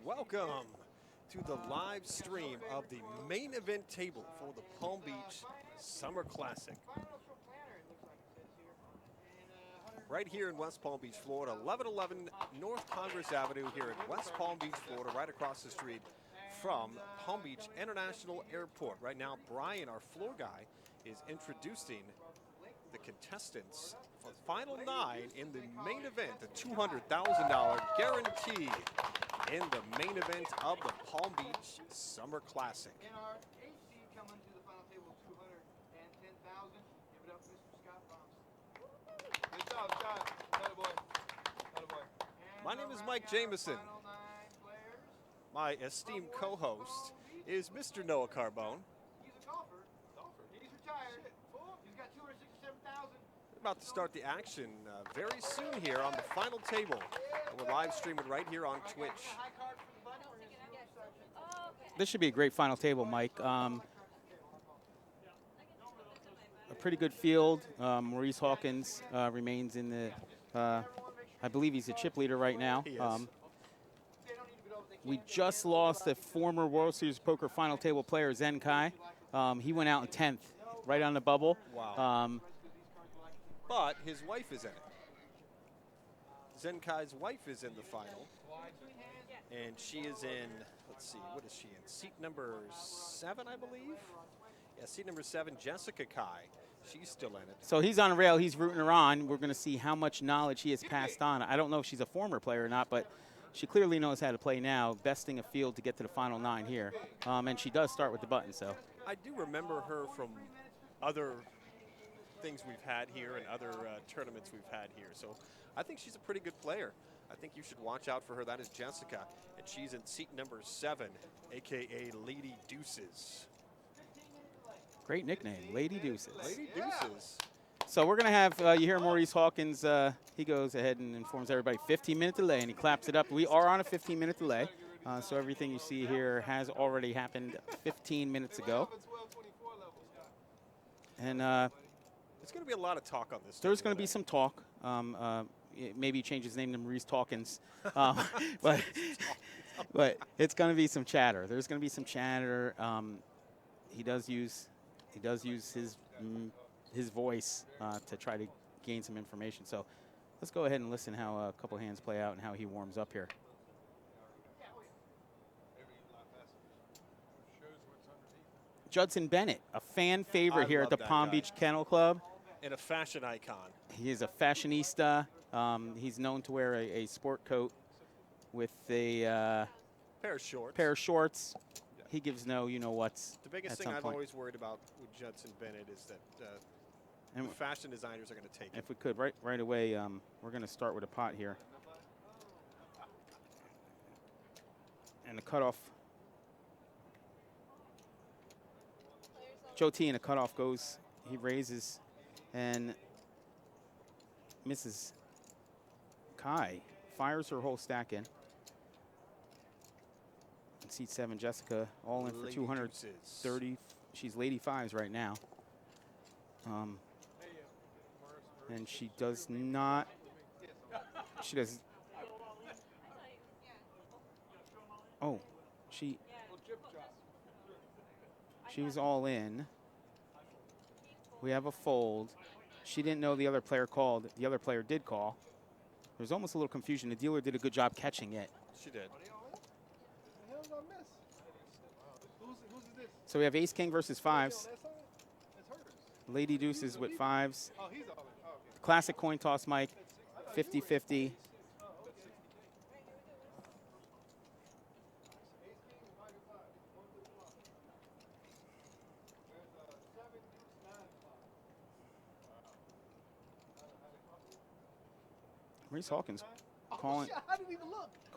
Welcome to the live stream of the main event table for the Palm Beach Summer Classic. Right here in West Palm Beach, Florida, 1111 North Congress Avenue here in West Palm Beach, Florida, right across the street from Palm Beach International Airport. Right now, Brian, our floor guy, is introducing the contestants for the final 9 in the main event, the $200,000 guarantee in the main event of the Palm Beach Summer Classic. In our AC coming to the final table, $210,000. Give it up, Mr. Scott Thompson. Good job, Scott. Attaboy. Attaboy. My name is Mike Jameson. My esteemed co-host is Mr. Noah Carbone. He's a golfer. He's retired. He's got $267,000. We're about to start the action very soon here on the final table. We're live streaming right here on Twitch. This should be a great final table, Mike. A pretty good field. Maurice Hawkins remains in the, I believe he's a chip leader right now. He is. We just lost a former World Series Poker final table player, Zen Kai. He went out in 10th, right on the bubble. Wow. But his wife is in it. Zen Kai's wife is in the final. And she is in, let's see, what is she in? Seat number 7, I believe? Yeah, seat number 7, Jessica Kai. She's still in it. So he's on a rail. He's rooting her on. We're going to see how much knowledge he has passed on. I don't know if she's a former player or not, but she clearly knows how to play now, besting a field to get to the final 9 here. And she does start with the button, so. I do remember her from other things we've had here and other tournaments we've had here. So I think she's a pretty good player. I think you should watch out for her. That is Jessica, and she's in seat number 7, a.k.a. Lady Deuces. Great nickname, Lady Deuces. Lady Deuces. So we're going to have, you hear Maurice Hawkins, he goes ahead and informs everybody, 15-minute delay, and he claps it up. We are on a 15-minute delay, so everything you see here has already happened 15 minutes ago. And there's going to be a lot of talk on this. There's going to be some talk. Maybe change his name to Maurice Hawkins, but it's going to be some chatter. There's going to be some chatter. He does use his voice to try to gain some information. So let's go ahead and listen how a couple hands play out and how he warms up here. Judson Bennett, a fan favorite here at the Palm Beach Kennel Club. And a fashion icon. He is a fashionista. He's known to wear a sport coat with a pair of shorts. Yeah. He gives no you-know-whats. The biggest thing I've always worried about with Judson Bennett is that fashion designers are going to take it. If we could, right away, we're going to start with a pot here. And the cutoff. Joe T and the cutoff goes. He raises and Mrs. Kai fires her whole stack in. And seat 7, Jessica, all in for 230. She's Lady 5s right now. And she does not. She does. Oh, she was all in. We have a fold. She didn't know the other player called. The other player did call. There's almost a little confusion. The dealer did a good job catching it. She did. So we have ace king versus 5s. Lady deuces with 5s. Classic coin toss, Mike. 50-50. Maurice Hawkins calling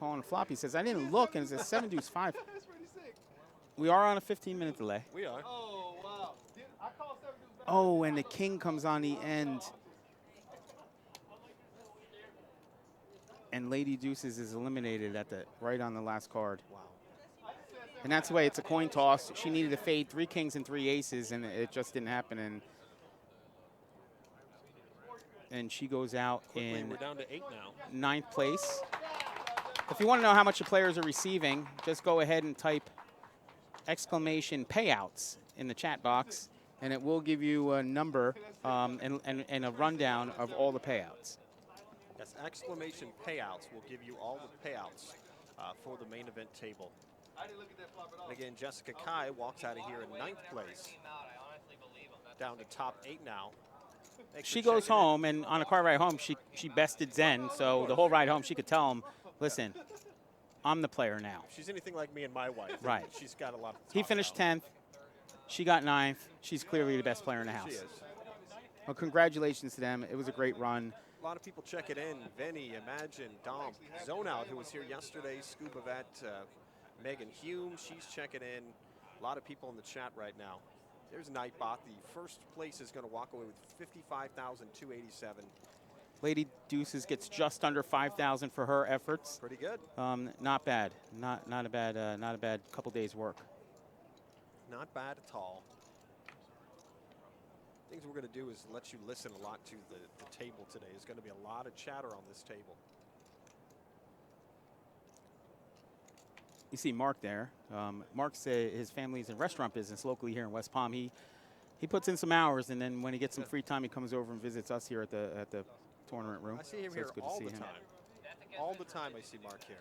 a flop. He says, I didn't look, and it's a 7 deuce 5. That's pretty sick. We are on a 15-minute delay. We are. Oh, wow. I called 7 deuce back. Oh, and the king comes on the end. And Lady Deuces is eliminated at the right on the last card. Wow. And that's the way it's a coin toss. She needed to fade 3 kings and 3 aces, and it just didn't happen. And she goes out Quickly, in we're down to 8 now. 9th place. If you want to know how much the players are receiving, just go ahead and type exclamation payouts in the chat box, and it will give you a number and a rundown of all the payouts. Yes, exclamation payouts will give you all the payouts for the main event table. And again, Jessica Kai walks out of here in 9th place. Down to top 8 now. Thanks She for goes checking in. home, and on a car ride home, she bested Zen. So the whole ride home, she could tell him, listen, I'm the player now. If she's anything like me and my wife, Right. she's got a lot of He talk finished now. 10th. She got 9th. She's clearly the best player in the house. She is. Well, congratulations to them. It was a great run. A lot of people checking in. Vinny, Imagine, Dom, Zone Out, who was here yesterday, Scuba Vet, Megan Hume, she's checking in. A lot of people in the chat right now. There's Nightbot. The first place is going to walk away with $55,287. Lady Deuces gets just under 5,000 for her efforts. Pretty good. Not bad. Not a bad couple days work. Not bad at all. Things we're going to do is let you listen a lot to the table today. There's going to be a lot of chatter on this table. You see Mark there. Mark's his family's in restaurant business locally here in West Palm. He puts in some hours, and then when he gets some free time, he comes over and visits us here at the tournament room. I see him So here it's good to all see the him. time. All the time I see Mark here.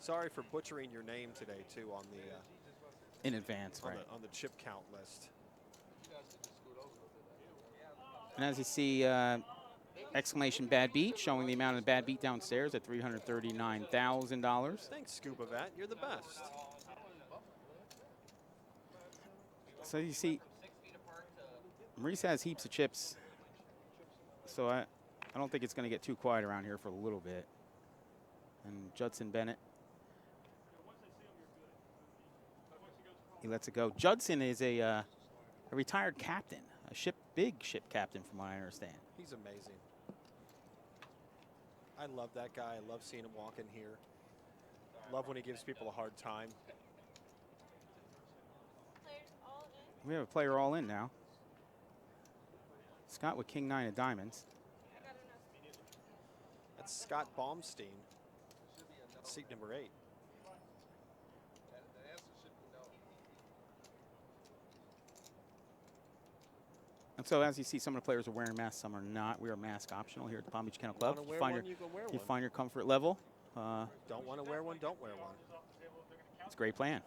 Sorry for butchering your name today too on the In advance, right? on the chip count list. And as you see, exclamation bad beat, showing the amount of bad beat downstairs at $339,000. Thanks, Scuba Vat. You're the best. So you see, Maurice has heaps of chips. So I don't think it's going to get too quiet around here for a little bit. And Judson Bennett, he lets it go. Judson is a retired captain, a big ship captain from what I understand. He's amazing. I love that guy. I love seeing him walk in here. Love when he gives people a hard time. We have a player all in now. Scott with King 9 of diamonds. That's Scott Baumstein. Seat number 8. And so as you see, some of the players are wearing masks, some are not. We are mask optional here at the Palm Beach Kennel Club. Want to wear one, you can wear You one. find your comfort level. Don't want to wear one, don't wear one. It's a great plan.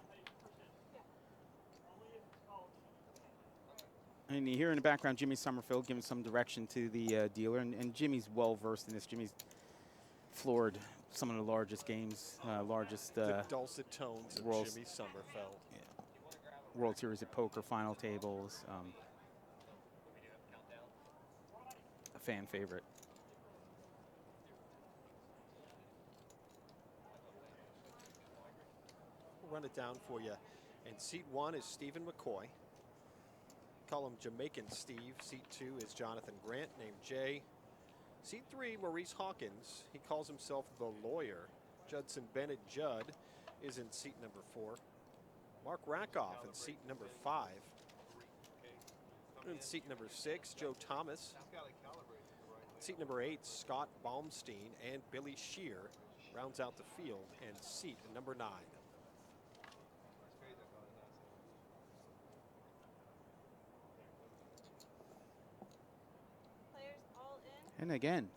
And you hear in the background Jimmy Summerfield giving some direction to the dealer. And Jimmy's well versed in this. Jimmy's floored some of the largest games, The dulcet tones of World's- Jimmy Summerfeld. World Series of Poker final tables. A fan favorite. We'll run it down for you. And seat 1 is Stephen McCoy. Call him Jamaican Steve. Seat 2 is Jonathan Grant, named Jay. Seat 3, Maurice Hawkins. He calls himself the lawyer. Judson Bennett Judd is in seat number 4. Mark Rakoff in seat number 5. In seat number 6, Joe Thomas. Seat number 8, Scott Baumstein and Billy Shear rounds out the field. And seat number 9. And again,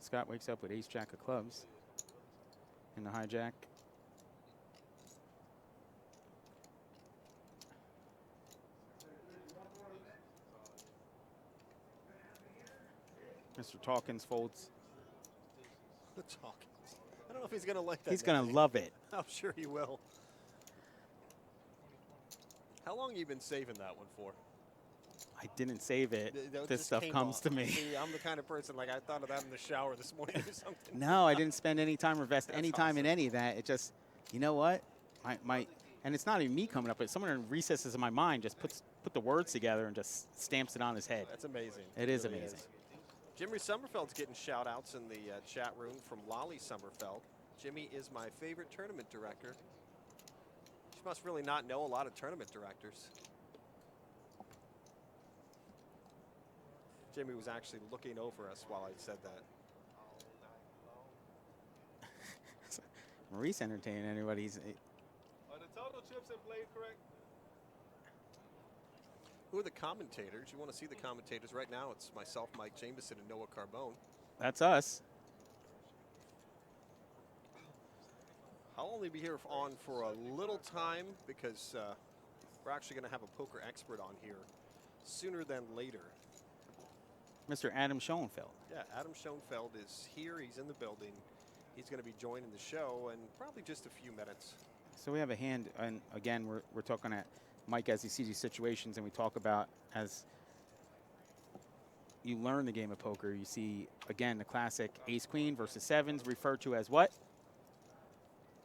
Scott wakes up with ace jack of clubs in the hijack. Mr. Hawkins folds. Hawkins. I don't know if he's going to like that. He's going to name. love it. I'm sure he will. How long have you been saving that one for? I didn't save it. That This just stuff came comes off. to me. See, I'm the kind of person, like, I thought of that in the shower this morning or something. No, I didn't spend any time or invest That's any time in awesome. any of that. It just, you know what? And it's not even me coming up, but someone in recesses of my mind just put the words together and just stamps it on his head. That's amazing. It is really amazing. Jimmy Summerfeld's getting shout outs in the chat room from Lolly Summerfeld. Jimmy is my favorite tournament director. She must really not know a lot of tournament directors. Jimmy was actually looking over us while I said that. Maurice entertaining anybody. Are the total chips and played correct? Who are the commentators? You want to see the commentators right now? It's myself, Mike Jameson, and Noah Carbone. That's us. I'll only be here on for a little time because we're actually going to have a poker expert on here sooner than later. Mr. Adam Schoenfeld. Yeah, Adam Schoenfeld is here. He's in the building. He's going to be joining the show in probably just a few minutes. So we have a hand, and again, we're talking at Mike as he sees these situations, and we talk about as you learn the game of poker, you see, again, the classic ace-queen versus sevens, referred to as what?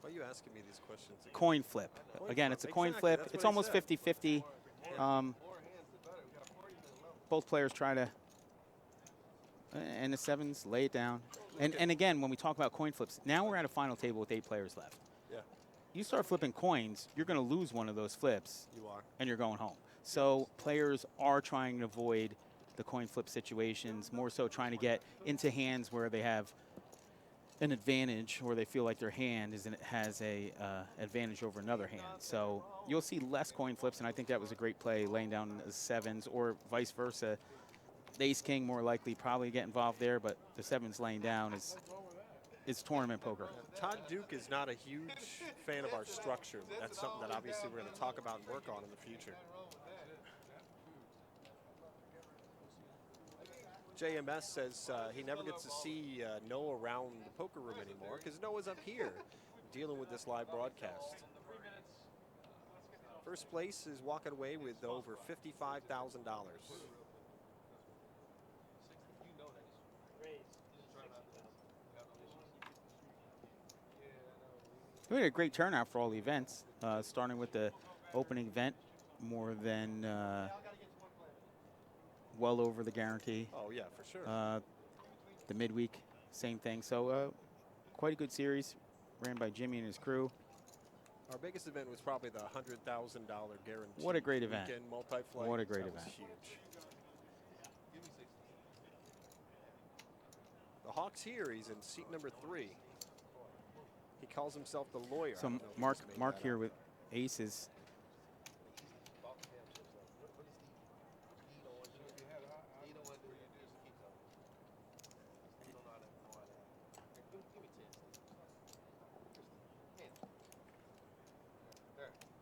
Why are you asking me these questions again? Coin flip. Coin Again, flip. it's a coin Exactly, flip. that's It's what I almost said. 50-50. Both players try to, and the sevens lay it down. And again, when we talk about coin flips, now we're at a final table with 8 players left. Yeah, You start flipping coins, you're going to lose one of those flips, you are. and you're going home. So players are trying to avoid the coin flip situations, more so trying to get into hands where they have an advantage, or they feel like their hand has a advantage over another hand. So you'll see less coin flips, and I think that was a great play, laying down the sevens, or vice versa. The ace king more likely probably get involved there, but the sevens laying down is tournament poker. Todd Duke is not a huge fan of our structure. That's something that obviously we're going to talk about and work on in the future. JMS says he never gets to see Noah around the poker room anymore because Noah's up here dealing with this live broadcast. First place is walking away with over $55,000. We had a great turnout for all the events, starting with the opening event, more than well over the guarantee. Oh, yeah, for sure. The midweek, same thing. So quite a good series, ran by Jimmy and his crew. Our biggest event was probably the $100,000 guarantee. What a great event. Weekend multi-flight. What a great That event. was huge. The Hawk's here. He's in seat number 3. He calls himself the lawyer. I So don't know if he Mark just made that here up. with aces.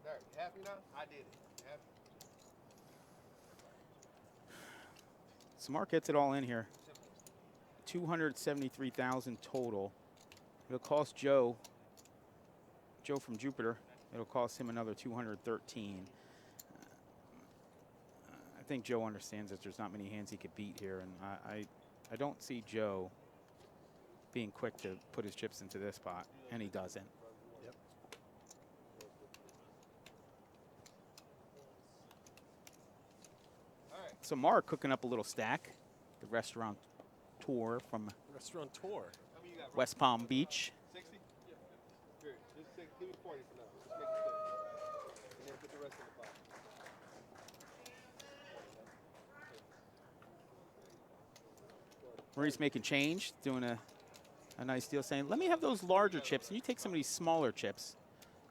There, you happy now? I did it. You happy? So Mark gets it all in here. 273,000 total. It'll cost Joe from Jupiter, it'll cost him another 213. I think Joe understands that there's not many hands he could beat here, and I don't see Joe being quick to put his chips into this spot, and he doesn't. Yep. So Mark cooking up a little stack, the restaurant tour from Restaurant tour. How many you got, bro? West Palm Beach. 60? Here, just take, give me 40 for now. Just make it good. And then put the rest in the pot. Maurice making change, doing a nice deal, saying, let me have those larger chips, and you take some of these smaller chips.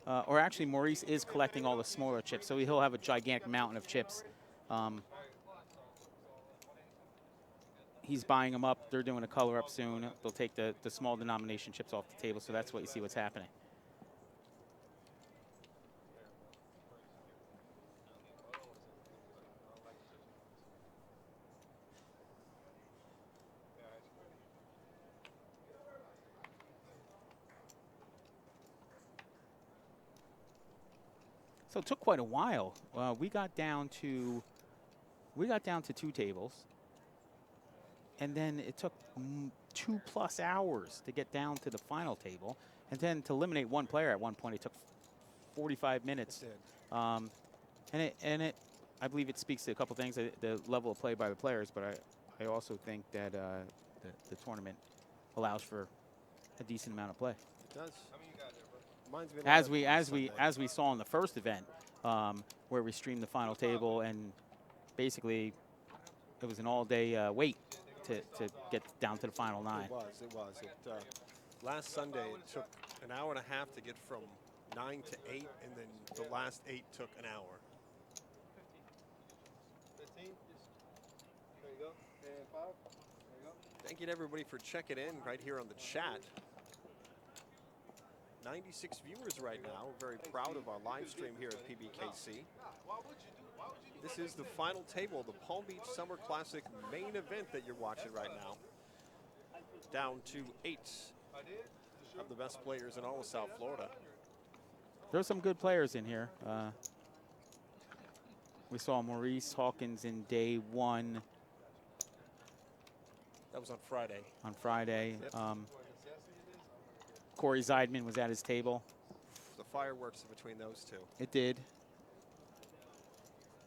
Or actually, Maurice is collecting all the smaller chips, so he'll have a gigantic mountain of chips. He's buying them up. They're doing a color up soon. They'll take the small denomination chips off the table, so that's what you see what's happening. So it took quite a while. We got down to 2 tables, and then it took 2+ hours to get down to the final table, and then to eliminate one player at one point, it took 45 minutes. It did. And I believe it speaks to a couple things, the level of play by the players, but I also think that the tournament allows for a decent amount of play. does. How many you got there, bro? Reminds me a lot As of we saw in the first event, where we streamed the final table, and basically it was an all-day wait to get down to the final 9. It was. Last Sunday, it took an hour and a half to get from 9 to 8, and then the last 8 took an hour. 15? There you go. And 5. There you go. Thank you to everybody for checking in right here on the chat. 96 viewers right now. We're very proud of our live stream here at PBKC. This is the final table, the Palm Beach Summer Classic main event that you're watching right now. Down to 8 of the best players in all of South Florida. There's some good players in here. We saw Maurice Hawkins in day 1. That was on Friday. On Friday. Yep. Corey Zeidman was at his table. The fireworks between those two. It did.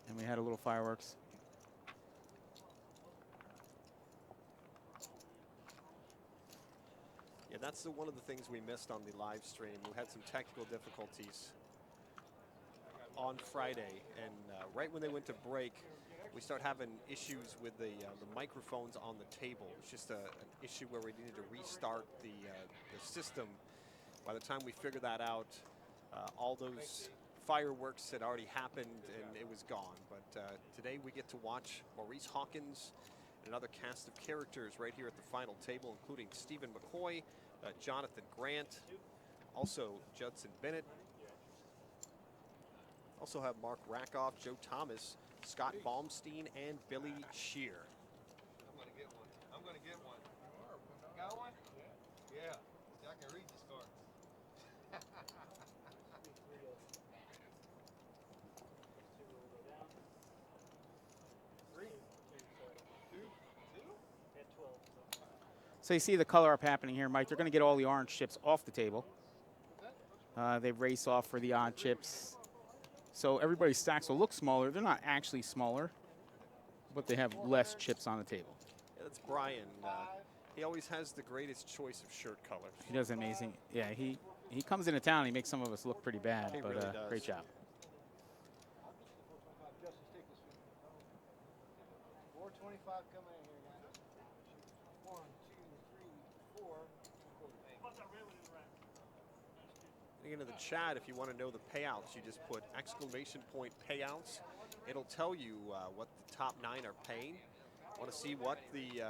And we had a little fireworks. Yeah, that's one of the things we missed on the live stream. We had some technical difficulties on Friday, and right when they went to break, we start having issues with the microphones on the table. It's just an issue where we needed to restart the system. By the time we figured that out, all those fireworks had already happened and it was gone. But today we get to watch Maurice Hawkins and another cast of characters right here at the final table, including Stephen McCoy, Jonathan Grant, also Judson Bennett. Also have Mark Rakoff, Joe Thomas, Scott Baumstein, and Billy Shear. I'm going to get one. I'm going to get one. Got one? Yeah. See, I can read these cards. So you see the color up happening here, Mike. They're going to get all the orange chips off the table. They race off for the odd chips. So everybody's stacks will look smaller. They're not actually smaller, but they have less chips on the table. Yeah, that's Brian. He always has the greatest choice of shirt colors. He does amazing. Yeah, he comes into town. He makes some of us look pretty bad, He but really does. great job. 425 coming in here, guys. 1, 2, 3, 4. Get into the chat if you want to know the payouts. You just put exclamation point payouts. It'll tell you what the top 9 are paying. Want to see what the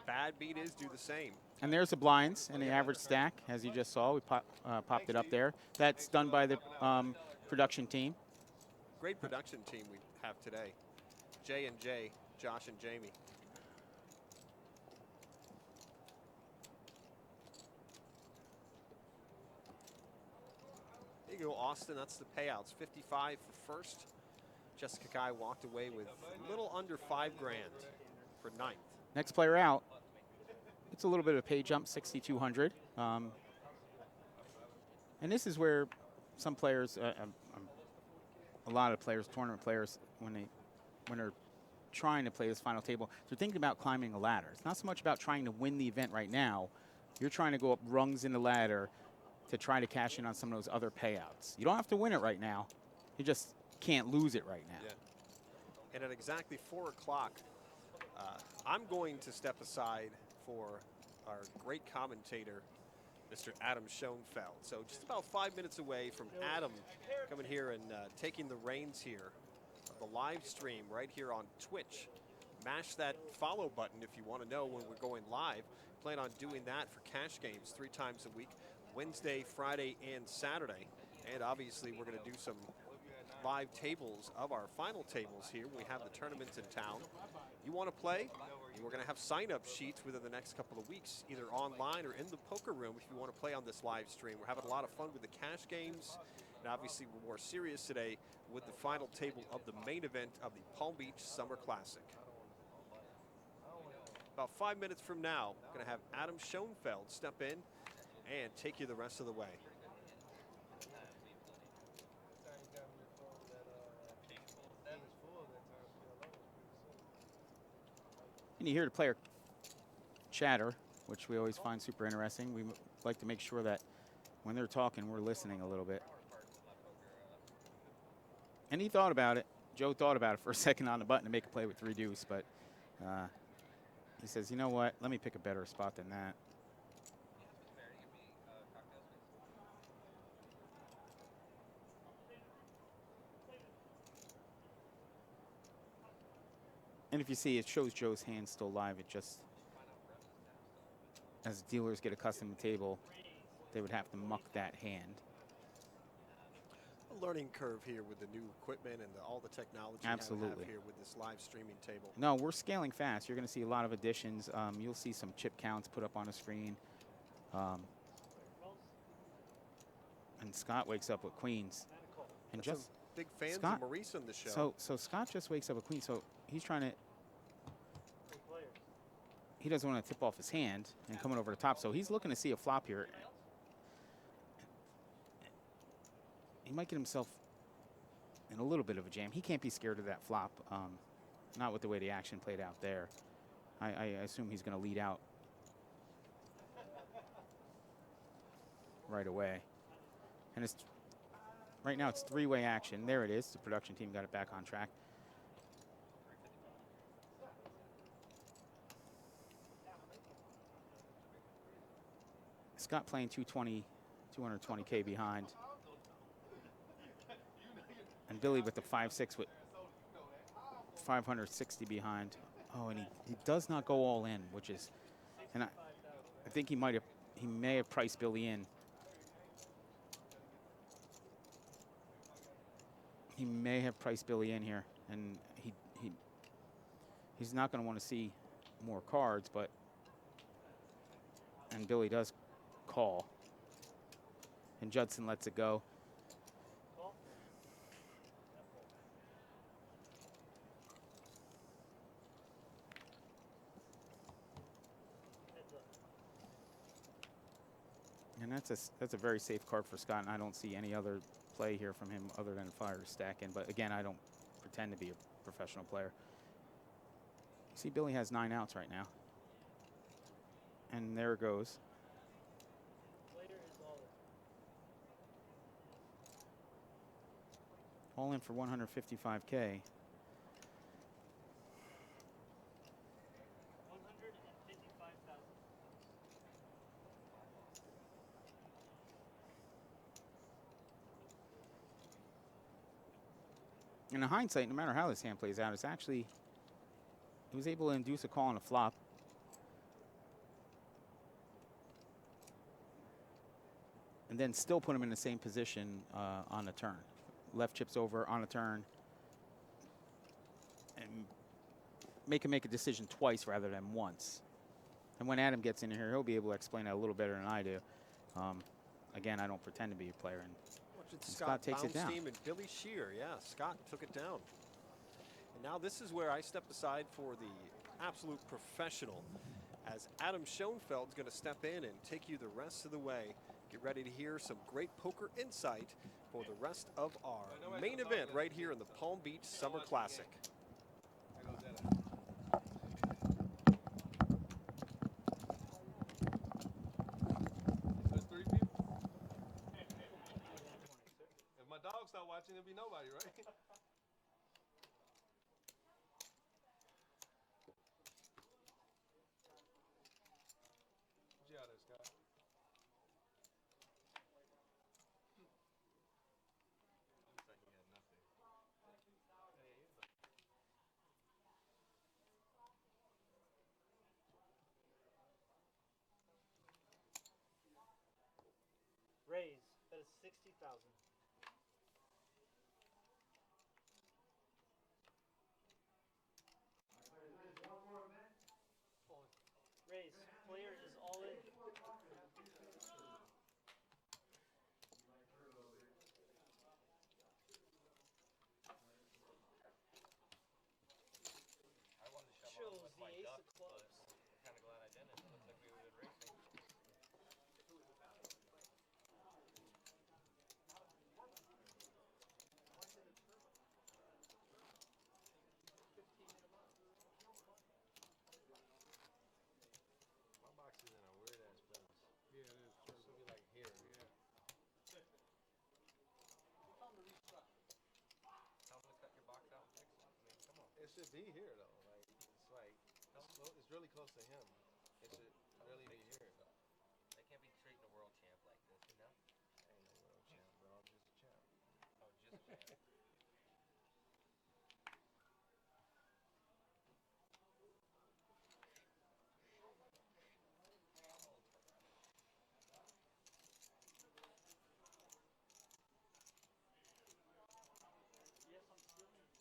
bad beat is? Do the same. And there's the blinds and the average stack, as you just saw. We popped it up there. That's done by the production team. Great production team we have today. J&J, Josh and Jamie. There you go, Austin. That's the payouts. 55 for first. Jessica Guy walked away with a little under $5 grand for 9th. Next player out. It's a little bit of a pay jump, 6,200. And this is where some players, a lot of players, tournament players, when they're trying to play this final table, they're thinking about climbing a ladder. It's not so much about trying to win the event right now. You're trying to go up rungs in the ladder to try to cash in on some of those other payouts. You don't have to win it right now. You just can't lose it right now. Yeah. And at exactly 4 o'clock, I'm going to step aside for our great commentator, Mr. Adam Schoenfeld. So just about 5 minutes away from Adam coming here and taking the reins here of the live stream right here on Twitch. Mash that follow button if you want to know when we're going live. Plan on doing that for cash games 3 times a week, Wednesday, Friday, and Saturday. And obviously we're going to do some live tables of our final tables here. We have the tournaments in town. You want to play? We're going to have sign-up sheets within the next couple of weeks, either online or in the poker room if you want to play on this live stream. We're having a lot of fun with the cash games. And obviously we're more serious today with the final table of the main event of the Palm Beach Summer Classic. About 5 minutes from now, we're going to have Adam Schoenfeld step in and take you the rest of the way. And you hear the player chatter, which we always find super interesting. We like to make sure that when they're talking, we're listening a little bit. And he thought about it. Joe thought about it for a second on the button to make a play with 3 deuce, but he says, you know what? Let me pick a better spot than that. And if you see, it shows Joe's hand still live. It just, as dealers get accustomed to the table, they would have to muck that hand. A learning curve here with the new equipment and all the technology Absolutely. you have here with this live streaming table. No, we're scaling fast. You're going to see a lot of additions. You'll see some chip counts put up on the screen. And Scott wakes up with queens. And That's just some big fans Scott, of Maurice on the show. So Scott just wakes up with queen. So he's trying to. He doesn't want to tip off his hand and coming over the top. So he's looking to see a flop here. He might get himself in a little bit of a jam. He can't be scared of that flop. Not with the way the action played out there. I assume he's going to lead out right away. And it's right now it's 3-way action. There it is. The production team got it back on track. Scott playing 220K behind. And Billy with the 5-6 with 560 behind. Oh, and he does not go all in, which is, and I think he may have priced Billy in. He may have priced Billy in here, and he's not going to want to see more cards, but, and Billy does call, and Judson lets it go. And that's a very safe card for Scott, and I don't see any other play here from him other than fire to stack in. But again, I don't pretend to be a professional player. See, Billy has 9 outs right now. And there it goes. All in for 155K. In hindsight, no matter how this hand plays out, it's actually, he was able to induce a call on a flop. And then still put him in the same position on the turn. Left chips over on a turn. And make him make a decision twice rather than once. And when Adam gets in here, he'll be able to explain that a little better than I do. Again, I don't pretend to be a player. And Scott takes it down. Team and Billy Shear, yeah, Scott took it down. And now this is where I step aside for the absolute professional, as Adam Schoenfeld's going to step in and take you the rest of the way. Get ready to hear some great poker insight for the rest of our main event right here in the Palm Beach Summer Classic. Dog start watching, it'll be nobody, right? What you out there, Scott? Looks like he had nothing. Raise. That is 60,000. Raise. Player is all in. Shows the ace of clubs. Kind of glad I didn't. It looks like we would have racing. My box is in a weird should be here though. Like it's really close to him. It should really be here. They can't be treating a world champ like this, you know? I ain't no world champ, bro. I'm just a champ. Oh, just a champ. Yes, I'm still in.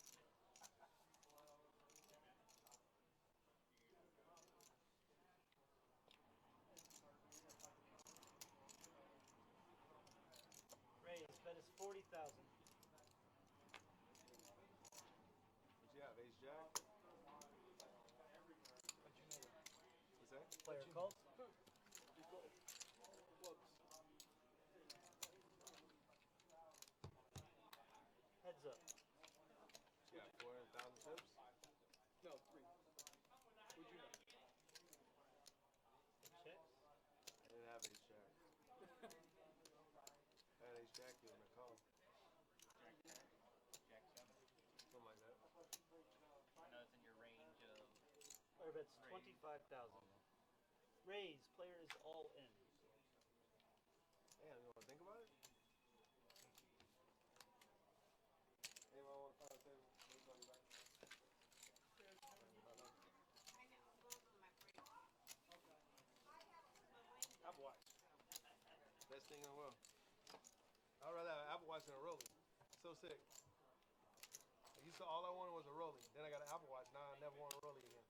Raise, bet is 40,000. What you have, ace jack? How'd you know that? What's that? Player calls. Heads up. You got 400,000 tips? No, 3. What'd you know? Checks. I didn't have ace jack. I had ace jack, you were gonna call. Jack 7. Something like that. I know it's in your range of. Player bets 25,000. Raise, player is all in. Damn, you wanna think about it? Anyone wanna find a table? Anybody back? Apple Watch. Best thing in the world. I'd rather have an Apple Watch than a Rollie. So sick. I used to, all I wanted was a Rollie. Then I got an Apple Watch. Now I never want a Rollie again.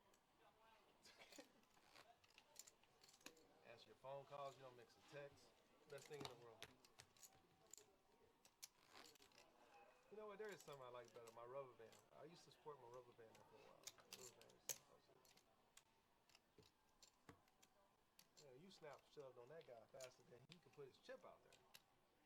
Answer your phone calls. You don't mix the texts. Best thing in the world. You know what? There is something I like better. My rubber band. I used to sport my rubber band there for a while. Rubber band is yeah, you snap shoved on that guy faster than he could put his chip out there.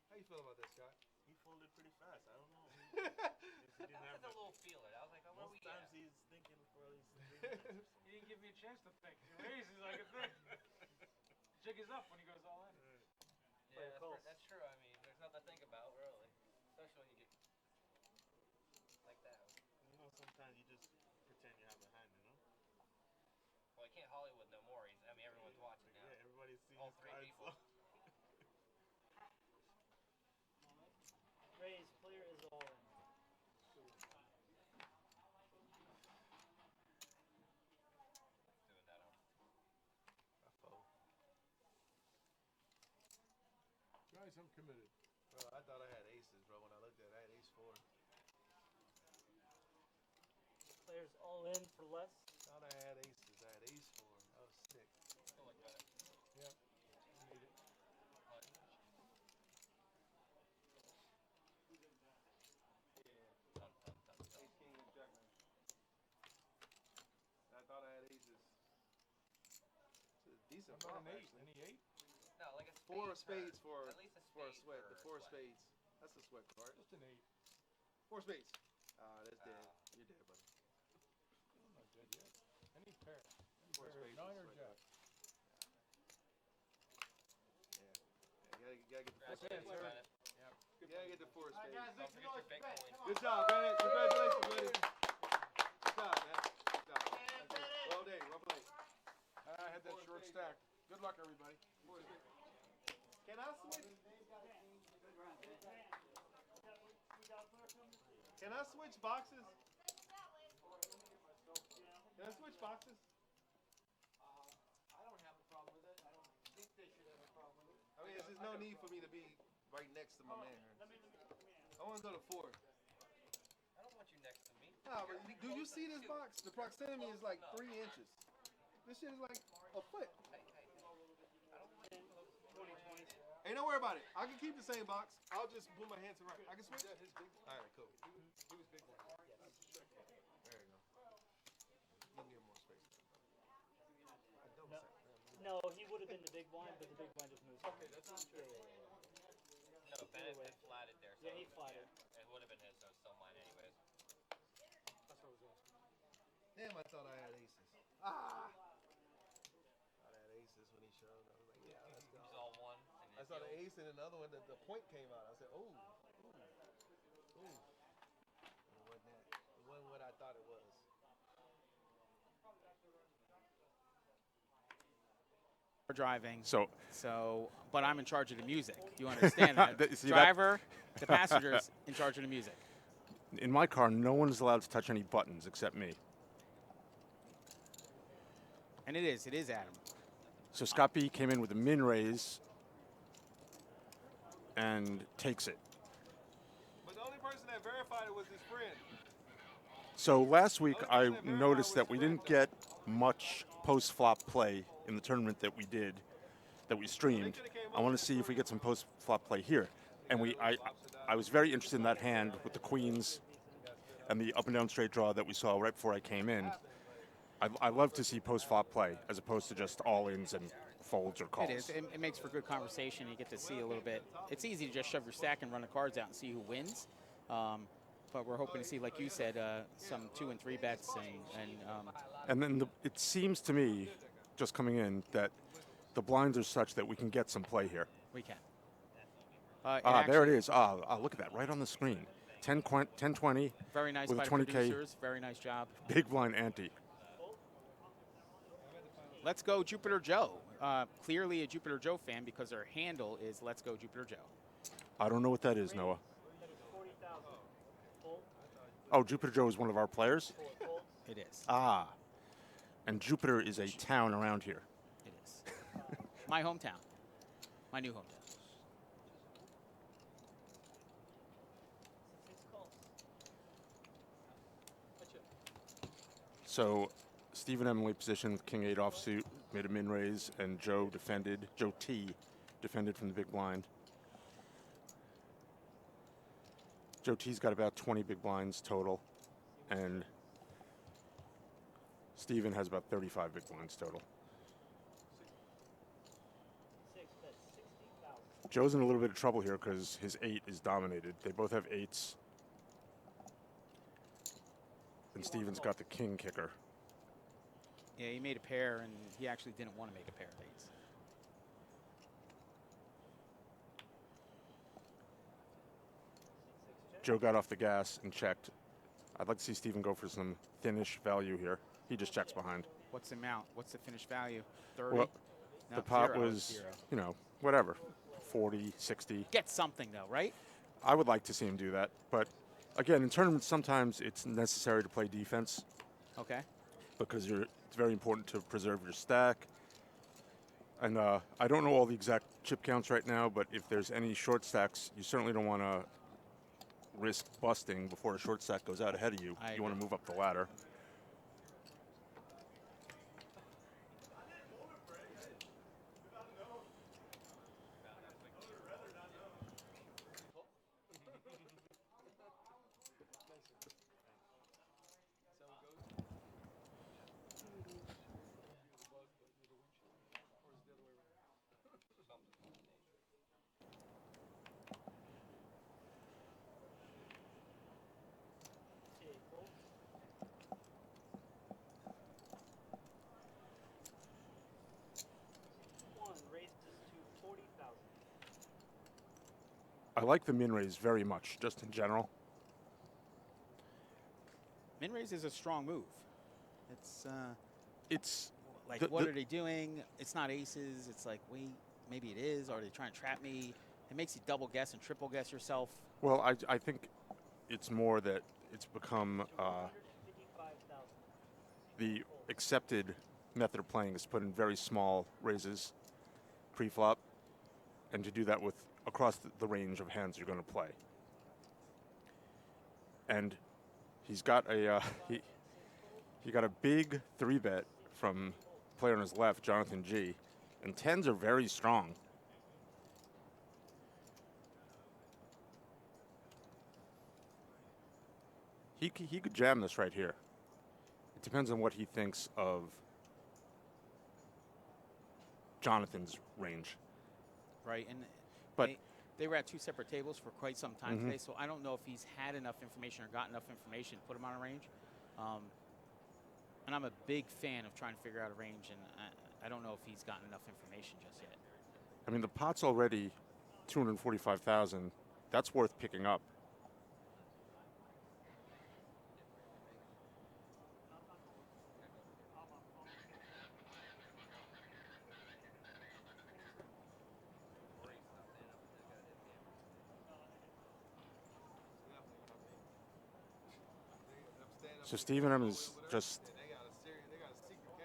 How you feel about that, Scott? He folded pretty fast. I don't know. He I didn't was have a little feeler. I was like, oh, what most we times at? he's thinking for at least 3 minutes. He didn't give me a chance to think. He raises like a thing. Jig is up when he goes all in. Yeah, calls. that's true. I mean, there's nothing to think about, really. Especially when you get like that. You know, sometimes you just pretend you have a hand, you know? Well, you can't Hollywood no more. I mean, everyone's watching now. Yeah, everybody's seeing All his 3 cards. people. Raise, player is all in. Doing that. I fold. Guys, I'm committed. Bro, I thought I had aces, bro. When I looked at it, I had ace 4. Player's all in for less. Thought I had aces. I had ace 4. I was sick. Still look better. Yep. Made it. But dun, dun, dun, dun. Ace king and jack man. I thought I had aces. It's a decent How about flop, an 8? actually. Any 8? No, like a 4 of spade spades turn. for At least a a spade sweat. for The a 4 of sweat. spades. That's a sweat card. Just an 8. 4 spades. That's dead. You're dead, buddy. I'm not dead yet. Any pair. Any Four pair. spades 9 is or sweat jack. Yeah. You gotta get the 4 That's it, spades. sir. Bennett. You gotta get the 4 spades. Don't forget your Bitcoin. Good job, Bennett. Congratulations, buddy. Good job, man. Good job. Well done. Well played. I had that short stack. Good luck, everybody. Can I switch? Can I switch boxes? Can I switch boxes? I don't have a problem with it. I don't think they should have a problem with it. I mean, there's no need for me to be right next to my man. I want to go to 4. I don't want you next to me. Nah, but do you see this box? The proximity is like 3 inches. This shit is like a foot. Hey, hey, hey. I don't want you close. 2020. Hey, don't worry about it. I can keep the same box. I'll just put my hand to right. I can switch. All right, cool. He was big one. There you go. You can get more space. I don't No. say. No, he would have been the big blind, but the big blind just moved. Okay, that's not true. No, Bennett had flatted there. So Yeah, he flatted. It would have been his, so it's still mine anyways. That's what I was asking. Damn, I thought I had aces. Ah! I had aces when he showed. I was like, yeah, let's go. He's all one. I saw the ace and another one. The point came out. I said, ooh, ooh, ooh. It wasn't that. It wasn't what I thought it was. driving. So, But I'm in charge of the music. You understand that? See, that- Driver, the passenger's in charge of the music. in my car, no one is allowed to touch any buttons except me. And it is Adam. So Scott B came in with a min raise and takes it. But the only person that verified it was his friend. So last week I noticed that we didn't get much post-flop play in the tournament that we did, that we streamed. I want to see if we get some post-flop play here. And I was very interested in that hand with the queens and the up and down straight draw that we saw right before I came in. I love to see post-flop play as opposed to just all-ins and folds or calls. It is. It makes for good conversation. You get to see a little bit. It's easy to just shove your stack and run the cards out and see who wins. But we're hoping to see, like you said, some 2 and 3 bets. And then it seems to me, just coming in, that the blinds are such that we can get some play here. We can. There it is. Look at that, right on the screen. 10-20. Very nice with by a the 20K. producers. Very nice job. Big blind ante. Let's Go Jupiter Joe. Clearly a Jupiter Joe fan because their handle is Let's Go Jupiter Joe. I don't know what that is, Noah. 40,000. Fold. Oh, Jupiter Joe is one of our players? It is. And Jupiter is a town around here. It is. My hometown. My new hometown. So Stephen Emily positioned King 8 offsuit, made a min raise, and Joe T defended from the big blind. Joe T's got about 20 big blinds total, and Stephen has about 35 big blinds total. Joe's in a little bit of trouble here because his 8 is dominated. They both have 8s. And Stephen's got the king kicker. Yeah, he made a pair, and he actually didn't want to make a pair of 8s. Joe got off the gas and checked. I'd like to see Stephen go for some thinnish value here. He just checks behind. What's the amount? What's the finished value? 30? Well, No, the pot 0. was, 0. you know, whatever, 40, 60. Get something, though, right? I would like to see him do that. But, again, in tournaments, sometimes it's necessary to play defense. Okay. Because it's very important to preserve your stack. And I don't know all the exact chip counts right now, but if there's any short stacks, you certainly don't want to risk busting before a short stack goes out ahead of you. You want to move up the ladder. I like the min raise very much, just in general. Min raise is a strong move. It's like, what are they doing? It's not aces. It's like, wait, maybe it is. Are they trying to trap me? It makes you double guess and triple guess yourself. Well, I think it's more that it's become the accepted method of playing is to put in very small raises pre-flop, and to do that with across the range of hands you're going to play. And he's got a he got a big 3-bet from player on his left, Jonathan G, and 10s are very strong. He could jam this right here. It depends on what he thinks of Jonathan's range. Right, and but they were at 2 separate tables for quite some time today, so I don't know if he's had enough information or got enough information to put him on a range. And I'm a big fan of trying to figure out a range, and I don't know if he's gotten enough information just yet. I mean, the pot's already 245,000. That's worth picking up. So Stephen M is just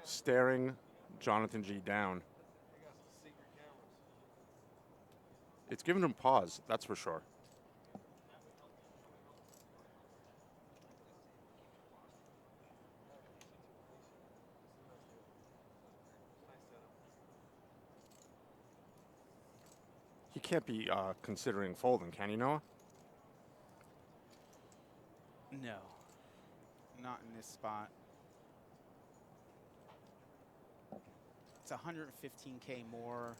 staring Jonathan G down. It's giving him pause, that's for sure. He can't be considering folding, can he, Noah? No, not in this spot. It's 115K more.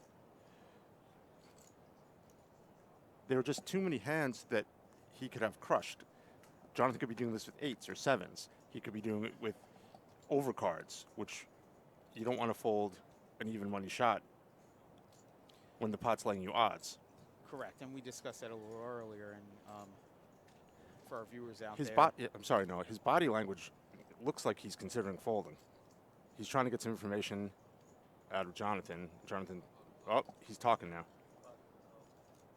There are just too many hands that he could have crushed. Jonathan could be doing this with 8s or 7s. He could be doing it with overcards, which you don't want to fold an even money shot when the pot's laying you odds. Correct, and we discussed that a little earlier, and for our viewers out His there. I'm sorry, Noah. His body language looks like he's considering folding. He's trying to get some information out of Jonathan. Jonathan, oh, he's talking now.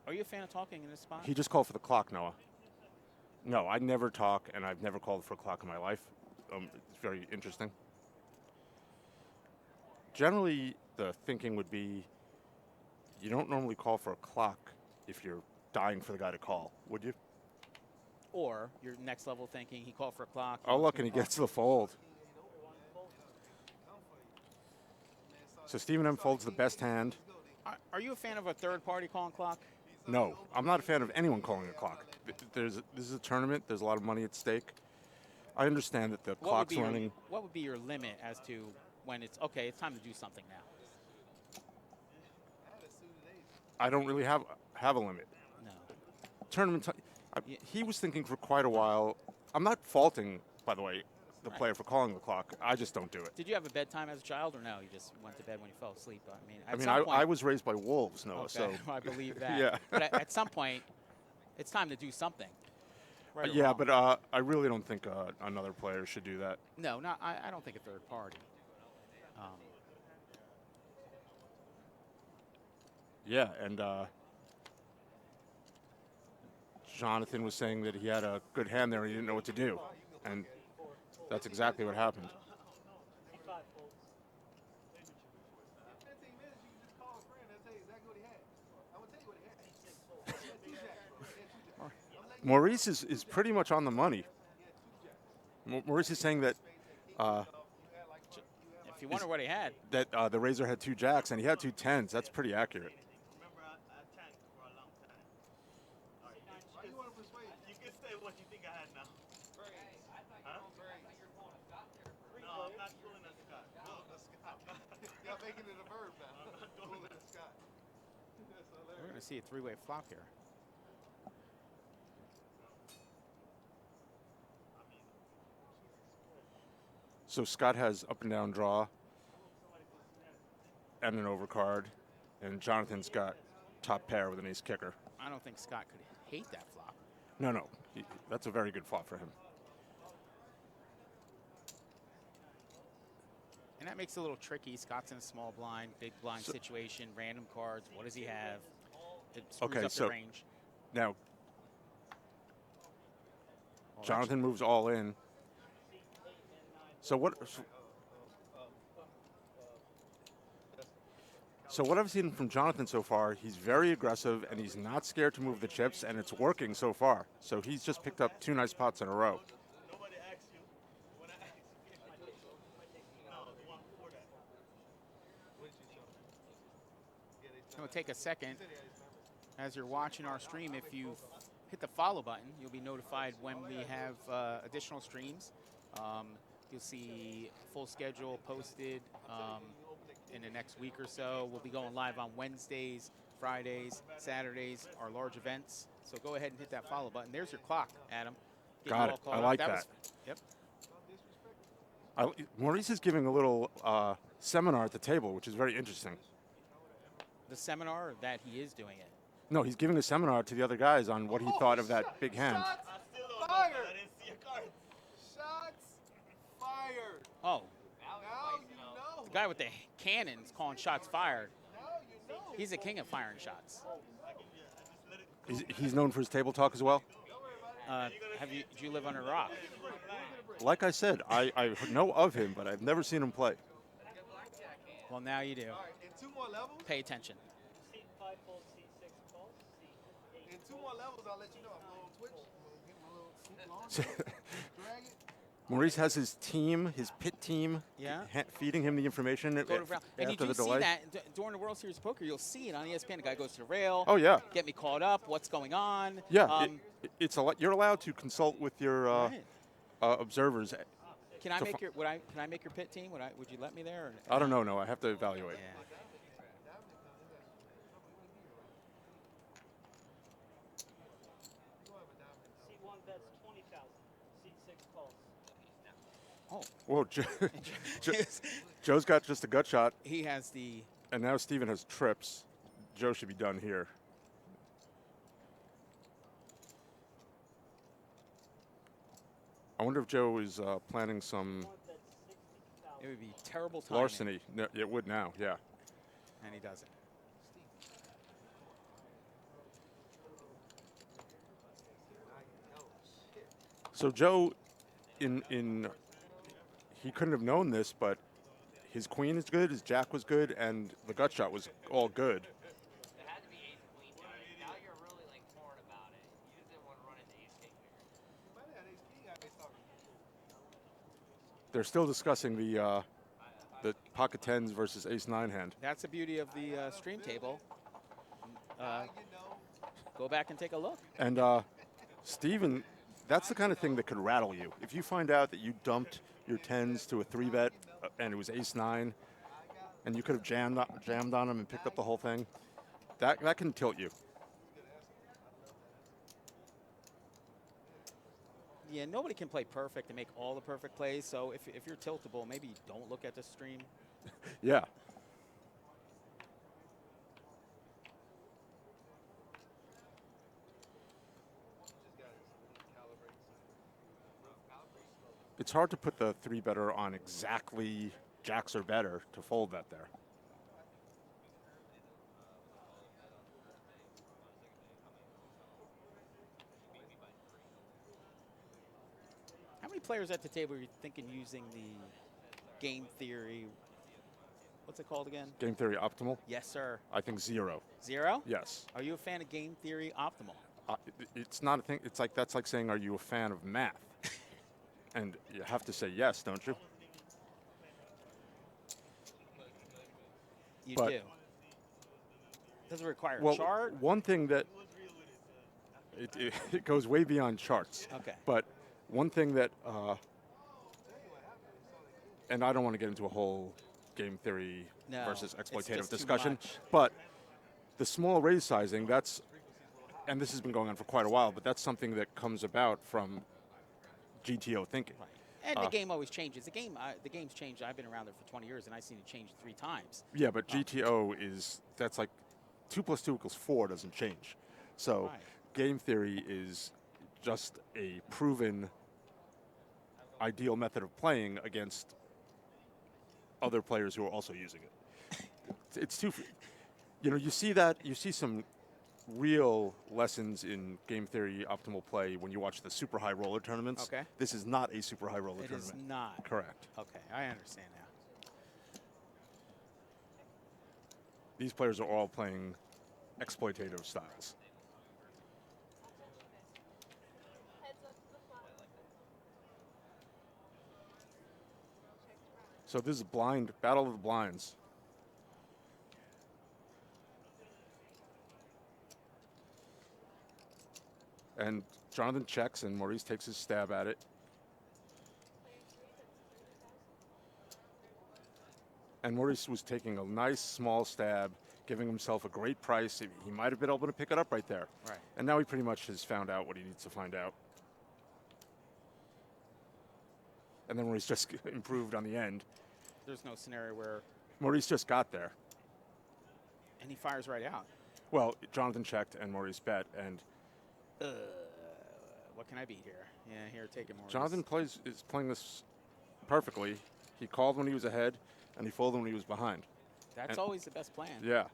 Are you a fan of talking in this spot? He just called for the clock, Noah. No, I never talk, and I've never called for a clock in my life. It's very interesting. Generally, the thinking would be you don't normally call for a clock if you're dying for the guy to call, would you? Or your next level thinking, he called for a clock. Oh, look, and he gets the fold. So Stephen M folds the best hand. Are you a fan of a third party calling clock? No, I'm not a fan of anyone calling a clock. This is a tournament. There's a lot of money at stake. I understand that the clock's running. What would be your limit as to when it's, okay, it's time to do something now? I don't really have a limit. No. Tournament he was thinking for quite a while. I'm not faulting, by the way, the player for calling the clock. I just don't do it. Did you have a bedtime as a child, or no? You just went to bed when you fell asleep? I was raised by wolves, Noah. Okay, So I believe that. Yeah. But at some point, it's time to do something. Right or yeah, wrong. but I really don't think another player should do that. No, I don't think a third party. Yeah, and Jonathan was saying that he had a good hand there and he didn't know what to do. And that's exactly what happened. Maurice is pretty much on the money. Maurice is saying that if you wonder what he had, that the Razor had 2 jacks and he had 2 10s. That's pretty accurate. Remember, I tanked for a long time. All right, you can say what you think I had now. Huh? No, I'm not pulling a Scott. Y'all making it a verb now. I'm not doing that. Scott. we're going to see a three-way flop here. So Scott has up and down draw and an overcard, and Jonathan's got top pair with an ace kicker. I don't think Scott could hate that flop. No. That's a very good flop for him. And that makes it a little tricky. Scott's in a small blind, big blind situation, random cards. What does he have? It screws up the range. Now, Jonathan moves all in. So what I've seen from Jonathan so far, he's very aggressive and he's not scared to move the chips, and it's working so far. So he's just picked up 2 nice pots in a row. Nobody asked you. When I asked you, no, the one before that. It's going to take a second. As you're watching our stream, if you hit the follow button, you'll be notified when we have additional streams. You'll see full schedule posted in the next week or so. We'll be going live on Wednesdays, Fridays, Saturdays, our large events. So go ahead and hit that follow button. There's your clock, Adam. Got it. I like that. Yep. Maurice is giving a little seminar at the table, which is very interesting. The seminar, that he is doing it. No, he's giving a seminar to the other guys on what he thought of that big hand. I still don't know, but I didn't see a card. Shots fired. Oh, Now you know. the guy with the cannons calling shots fired. Now you know. He's the king of firing shots. He's known for his table talk as well. Did you live under a rock? like I said, I know of him, but I've never seen him play. Well, now you do. All right, in 2 more levels. Pay attention. Seat 5 folds, seat 6 folds, seat 8 In 2 more levels, I'll let you know. I'm going to Twitch. I'm going to get my little suit on. Drag it. Maurice has his team, his pit team, Yeah. feeding him the information Go to round. And you after do the see delay. that during the World Series of Poker, you'll see it on ESPN. The guy goes to the rail. Oh yeah, Get me caught up. What's going on? yeah. It's a lot. You're allowed to consult with your Right. observers. Can I to make fi- your Can I make your pit team? Would you let me there? Or, I don't know. No, I have to evaluate. Yeah. Seat 1 bets 20,000. Seat 6 calls. Oh. Whoa, Joe's got just a gut shot, He has the. and now Steven has trips. Joe should be done here. I wonder if Joe is planning some 1 bets 60,000. It would be terrible timing. larceny. No, it would now, yeah. And he doesn't. So Joe, he couldn't have known this, but his queen is good, his jack was good, and the gut shot was all good. It had to be ace queen now. Now you're really like torn about it. You just didn't want to run into ace king here. You might have had ace king out there talking. They're still discussing the pocket tens versus ace nine hand. That's the beauty of the stream table. You know. Go back and take a look. And Steven, that's the kind of thing that could rattle you. If you find out that you dumped your tens to a 3-bet and it was ace nine, and you could have jammed on him and picked up the whole thing, that can tilt you. Yeah, nobody can play perfect and make all the perfect plays. So if you're tiltable, maybe don't look at the stream. Yeah. It's hard to put the 3-better on exactly jacks or better to fold that there. How many players at the table are you thinking using the game theory? What's it called again? Game theory optimal? Yes, sir. I think 0. 0? Yes. Are you a fan of game theory optimal? It's not a thing. That's like saying, are you a fan of math? And you have to say yes, don't you? You But- do. Does it require Well, a chart? one thing that it goes way beyond charts. Okay. But one thing that, and I don't want to get into a whole game theory No, versus it's exploitative just too discussion, much. but the small raise sizing, and this has been going on for quite a while, but that's something that comes about from GTO thinking. Right. And the game always changes. The game's changed. I've been around there for 20 years, and I've seen it change 3 times. Yeah, but GTO that's like 2 + 2 = 4 doesn't change. So Right. game theory is just a proven ideal method of playing against other players who are also using it. It's too, you see some real lessons in game theory optimal play when you watch the super high roller tournaments. Okay. This is not a super high roller It is tournament. not. Correct. Okay, I understand now. These players are all playing exploitative styles. So this is battle of the blinds. And Jonathan checks and Maurice takes his stab at it. And Maurice was taking a nice small stab, giving himself a great price. He might have been able to pick it up right there. Right. And now he pretty much has found out what he needs to find out. And then Maurice just improved on the end. There's no scenario where, Maurice just got there. and he fires right out. Well, Jonathan checked and Maurice bet, and What can I beat here? Yeah, here, take it, Maurice. Jonathan is playing this perfectly. He called when he was ahead, and he folded when he was behind. That's always the best plan. Yeah.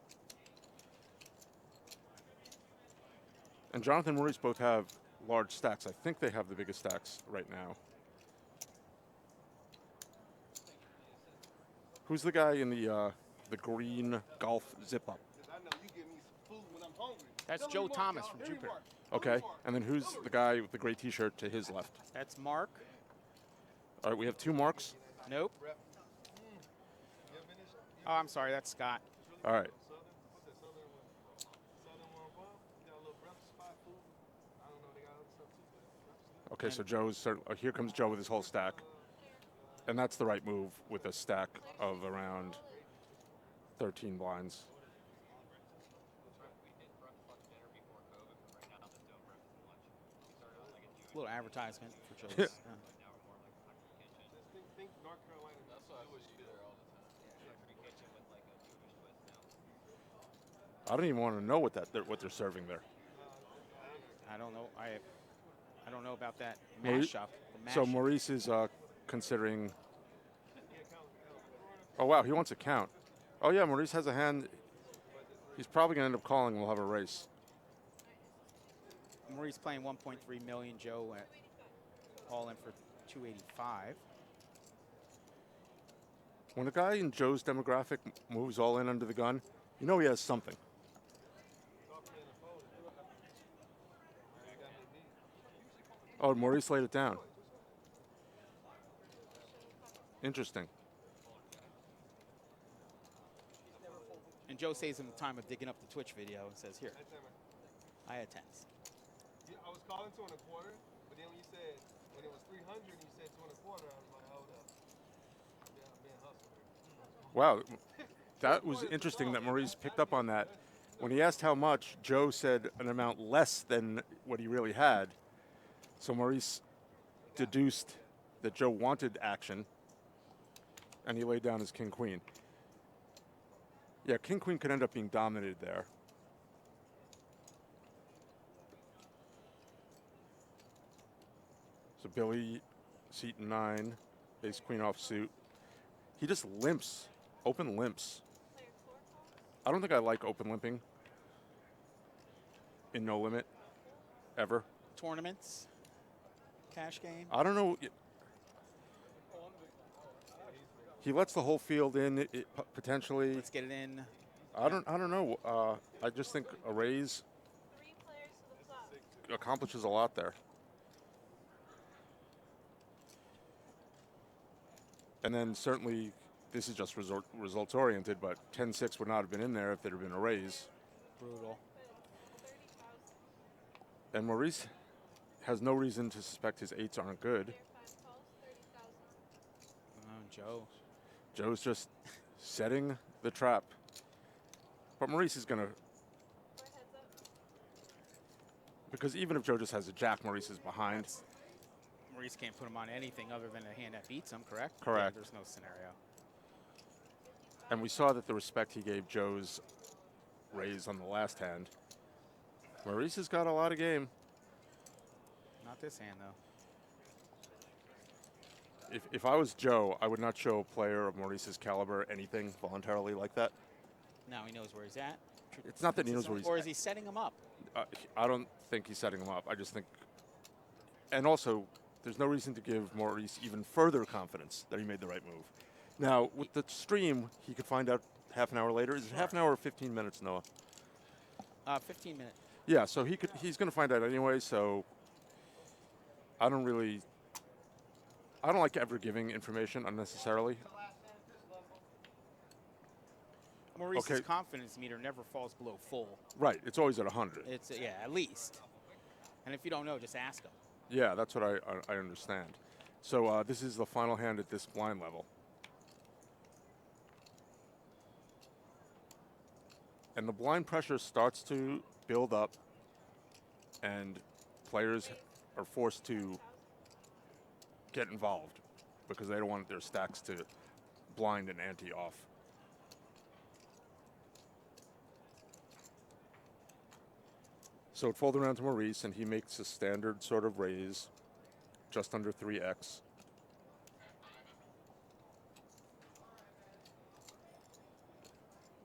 And Jonathan and Maurice both have large stacks. I think they have the biggest stacks right now. Who's the guy in the green golf zip up? I know you give me some food when I'm hungry. That's Tell me Joe Mark, Thomas y'all. from Tell me Jupiter. Mark. Okay. And then who's the guy with the gray T-shirt to his left? That's Mark. All right, we have two Marks. Nope. Oh, I'm sorry. That's Scott. All right. Southern, what's that Southern one? Southern one above? You got a little breakfast spot food. I don't know, they got other stuff too, but Okay, so here comes Joe with his whole stack. And that's the right move with a stack of around 13 blinds. A little advertisement for Joe's. think North Carolina. That's why I wish you there all the time. I don't even want to know what they're serving there. I don't know. I don't know about that Maurice- mashup. the So mashup. Maurice is considering. Oh wow, he wants a count. Oh yeah, Maurice has a hand. He's probably gonna end up calling. We'll have a race. Maurice playing 1.3 million. Joe all in for 285. When a guy in Joe's demographic moves all in under the gun, you know he has something. Oh, Maurice laid it down. Interesting. And Joe saves him the time of digging up the Twitch video and says, "Here, I had tens." I was calling 2 1/4, but then when you said when it was 300, you said 2 1/4. I was like, hold up. I'm being hustled. Wow, that was interesting that Maurice picked up on that. When he asked how much, Joe said an amount less than what he really had. So Maurice deduced that Joe wanted action, and he laid down his king-queen. Yeah, king-queen could end up being dominated there. So Billy, Seaton 9, ace-queen offsuit. He just limps, open limps. I don't think I like open limping in no limit, ever. Tournaments, cash game. I don't know. He lets the whole field in potentially. Let's get it in. I don't know. I just think a raise accomplishes a lot there. And then certainly, this is just results oriented, but 10-6 would not have been in there if there had been a raise. Brutal. And Maurice has no reason to suspect his 8s aren't good. Joe. Joe's just setting the trap. But Maurice is going to, because even if Joe just has a jack, Maurice is behind. Maurice can't put him on anything other than a hand that beats him, correct? Correct. Yeah, there's no scenario. And we saw that the respect he gave Joe's raise on the last hand. Maurice has got a lot of game. Not this hand, though. If I was Joe, I would not show a player of Maurice's caliber anything voluntarily like that. Now he knows where he's at. It's not that he knows where he's Or at. is he setting him up? I don't think he's setting him up. I just think, and also, there's no reason to give Maurice even further confidence that he made the right move. Now, with the stream, he could find out half an hour later. Is it half an hour or 15 minutes, Noah? 15 minutes. Yeah, so he's going to find out anyway, so I don't like ever giving information unnecessarily. Maurice's confidence meter never falls below full. Right, it's always at 100. It's yeah, at least. And if you don't know, just ask him. Yeah, that's what I understand. So this is the final hand at this blind level. And the blind pressure starts to build up, and players are forced to get involved because they don't want their stacks to blind and ante off. So it folded around to Maurice, and he makes a standard sort of raise, just under 3x.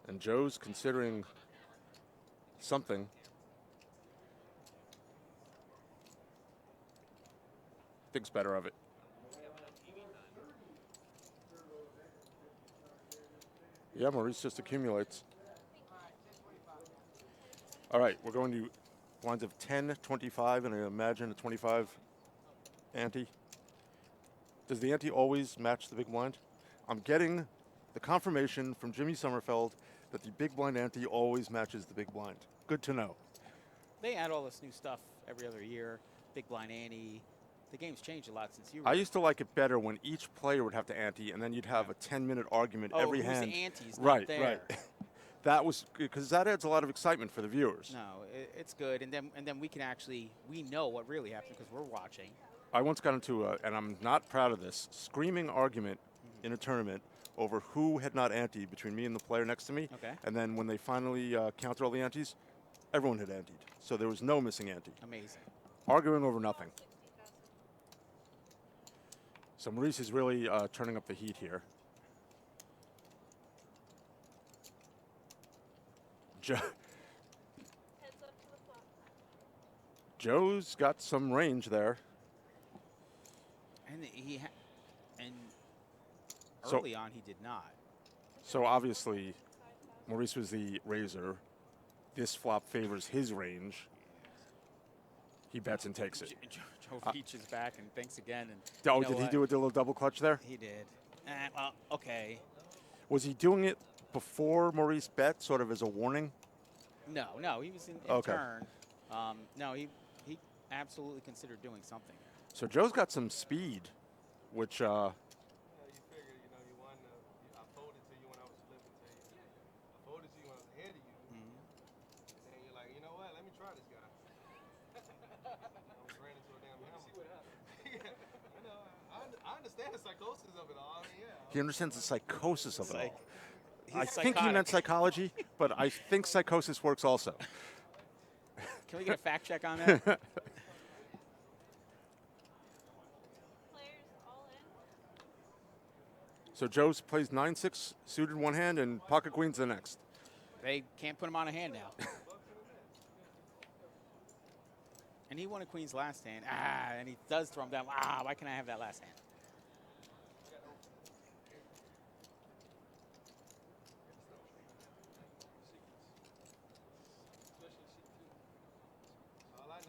And Joe's considering something. Thinks better of it. Yeah, Maurice just accumulates. All right, we're going to lines of 10, 25, and I imagine a 25 ante. Does the ante always match the big blind? I'm getting the confirmation from Jimmy Sommerfeld that the big blind ante always matches the big blind. Good to know. They add all this new stuff every other year. Big blind ante. The game's changed a lot since you were. I used to like it better when each player would have to ante, and then you'd have a 10-minute argument every who's hand. ante's not Right, there. right. That was because that adds a lot of excitement for the viewers. No, it's good, and then we can actually know what really happened because we're watching. I once got into and I'm not proud of this, screaming argument in a tournament over who had not anteed between me and the player next to me. Okay. And then when they finally counted all the antes, everyone had anteed. So there was no missing ante. Amazing. Arguing over nothing. So Maurice is really turning up the heat here. Joe's got some range there. And So- early on he did not. So obviously, Maurice was the raiser. This flop favors his range. He bets and takes it. Joe reaches back and thinks again. And Oh, you know did he what? do a little double clutch there? He did. Well, okay. Was he doing it before Maurice bet, sort of as a warning? No, he was in Okay. turn. No, he absolutely considered doing something. So Joe's got some speed, which You figure, you won. I folded to you when I was flipping to you. I folded to you when I was ahead of you. Mm-hmm. And then you're like, you know what? Let me try this guy. I almost ran into a damn hammer. See what happened. Yeah, I understand the psychosis of it all. I mean, yeah. he understands the psychosis of it all. He's I think he meant psychology, but I think psychosis works also. Can we get a fact check on that? Players all in. So Joe plays 9-6 suited one hand and pocket queens the next. They can't put him on a hand now. And he won a queen's last hand. And he does throw him down. Why can't I have that last hand?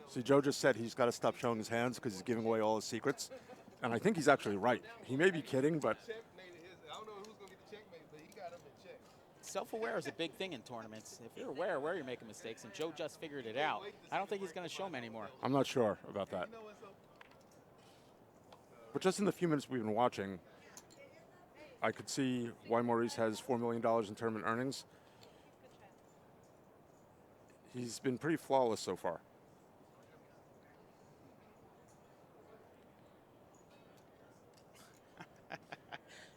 See, Joe just said he's got to stop showing his hands because he's giving away all his secrets. And I think he's actually right. He may be kidding, but Checkmated his. I don't know who's going to get the checkmate, but he got him in check. Self-aware is a big thing in tournaments. If you're aware where you're making mistakes, and Joe just figured it out, I don't think he's going to show them anymore. I'm not sure about that. But just in the few minutes we've been watching, I could see why Maurice has $4 million in tournament earnings. He's been pretty flawless so far.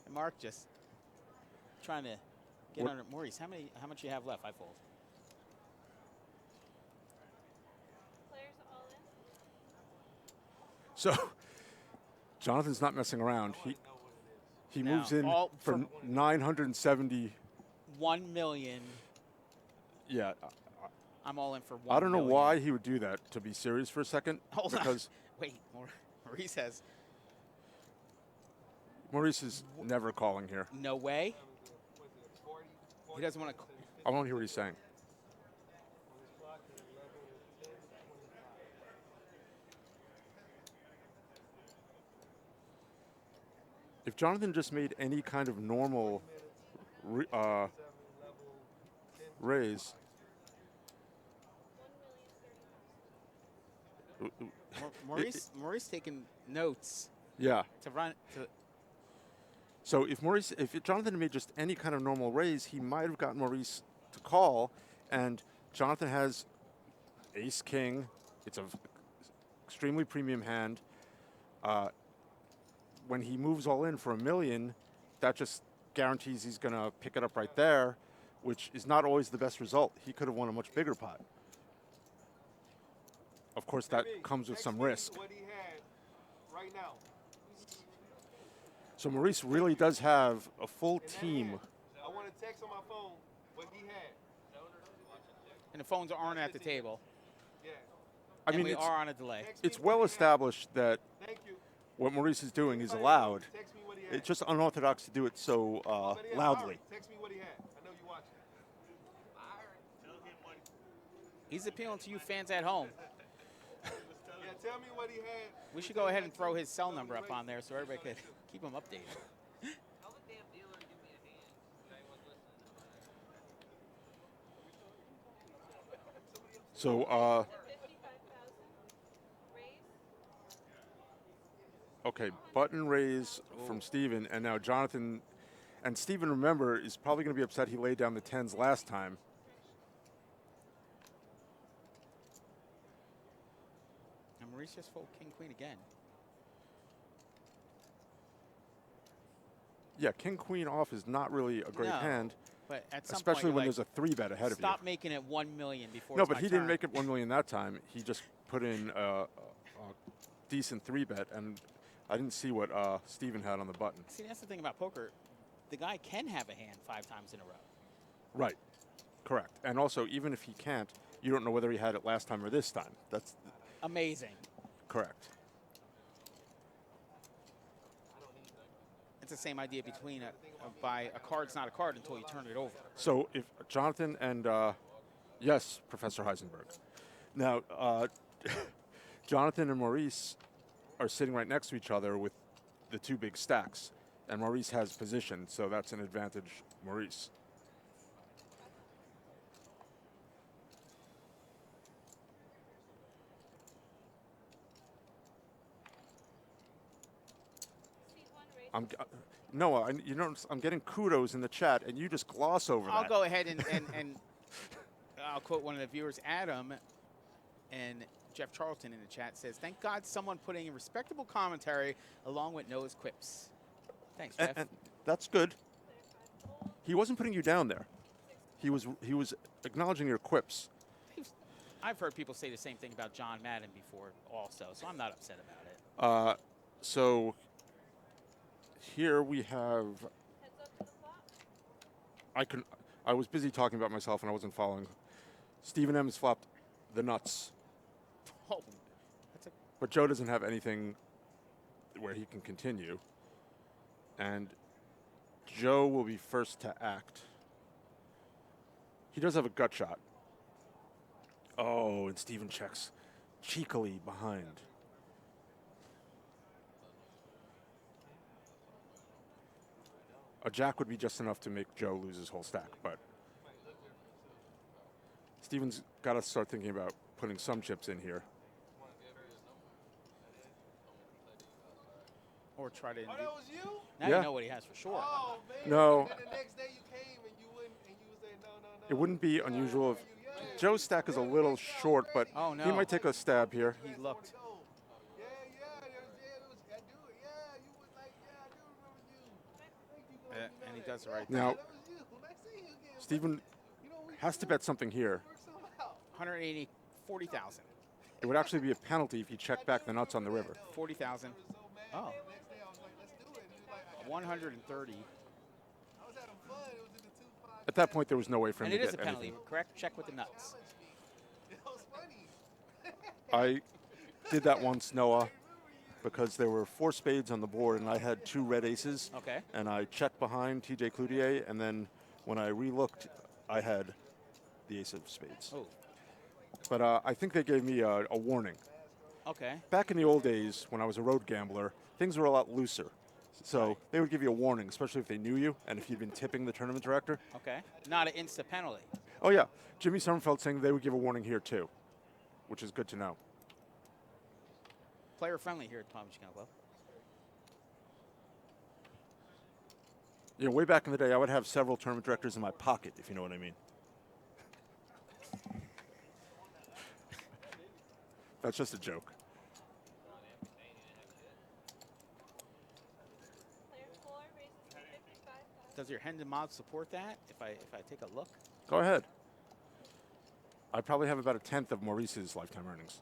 And Mark just trying to get under Maurice. How much you have left? I fold. Players all in. So Jonathan's not messing around. He Now, moves in all for from- 970. 1 million. Yeah, I'm all in for 1 I don't know million. why he would do that. To be serious for a second, Hold on. because Wait, Maurice has Maurice is never calling here. no way. He doesn't want to. I want to hear what he's saying. If Jonathan just made any kind of normal raise, Maurice taking notes yeah. to run to. So if Jonathan had made just any kind of normal raise, he might have gotten Maurice to call, and Jonathan has ace king. It's an extremely premium hand. When he moves all in for $1 million, that just guarantees he's going to pick it up right there, which is not always the best result. He could have won a much bigger pot. Of course, that comes with some risk. What he had right now. So Maurice really does have a full team. I want to text on my phone what he had. And the phones aren't at the table. Yeah. I And mean, we are on a delay. it's well established that Thank you. what Maurice is doing is allowed. Text me what he It's just unorthodox to do it so loudly. Text me what he had. I know you watching. Tell him what. He's appealing to you fans at home. Yeah, tell me what he had. We should go ahead and throw his cell number up on there so everybody could keep him updated. Tell the damn dealer to give me a hand. If anyone's listening. So, 55,000 raise. okay, button raise from Steven, and now Jonathan. And Steven, remember, is probably going to be upset he laid down the 10s last time. And Maurice just fold king queen again. Yeah, king queen off is not really a great No, hand, But at some especially point, when you're there's a 3-bet ahead of you. stop making it 1 million before. No, it's but my he turn. didn't make it 1 million that time. He just put in a decent 3-bet, and I didn't see what Steven had on the button. See, that's the thing about poker. The guy can have a hand 5 times in a row. Right, correct. And also, even if he can't, you don't know whether he had it last time or this time. That's Amazing. correct. It's the same idea between by a card's not a card until you turn it over. So if Jonathan and, yes, Professor Heisenberg. Now, Jonathan and Maurice are sitting right next to each other with the 2 big stacks. And Maurice has position, so that's an advantage, Maurice. C1 raise. Noah, you know, I'm getting kudos in the chat, and you just gloss over I'll that. go ahead and I'll quote one of the viewers, Adam, and Jeff Charlton in the chat says, "Thank God someone putting in respectable commentary along with Noah's quips." Thanks, Jeff. And that's good. He wasn't putting you down there. He was acknowledging your quips. I've heard people say the same thing about John Madden before also, so I'm not upset about it. So here we have. Heads up to the flop. I was busy talking about myself and I wasn't following. Stephen M has flopped the nuts, Oh, that's a but Joe doesn't have anything where he can continue. And Joe will be first to act. He does have a gut shot. Oh, and Stephen checks cheekily behind. A jack would be just enough to make Joe lose his whole stack, but Stephen's got to start thinking about putting some chips in here. or try to. Oh, that was you? Now Yeah. you know what he has for sure. Oh, man. No. And then the next day you came and you wouldn't, and you would say, no, no, no. It wouldn't be unusual if Joe's stack is a little short, but Oh, no. he might take a stab here. He looked. Yeah, it was, I do it. Yeah, you was like, yeah, I do remember you. Thank you, bro. And he does it right Now, That was you. When I see you again, Stephen you know, we has to bet something here. work something out. 180, 40,000. It would actually be a penalty if he checked back the nuts on the river. 40,000. Oh, Next day I was like, let's do it. And he was like, I 130. was having fun. It was in the 2-5. At that point, there was no way for him And to it is a get penalty, anything. correct? Check with the nuts. It was funny. I did that once, Noah, because there were 4 spades on the board, and I had 2 red aces. Okay. And I checked behind TJ Cloutier, and then when I re-looked, I had the ace of spades. Oh, But I think they gave me a warning. okay. Back in the old days, when I was a road gambler, things were a lot looser. So they would give you a warning, especially if they knew you and if you'd been tipping the tournament director. Okay. Not an instant penalty. Oh, yeah. Jimmy Summerfeld saying they would give a warning here, too, which is good to know. Player friendly here at Palm Beach Country Club. You know, way back in the day, I would have several tournament directors in my pocket, if you know what I mean. That's just a joke. Player 4 raises to 55,000. Does your Hendon mod support that? If I take a look. Go ahead. I probably have about a tenth of Maurice's lifetime earnings.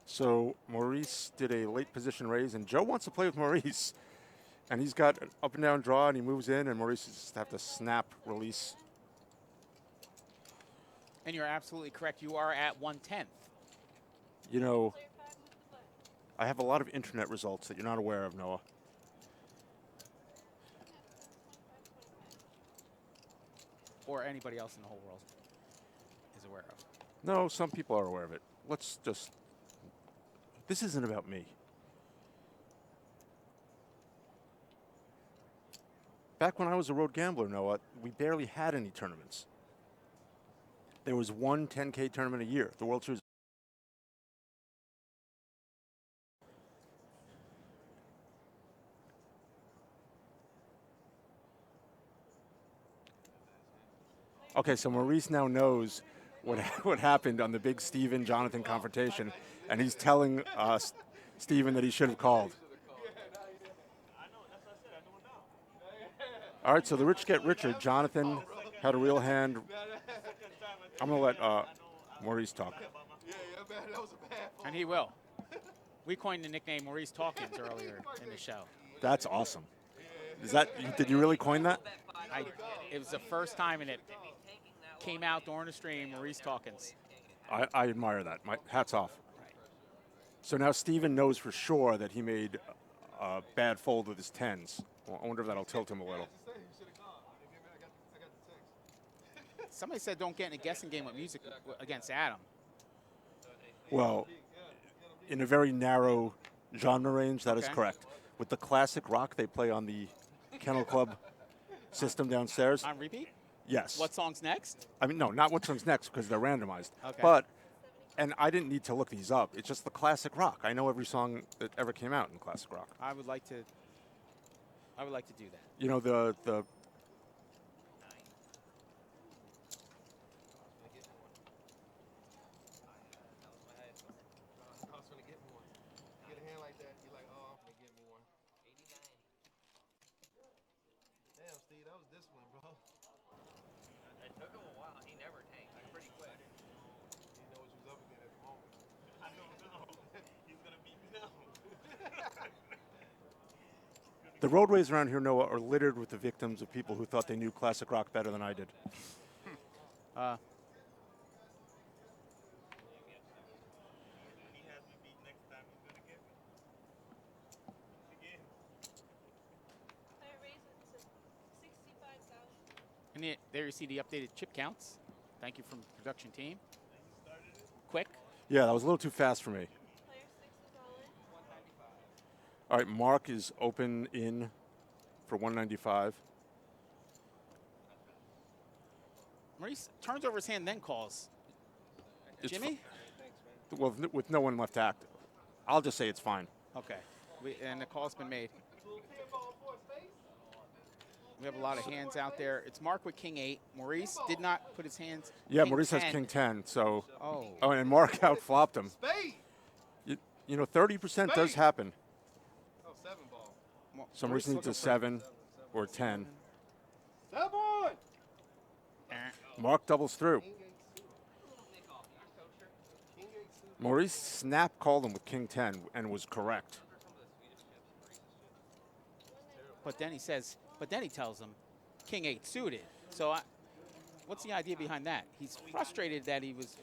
So Maurice did a late position raise, and Joe wants to play with Maurice. And he's got an up and down draw, and he moves in, and Maurice just have to snap, release. And you're absolutely correct. You are at 1/10. You know, I have a lot of internet results that you're not aware of, Noah. Or anybody else in the whole world is aware of. No, some people are aware of it. Let's just, this isn't about me. Back when I was a road gambler, Noah, we barely had any tournaments. There was one 10K tournament a year, the World Series. Okay, so Maurice now knows what happened on the big Steven-Jonathan confrontation, and he's telling Steven that he should have called. All right, so the rich get richer. Jonathan had a real hand. I'm going to let Maurice talk. And he will. We coined the nickname Maurice Hawkins earlier in the show. That's awesome. Is that, did you really coin that? It was the first time, and it came out during the stream, Maurice Hawkins. I admire that. My hats off. So now Steven knows for sure that he made a bad fold with his tens. Well, I wonder if that'll tilt him a little. Somebody said don't get in a guessing game with music against Adam. Well, in a very narrow genre range, that is correct. With the classic rock they play on the Kennel Club system downstairs. On repeat? Yes. What song's next? I mean, no, not what song's next because they're randomized. Okay. But, and I didn't need to look these up. It's just the classic rock. I know every song that ever came out in classic rock. I would like to do that. You know, the The roadways around here, Noah, are littered with the victims of people who thought they knew classic rock better than I did. And there you see the updated chip counts. Thank you from the production team. Quick. Yeah, that was a little too fast for me. All right, Mark is open in for 195. Maurice turns over his hand, then calls. Jimmy? Well, with no one left to act, I'll just say it's fine. Okay. And the call's been made. We have a lot of hands out there. It's Mark with King 8. Maurice did not put his hands. Yeah, King Maurice 10. has King 10, so. Oh, and Mark outflopped him. You know, 30% does happen. So Maurice needs a 7 or 10. 7! Mark doubles through. Maurice snap called him with King 10 and was correct. But then he tells him King 8 suited. So what's the idea behind that? He's frustrated that he was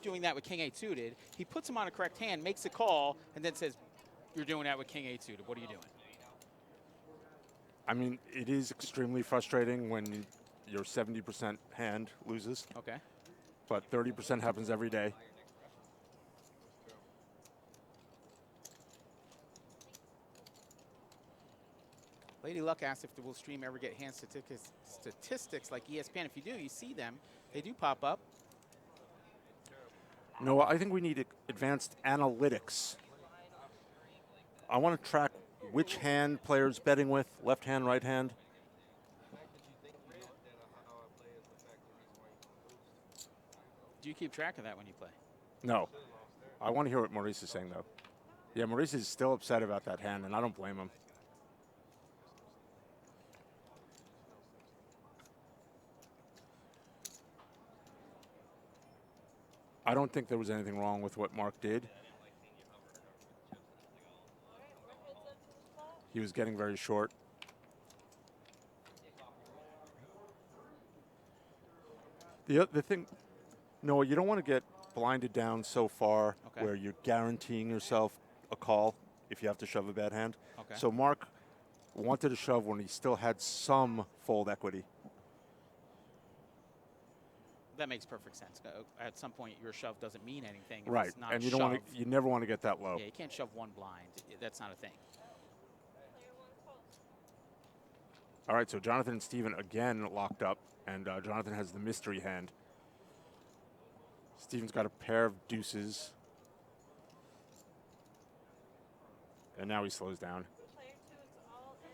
doing that with King 8 suited. He puts him on a correct hand, makes a call, and then says, you're doing that with King 8 suited. What are you doing? I mean, it is extremely frustrating when your 70% hand loses. Okay. But 30% happens every day. Lady Luck asked if the Will Stream ever get hand statistics like ESPN. If you do, you see them. They do pop up. No, I think we need advanced analytics. I want to track which hand players betting with, left hand, right hand. Do you keep track of that when you play? No. I want to hear what Maurice is saying, though. Yeah, Maurice is still upset about that hand, and I don't blame him. I don't think there was anything wrong with what Mark did. He was getting very short. The thing, no, you don't want to get blinded down so far Okay. where you're guaranteeing yourself a call if you have to shove a bad hand. Okay. So Mark wanted to shove when he still had some fold equity. That makes perfect sense. At some point, your shove doesn't mean anything. If Right, It's not and you shove. don't want to. You never want to get that low. Yeah, you can't shove one blind. That's not a thing. Player 1 calls. All right, so Jonathan and Steven again locked up, and Jonathan has the mystery hand. Steven's got a pair of deuces, and now he slows down. Player 2 is all in.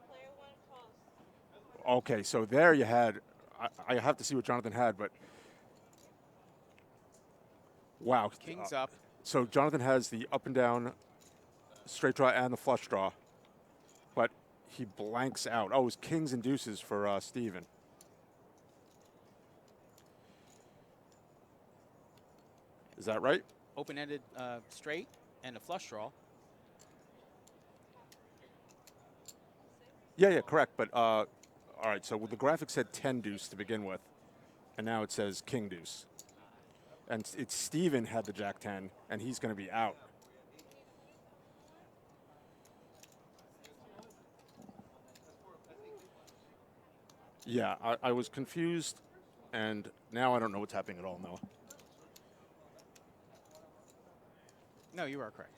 Player 1 calls. Okay, so there you had. I have to see what Jonathan had, but wow. King's up. So Jonathan has the up and down straight draw and the flush draw, but he blanks out. Oh, it was kings and deuces for Steven. Is that right? Open-ended straight and a flush draw. Yeah, correct. But all right, so the graphic said 10 deuce to begin with, and now it says king deuce. And it's Steven had the jack 10, and he's going to be out. Yeah, I was confused, and now I don't know what's happening at all, Noah. No, you are correct.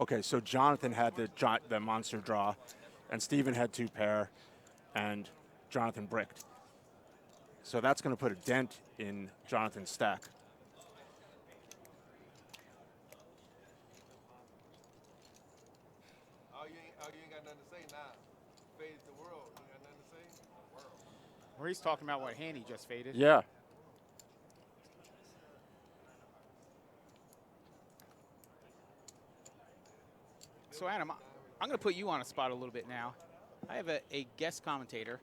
Okay, so Jonathan had the monster draw, and Steven had 2 pair, and Jonathan bricked. So that's going to put a dent in Jonathan's stack. Oh, you ain't got nothing to say now. Faded the world. You ain't got nothing to say? World. Maurice talking about what hand he just faded. Yeah. So, Adam, I'm going to put you on a spot a little bit now. I have a guest commentator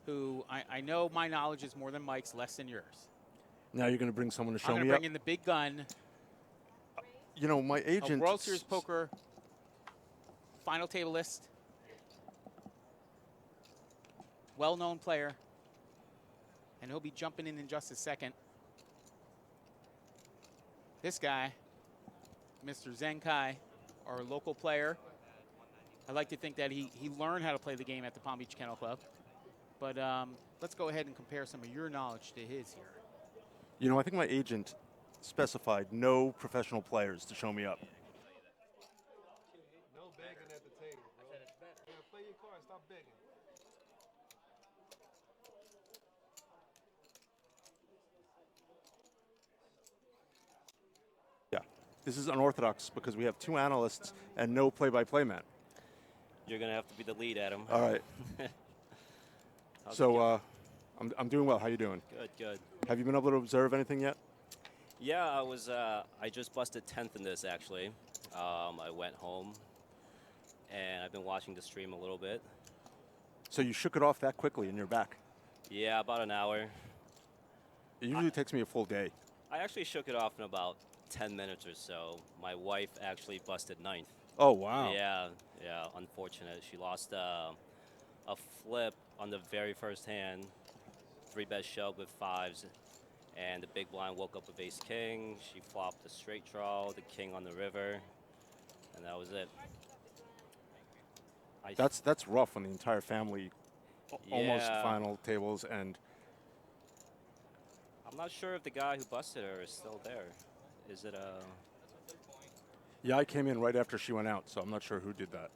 who I know my knowledge is more than Mike's, less than yours. Now you're going to bring someone to show I'm me going to up? bring in the big gun. You know, my agent... A World Series Poker final table list. Well-known player. And he'll be jumping in just a second. This guy, Mr. Zenkai, our local player. I like to think that he learned how to play the game at the Palm Beach Kennel Club. But let's go ahead and compare some of your knowledge to his here. You know, I think my agent specified no professional players to show me up. No begging at the table, bro. Yeah, play your cards. Stop begging. Yeah, this is unorthodox because we have 2 analysts and no play-by-play man. You're going to have to be the lead, Adam. All right. So I'm doing well. How you doing? Good, good. Have you been able to observe anything yet? Yeah, I just busted 10th in this, actually. I went home, and I've been watching the stream a little bit. So you shook it off that quickly and you're back? Yeah, about an hour. It usually takes me a full day. I actually shook it off in about 10 minutes or so. My wife actually busted 9th. Oh, wow. Yeah, unfortunate. She lost a flip on the very first hand, 3-bet shove with 5s, and the big blind woke up with ace-king. She flopped the straight draw, the king on the river, and that was it. That's rough when the entire family almost Yeah. final tables, and I'm not sure if the guy who busted her is still there. Is it a... yeah, I came in right after she went out, so I'm not sure who did that.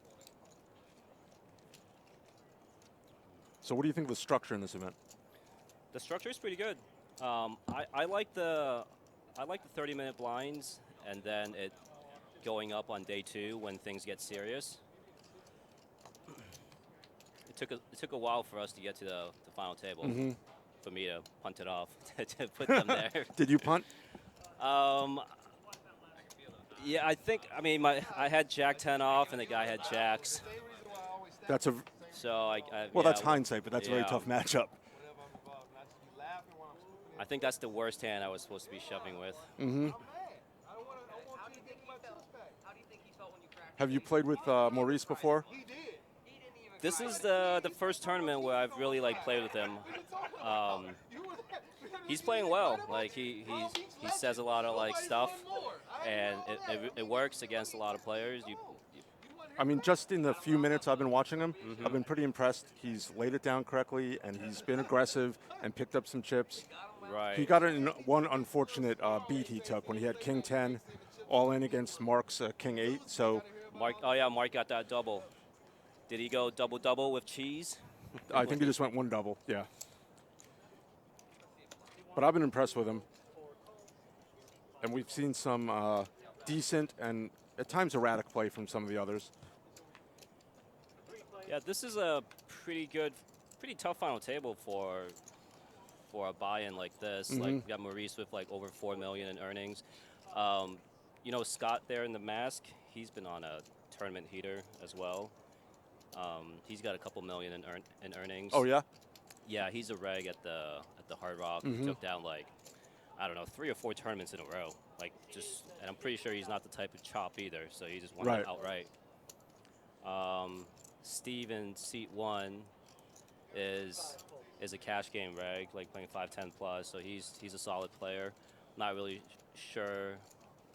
So what do you think of the structure in this event? The structure is pretty good. I like the 30-minute blinds, and then it going up on day 2 when things get serious. It took a while for us to get to the final table, for me to punt it off to put them there. Did you punt? Yeah, I mean, I had Jack 10 off, and the guy had Jacks. That's a So well, yeah, that's hindsight, but that's a very yeah. tough matchup. I think that's the worst hand I was supposed to be shoving with. Have you played with Maurice before? This is the first tournament where I've really like played with him. He's playing well. Like he says a lot of like stuff, and it works against a lot of players. I mean, just in the few minutes I've been watching him, I've been pretty impressed. He's laid it down correctly, and he's been aggressive and picked up some chips. Right. He got in one unfortunate beat he took when he had King 10 all in against Mark's King 8. So Mark got that double. Did he go double with cheese? I think he just went one double, yeah. But I've been impressed with him. And we've seen some decent and at times erratic play from some of the others. Yeah, this is a pretty tough final table for a buy-in like this. Like, we got Maurice with like over $4 million in earnings. You know, Scott there in the mask, he's been on a tournament heater as well. He's got a couple million in earnings. Oh yeah? Yeah, he's a reg at the Hard Rock. He took down like, I don't know, 3 or 4 tournaments in a row. Like and I'm pretty sure he's not the type of chop either, so he just won it outright. Steve in seat 1 is a cash game reg, like playing 5-10 plus, so he's a solid player. Not really sure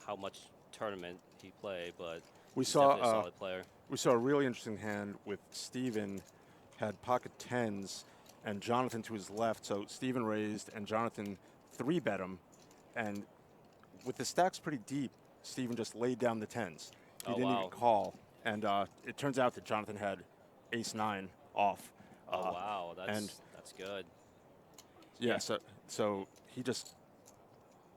how much tournament he played, but he's definitely a solid player. We saw a really interesting hand with Steven had pocket 10s and Jonathan to his left. So Steven raised and Jonathan 3-bet him. And with the stacks pretty deep, Steven just laid down the 10s. He didn't even call. And it turns out that Jonathan had ace-9 off. Oh, wow. That's good. Yeah, so he just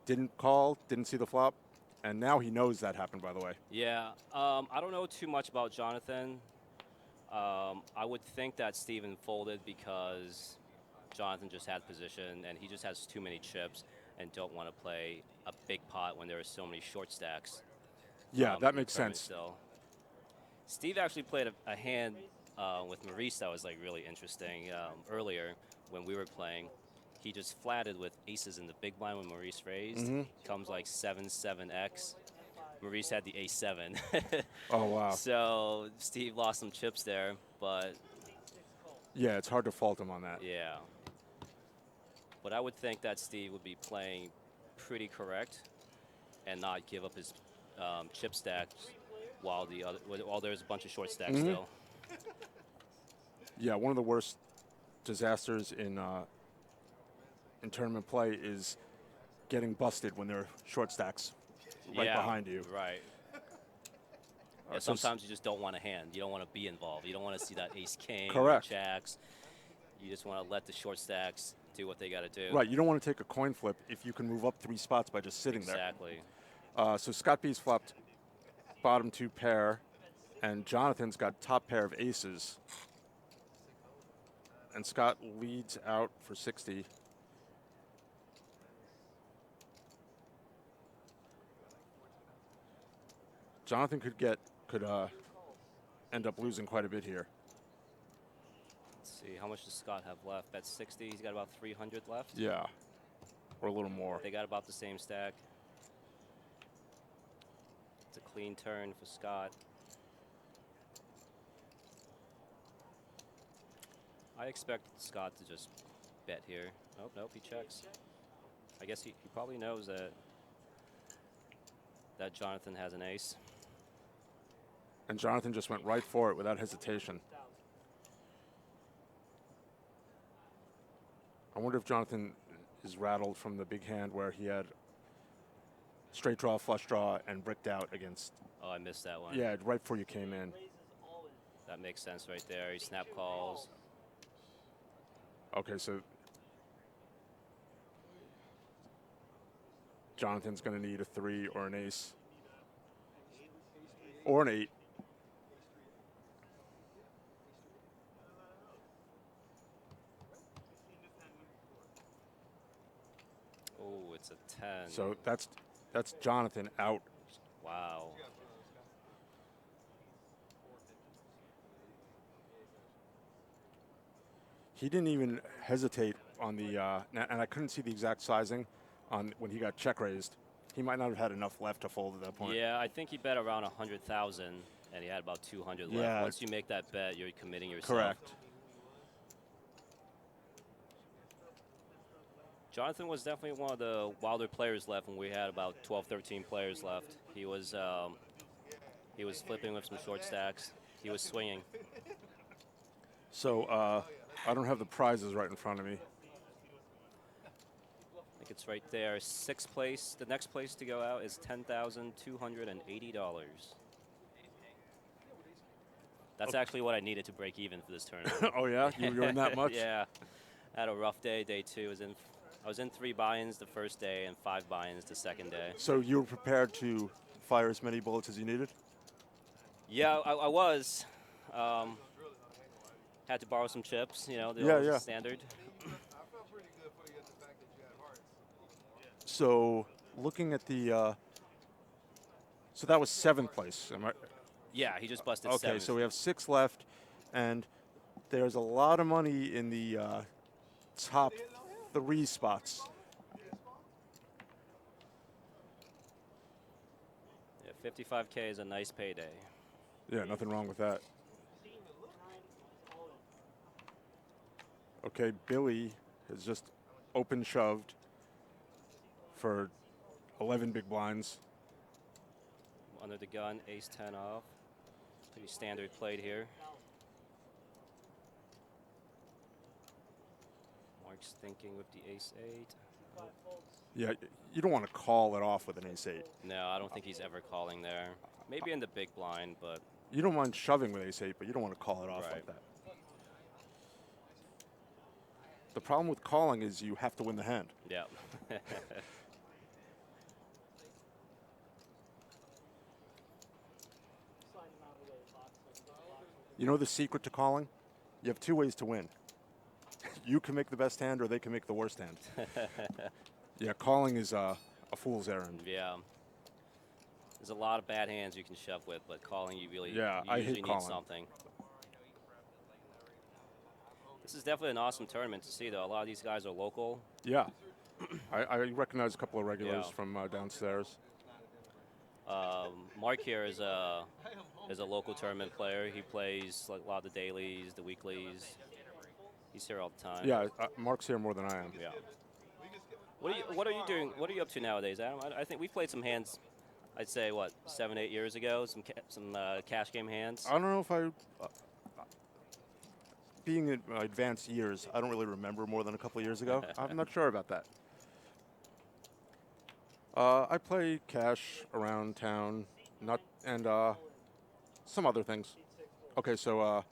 didn't call, didn't see the flop. And now he knows that happened, by the way. Yeah, I don't know too much about Jonathan. I would think that Steven folded because Jonathan just had position and he just has too many chips and don't want to play a big pot when there are so many short stacks. Yeah, that makes sense. Still. Steve actually played a hand with Maurice that was like really interesting earlier when we were playing. He just flatted with aces in the big blind when Maurice raised. Comes like 7-7x. Maurice had the ace-7. Oh, wow. So Steve lost some chips there, but... Yeah, it's hard to fault him on that. Yeah. But I would think that Steve would be playing pretty correct and not give up his chip stacks while there's a bunch of short stacks still. Yeah, one of the worst disasters in tournament play is getting busted when there are short stacks right behind you. Right. Yeah, sometimes you just don't want a hand. You don't want to be involved. You don't want to see that ace-king or jacks. You just want to let the short stacks do what they got to do. Right. You don't want to take a coin flip if you can move up 3 spots by just sitting there. Exactly. So Scott B's flopped bottom 2 pair, and Jonathan's got top pair of aces. And Scott leads out for 60. Jonathan could end up losing quite a bit here. Let's see, how much does Scott have left? Bet 60. He's got about 300 left. Yeah, or a little more. They got about the same stack. It's a clean turn for Scott. I expect Scott to just bet here. Oh, nope, he checks. I guess he probably knows that Jonathan has an ace. And Jonathan just went right for it without hesitation. I wonder if Jonathan is rattled from the big hand where he had straight draw, flush draw, and bricked out against. Oh, I missed that one. Yeah, right before you came in. That makes sense right there. He snap calls. Okay, so Jonathan's going to need a 3 or an ace. Or an 8. Oh, it's a 10. So that's Jonathan out. Wow. He didn't even hesitate on the, and I couldn't see the exact sizing on when he got check raised. He might not have had enough left to fold at that point. Yeah, I think he bet around 100,000. and he had about 200 Yeah. left. Once you make that bet, you're committing yourself. Correct. Jonathan was definitely one of the wilder players left when we had about 12, 13 players left. He was flipping with some short stacks. He was swinging. So I don't have the prizes right in front of me. I think it's right there. Sixth place. The next place to go out is $10,280. That's actually what I needed to break even for this tournament. Oh yeah, you were in that much? Yeah, I had a rough day. Day two I was in 3 buy-ins the first day and 5 buy-ins the second day. So you were prepared to fire as many bullets as you needed? Yeah, I was. Had to borrow some chips, the standard. So looking at the, so that was 7th place, am I? Yeah, he just busted Okay, 7th. so we have 6 left, and there's a lot of money in the top 3 spots. Yeah, 55K is a nice payday. Yeah, nothing wrong with that. Okay, Billy has just open shoved for 11 big blinds. Under the gun, ace 10 off. Pretty standard played here. Mark's thinking with the ace 8. Yeah, you don't want to call it off with an ace 8. No, I don't think he's ever calling there. Maybe in the big blind, but You don't mind shoving with ace 8, but you don't want to call it off like that. The problem with calling is you have to win the hand. yeah. You know the secret to calling? You have 2 ways to win. You can make the best hand or they can make the worst hand. Yeah, calling is a fool's errand. Yeah. There's a lot of bad hands you can shove with, but calling you really Yeah, you I usually hate need calling. something. This is definitely an awesome tournament to see, though. A lot of these guys are local. Yeah. I recognize a couple of regulars Yeah. from downstairs. Mark here is a local tournament player. He plays like a lot of the dailies, the weeklies. He's here all the time. Yeah, Mark's here more than I am. Yeah. What are you doing? What are you up to nowadays, Adam? I think we played some hands. I'd say what 7, 8 years ago. Some cash game hands. I don't know if I, being in my advanced years, I don't really remember more than a couple of years ago. I'm not sure about that. I play cash around town, and some other things. Okay, so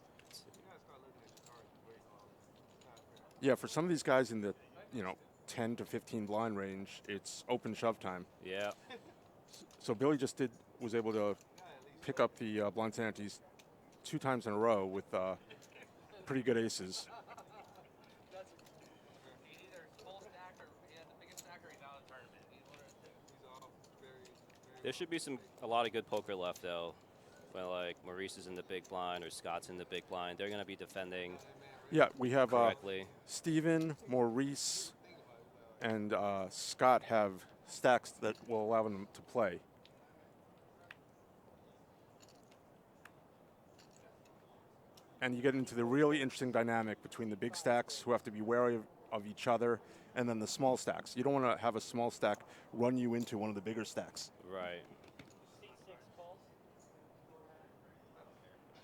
yeah, for some of these guys in the 10 to 15 blind range, it's open shove time. Yeah. So Billy just was able to pick up the blinds antes 2 times in a row with pretty good aces. There should be a lot of good poker left, though. When like Maurice is in the big blind or Scott's in the big blind, they're going to be defending. Yeah, we have correctly. Steven, Maurice, and Scott have stacks that will allow them to play. And you get into the really interesting dynamic between the big stacks who have to be wary of each other and then the small stacks. You don't want to have a small stack run you into one of the bigger stacks. Right.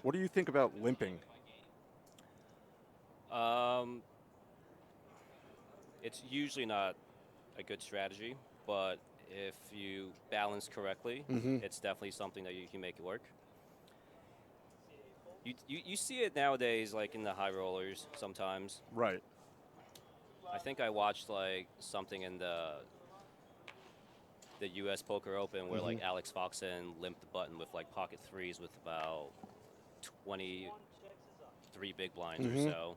What do you think about limping? It's usually not a good strategy, but if you balance correctly, it's definitely something that you can make it work. You see it nowadays, like in the high rollers sometimes. Right. I think I watched like something in the U.S. Poker Open where like Alex Foxen limped the button with like pocket threes with about 23 big blinds or so.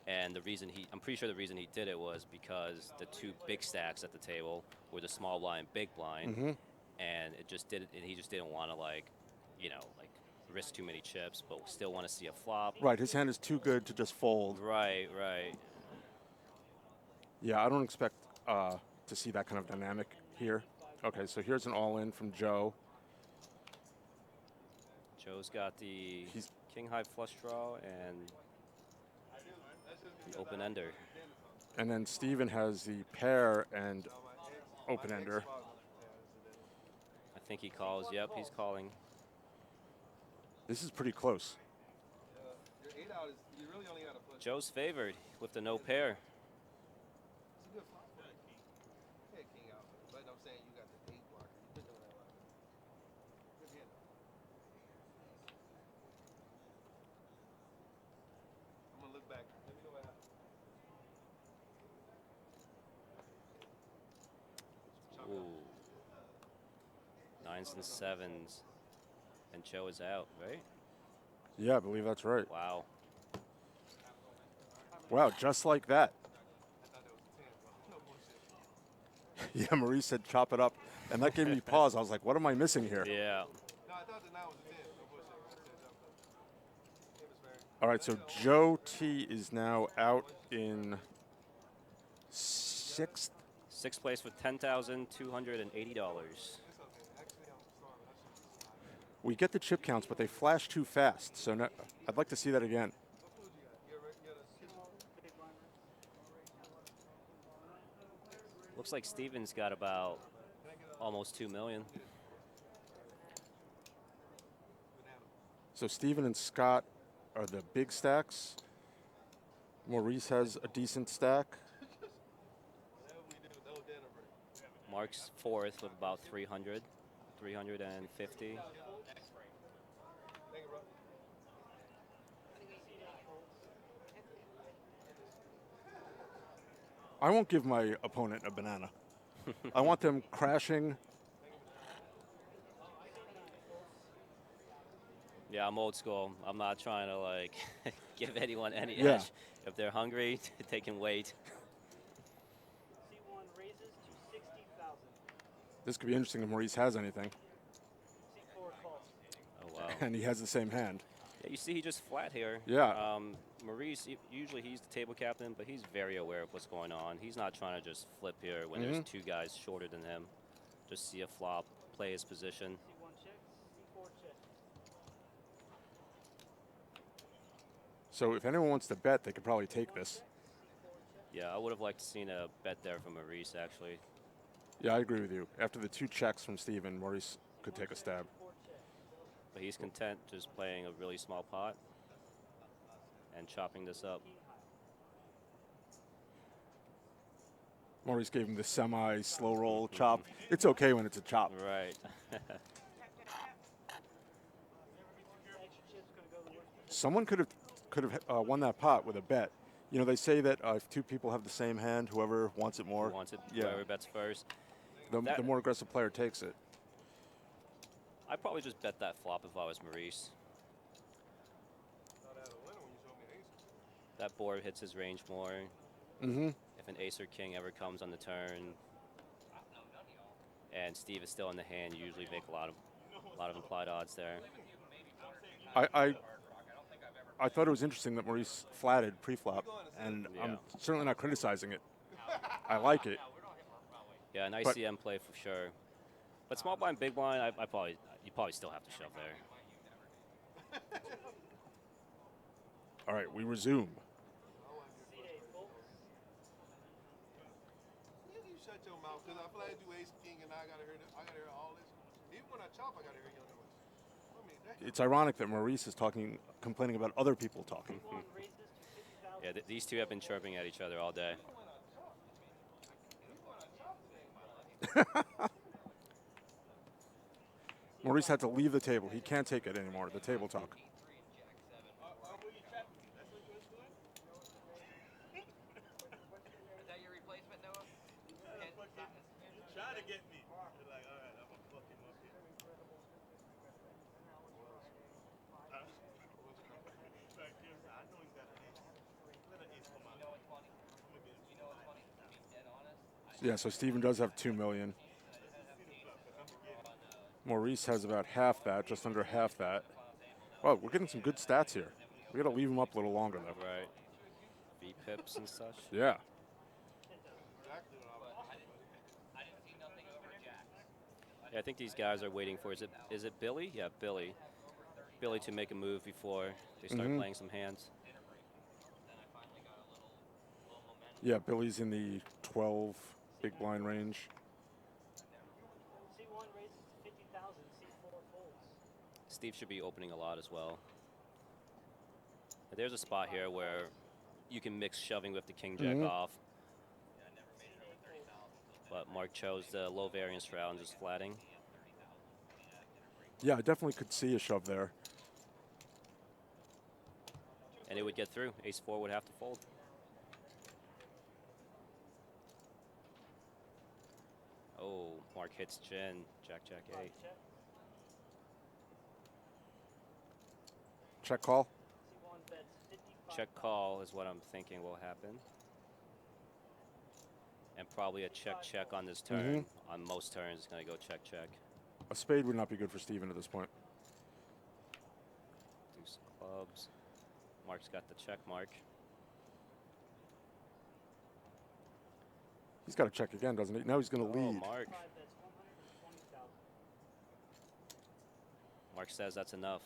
And I'm pretty sure the reason he did it was because the 2 big stacks at the table were the small blind, big blind, and he just didn't want to like risk too many chips, but still want to see a flop. Right, his hand is too good to just fold. Right. Yeah, I don't expect to see that kind of dynamic here. Okay, so here's an all-in from Joe. Joe's got the king high flush draw and the open ender. And then Steven has the pair and open ender. I think he calls. Yep, he's calling. This is pretty close. Your 8 out is, you really only got to put. Joe's favored with the no pair. It's a good flop. Yeah, king out. But I'm saying you got the 8 blocker. You been doing that a lot. Good hand. I'm going to look back. Let me know what happened. Ooh. 9s and 7s. And Joe is out, right? Yeah, I believe that's right. Wow. Wow, just like that. Yeah, Maurice said chop it up. And that gave me pause. I was like, what am I missing here? Yeah. No, I thought the 9 was a 10. No bullshit. All right, so Joe T is now out in 6th. 6th place with $10,280. We get the chip counts, but they flash too fast. So no, I'd like to see that again. Looks like Steven's got about almost 2 million. So Steven and Scott are the big stacks. Maurice has a decent stack. Mark's 4th with about 300, 350. I won't give my opponent a banana. I want them crashing. Yeah, I'm old school. I'm not trying to like give anyone any Yeah. edge. If they're hungry, they can wait. C1 raises to 60,000. This could be interesting if Maurice has anything. C4 calls. Oh wow. And he has the same hand. Yeah, you see, he just flat here. Yeah. Maurice, usually he's the table captain, but he's very aware of what's going on. He's not trying to just flip here when there's 2 guys shorter than him. Just see a flop, play his position. C1 checks, C4 checks. So if anyone wants to bet, they could probably take this. Yeah, I would have liked to seen a bet there from Maurice, actually. Yeah, I agree with you. After the 2 checks from Steven, Maurice could take a stab. But he's content just playing a really small pot and chopping this up. Maurice gave him the semi-slow roll chop. It's okay when it's a chop. Right. Someone could have won that pot with a bet. You know, they say that if 2 people have the same hand, whoever wants it more. Wants it, yeah. whoever bets first. The more aggressive player takes it. I'd probably just bet that flop if I was Maurice. That board hits his range more. Mm-hmm. If an ace or king ever comes on the turn, and Steve is still in the hand, you usually make a lot of implied odds there. I thought it was interesting that Maurice flatted pre-flop, and Yeah. I'm certainly not criticizing it. I like it. Yeah, an But- ICM play for sure. But small blind, big blind, you probably still have to shove there. All right, we resume. You shut your mouth, because I feel like I do ace king and I gotta hear all this. Even when I chop, I gotta hear your noise. I mean, It's ironic that Maurice is complaining about other people talking. Yeah, these two have been chirping at each other all day. Maurice had to leave the table. He can't take it anymore, the table talk. Is that your replacement, Noah? Try to get me. They're like, all right, I'm gonna fuck him up here. Back here, I know he's got an ace. Let an ace come out. You know what's funny? You know what's funny? To be dead honest, Yeah, so Steven does have 2 million. Maurice has about half that, just under half that. Wow, we're getting some good stats here. We got to leave him up a little longer, though. Right. V pips and such. Yeah. Yeah, I think these guys are waiting for. Is it Billy? Yeah, Billy. Billy to make a move before they start playing some hands. Yeah, Billy's in the 12 big blind range. C1 raises to 50,000. C4 folds. Steve should be opening a lot as well. There's a spot here where you can mix shoving with the king jack off. But Mark chose the low variance round, just flatting. Yeah, I definitely could see a shove there. And it would get through. Ace-4 would have to fold. Oh, Mark hits chin. Jack, Jack, 8. Check call. Check call is what I'm thinking will happen. And probably a check, check on this turn. On most turns, it's going to go check, check. A spade would not be good for Steven at this point. Deuce of clubs. Mark's got the check mark. He's got to check again, doesn't he? Now he's going to lead. Mark. Mark says that's enough.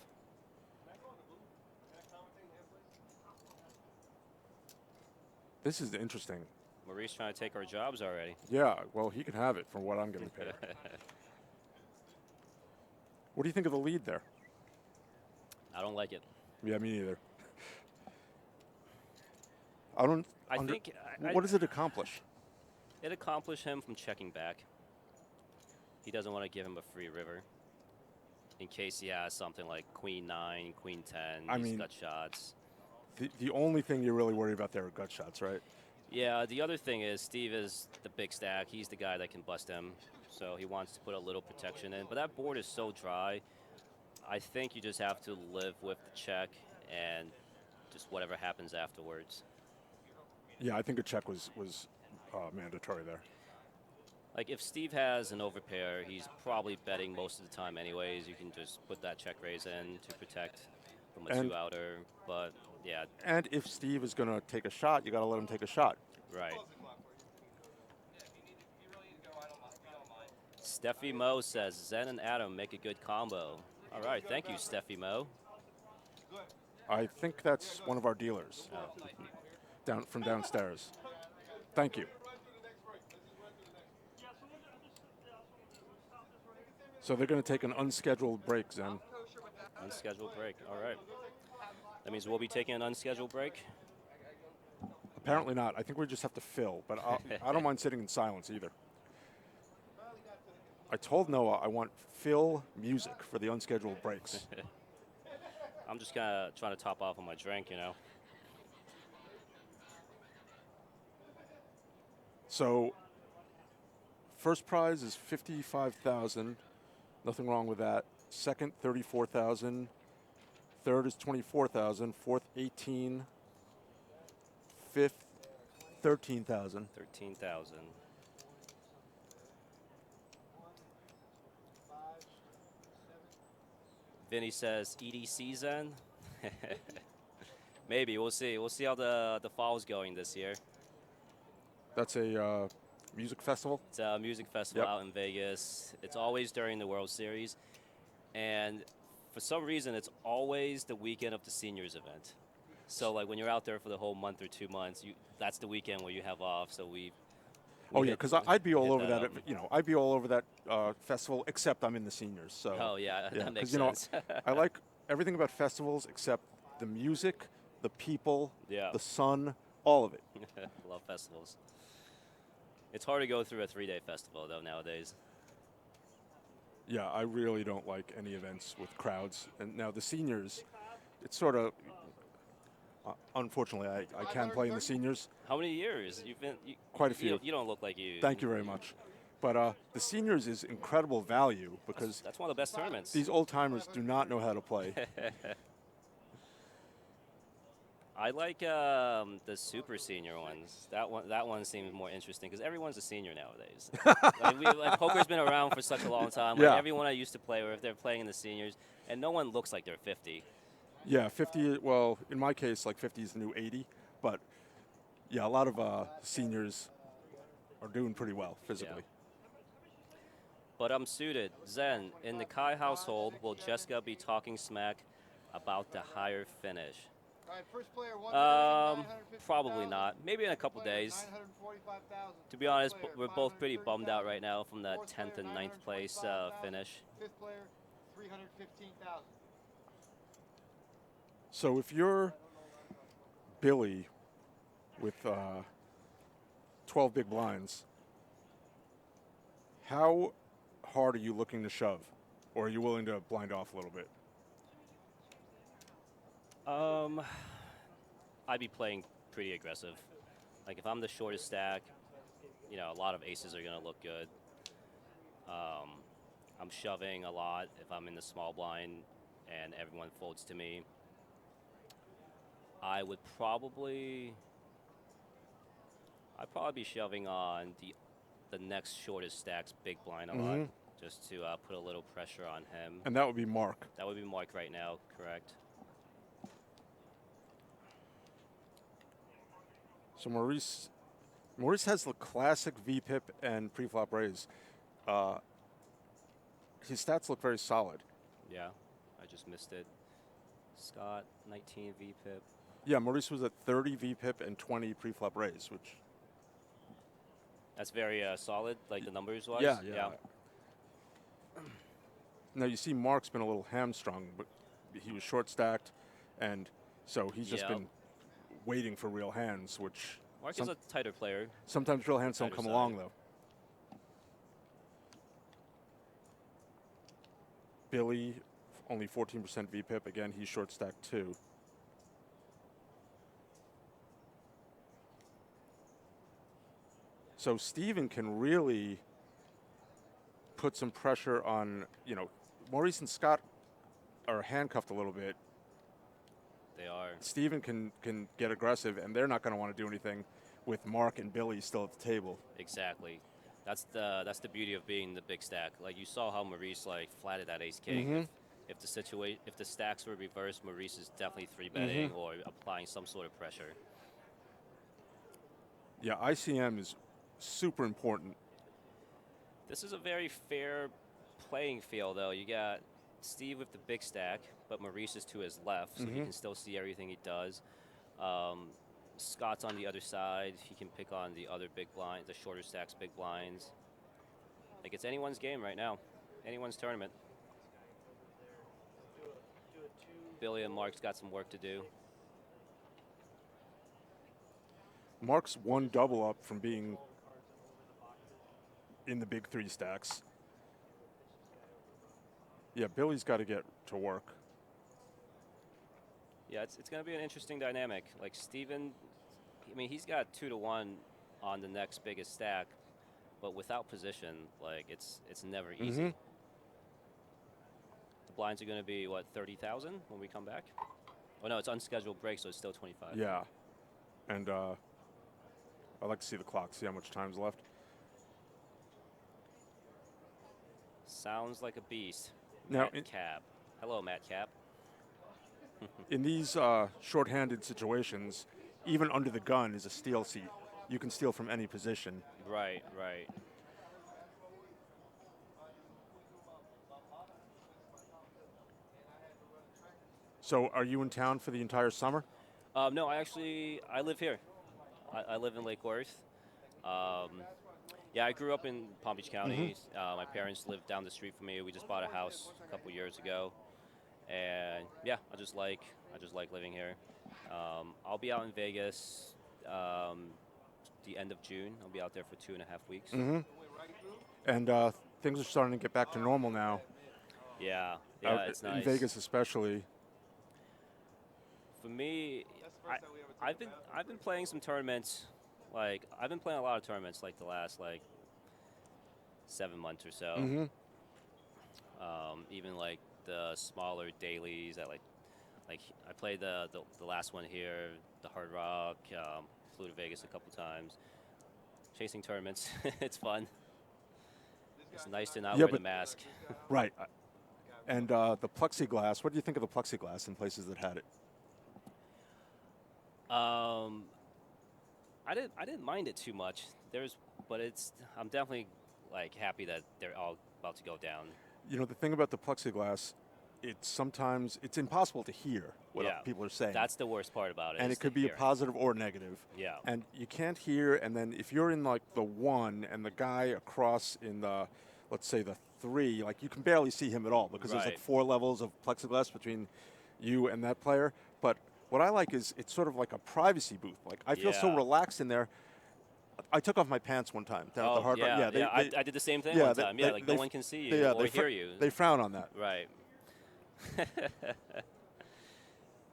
This is interesting. Maurice trying to take our jobs already. Yeah, well, he can have it from what I'm getting paid. What do you think of the lead there? I don't like it. Yeah, me neither. I don't. What does it accomplish? It accomplished him from checking back. He doesn't want to give him a free river in case he has something like queen 9, queen 10. These gut shots. The only thing you're really worried about there are gut shots, right? Yeah, the other thing is Steve is the big stack. He's the guy that can bust him. So he wants to put a little protection in. But that board is so dry. I think you just have to live with the check and just whatever happens afterwards. Yeah, I think a check was mandatory there. Like if Steve has an overpair, he's probably betting most of the time anyways. You can just put that check raise in to protect from a 2-outer. But yeah. And if Steve is going to take a shot, you got to let him take a shot. Right. Steffi Mo says Zen and Adam make a good combo. All right, thank you, Steffi Mo. I think that's one of our dealers from downstairs. Thank you. So they're going to take an unscheduled break, Zen. Unscheduled break. All right. That means we'll be taking an unscheduled break? Apparently not. I think we just have to fill, but I don't mind sitting in silence either. I told Noah I want fill music for the unscheduled breaks. I'm just kind of trying to top off on my drink, you know. So first prize is $55,000. Nothing wrong with that. Second, $34,000. Third is $24,000. Fourth, $18,000. Fifth, $13,000. $13,000. Vinny says EDC Zen. Maybe we'll see. We'll see how the fall's going this year. That's a music festival? It's a music festival out in Vegas. It's always during the World Series. And for some reason, it's always the weekend of the seniors event. So like when you're out there for the whole month or 2 months, that's the weekend where you have off. So we oh yeah, because I'd be all over that. You know, I'd be all over that festival, except I'm in the seniors. So oh yeah, that makes sense. You know, I like everything about festivals except the music, the people, the sun, all of it. Love festivals. It's hard to go through a 3-day festival though nowadays. Yeah, I really don't like any events with crowds. And now the seniors, it's sort of. Unfortunately, I can play in the seniors. How many years? You've been quite a few. You don't look like you. Thank you very much. But the seniors is incredible value because that's one of the best tournaments. These old timers do not know how to play. I like the super senior ones. That one seems more interesting because everyone's a senior nowadays. Poker's been around for such a long time. Like everyone I used to play with, they're playing in the seniors, and no one looks like they're 50. Yeah, 50, well, in my case, like 50 is the new 80. But, yeah, a lot of seniors are doing pretty well physically. Yeah. But I'm suited. Zen, in the Kai household, will Jessica be talking smack about the higher finish. All right, first player, $1,950,000. Probably not. Maybe in a Second couple player, days. $945,000. To be Third honest, player, we're both pretty bummed out right now from the Fourth 10th player, and 9th place $925,000. finish. Fifth player, $315,000. So if you're Billy with 12 big blinds, how hard are you looking to shove? Or are you willing to blind off a little bit? I'd be playing pretty aggressive. Like if I'm the shortest stack, you know, a lot of aces are gonna look good. I'm shoving a lot if I'm in the small blind and everyone folds to me. I'd probably be shoving on the next shortest stack's big blind a lot, just to put a little pressure on him. And that would be Mark. That would be Mark right now, correct? So Maurice has the classic VPIP and pre-flop raise. His stats look very solid. Yeah, I just missed it. Scott, 19 VPIP. Yeah, Maurice was at 30 VPIP and 20 pre-flop raise, which... That's very solid, like the numbers was? Yeah. Now you see Mark's been a little hamstrung, but he was short stacked, and so he's just been waiting for real hands, which... Mark is a tighter player. Sometimes real hands don't come along, though. Billy, only 14% VPIP. Again, he's short stacked too. So Steven can really put some pressure on, you know, Maurice and Scott are handcuffed a little bit. They are. Steven can get aggressive, and they're not going to want to do anything with Mark and Billy still at the table. Exactly. That's the beauty of being the big stack. Like you saw how Maurice like flatted that ace king. If the stacks were reversed, Maurice is definitely 3-betting or applying some sort of pressure. Yeah, ICM is super important. This is a very fair playing field, though. You got Steve with the big stack, but Maurice is to his left, so you can still see everything he does. Scott's on the other side. He can pick on the other big blinds, the shorter stacks big blinds. Like, it's anyone's game right now. Anyone's tournament. Billy and Mark's got some work to do. Mark's one double up from being in the big three stacks. Yeah, Billy's got to get to work. Yeah, it's going to be an interesting dynamic. Like Steven, I mean, he's got 2-1 on the next biggest stack, but without position, like it's never easy. The blinds are going to be what, 30,000 when we come back? Oh no, it's unscheduled break, so it's still 25. Yeah, and I'd like to see the clock, see how much time's left. Sounds like a beast. Now, Matt Cap. Hello, Matt Cap. In these short-handed situations, even under the gun is a steal seat. You can steal from any position. Right, right. So are you in town for the entire summer? No, I live here. I live in Lake Worth. Yeah, I grew up in Palm Beach County. My parents lived down the street from me. We just bought a house a couple years ago. And yeah, I just like living here. I'll be out in Vegas the end of June. I'll be out there for 2.5 weeks. And things are starting to get back to normal now. Yeah, it's nice. In Vegas especially. For me, I've been playing some tournaments. Like I've been playing a lot of tournaments like the last 7 months or so. Even like the smaller dailies. I played the last one here, the Hard Rock. Flew to Vegas a couple times. Chasing tournaments, it's fun. It's nice to not wear the mask. Right. And the plexiglass. What do you think of the plexiglass in places that had it? I didn't mind it too much. But I'm definitely happy that they're all about to go down. You know, the thing about the plexiglass, it's impossible to hear what Yeah. people are saying. That's the worst part about it. And is it could the be a hearing. positive or negative. Yeah. And you can't hear, and then if you're in like the 1 and the guy across in the, let's say the 3, like you can barely see him at all because there's like Right. 4 levels of plexiglass between you and that player. But what I like is it's sort of like a privacy booth. Like I feel so Yeah. relaxed in there. I took off my pants one time down at the Oh, Hard Rock. yeah, They- I they- did the same thing yeah, one they- time. they- Yeah, like they no f- one can see you they- yeah, or they fr- hear you. They frown on that. Right.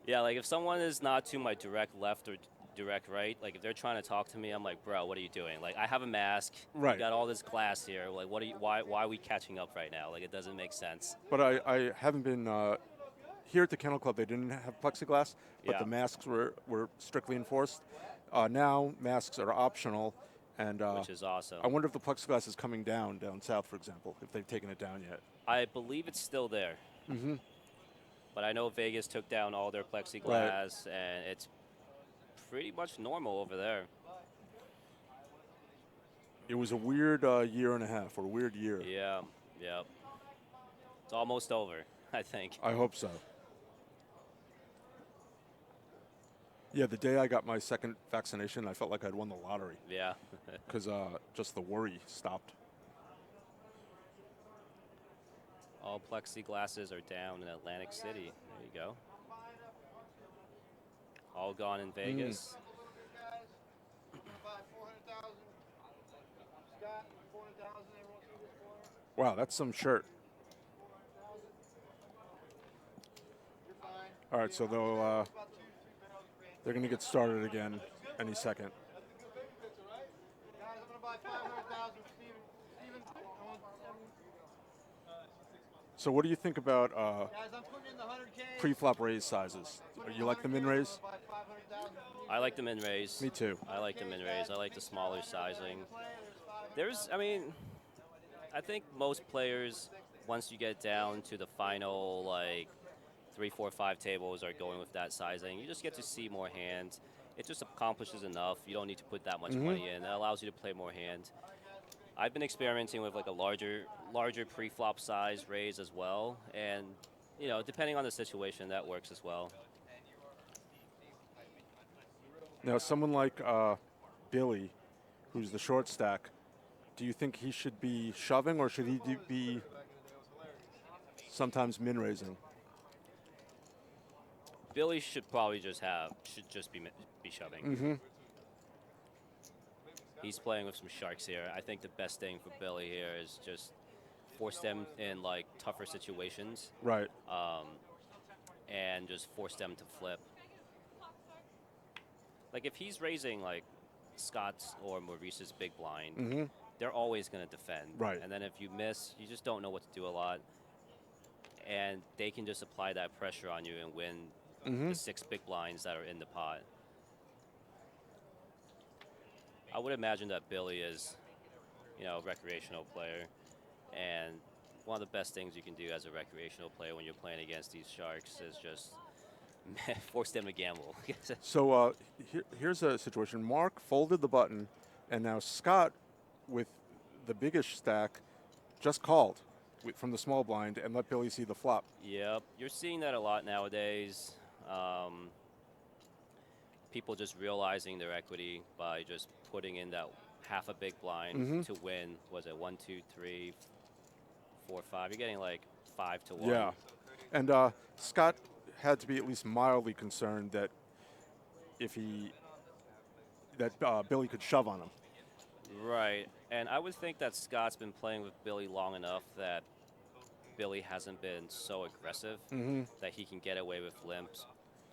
Yeah, like if someone is not to my direct left or direct right, like if they're trying to talk to me, I'm like, bro, what are you doing? Like I have a mask. Right. You got all this glass here. Like what are you? Why are we catching up right now? Like it doesn't make sense. But I haven't been here at the Kennel Club. They didn't have plexiglass, but Yeah. the masks were strictly enforced. Now masks are optional, and Which is awesome. I wonder if the plexiglass is coming down south, for example, if they've taken it down yet. I believe it's still there. Mm-hmm. But I know Vegas took down all their plexiglass, and it's pretty much normal over there. It was a weird year and a half, or a weird year. Yeah, yeah. It's almost over, I think. I hope so. Yeah, the day I got my second vaccination, I felt like I'd won the lottery Yeah. because just the worry stopped. All plexiglasses are down in Atlantic City. There you go. All gone in Vegas. Wow, that's some shirt. All right, so they're going to get started again any second. Guys, I'm gonna buy 500,000 for Steven. Steven, I want So what do you think about guys, I'm putting in the 100K. pre-flop raise sizes? You like the min raise? I like the min raise. Me too. I like the min raise. I like the smaller sizing. I think most players, once you get down to the final, like 3, 4, 5 tables, are going with that sizing. You just get to see more hands. It just accomplishes enough. You don't need to put that much money in. It allows you to play more hands. I've been experimenting with like a larger pre-flop size raise as well, and you know, depending on the situation, that works as well. Now, someone like Billy, who's the short stack, do you think he should be shoving or should he be sometimes min raising? Billy should probably just be shoving. Mm-hmm. He's playing with some sharks here. I think the best thing for Billy here is just force them in like tougher situations. Right. And just force them to flip. Like if he's raising like Scott's or Maurice's big blind, they're always going to defend. Right. And then if you miss, you just don't know what to do a lot. And they can just apply that pressure on you and win the 6 big blinds that are in the pot. I would imagine that Billy is, you know, a recreational player. And one of the best things you can do as a recreational player when you're playing against these sharks is just force them to gamble. So here's a situation. Mark folded the button, and now Scott, with the biggest stack, just called from the small blind and let Billy see the flop. Yep, you're seeing that a lot nowadays. People just realizing their equity by just putting in that half a big blind to win. Was it 1, 2, 3, 4, 5? You're getting like 5 to 1. Yeah, and Scott had to be at least mildly concerned that Billy could shove on him. Right, and I would think that Scott's been playing with Billy long enough that Billy hasn't been so aggressive that he can get away with limps.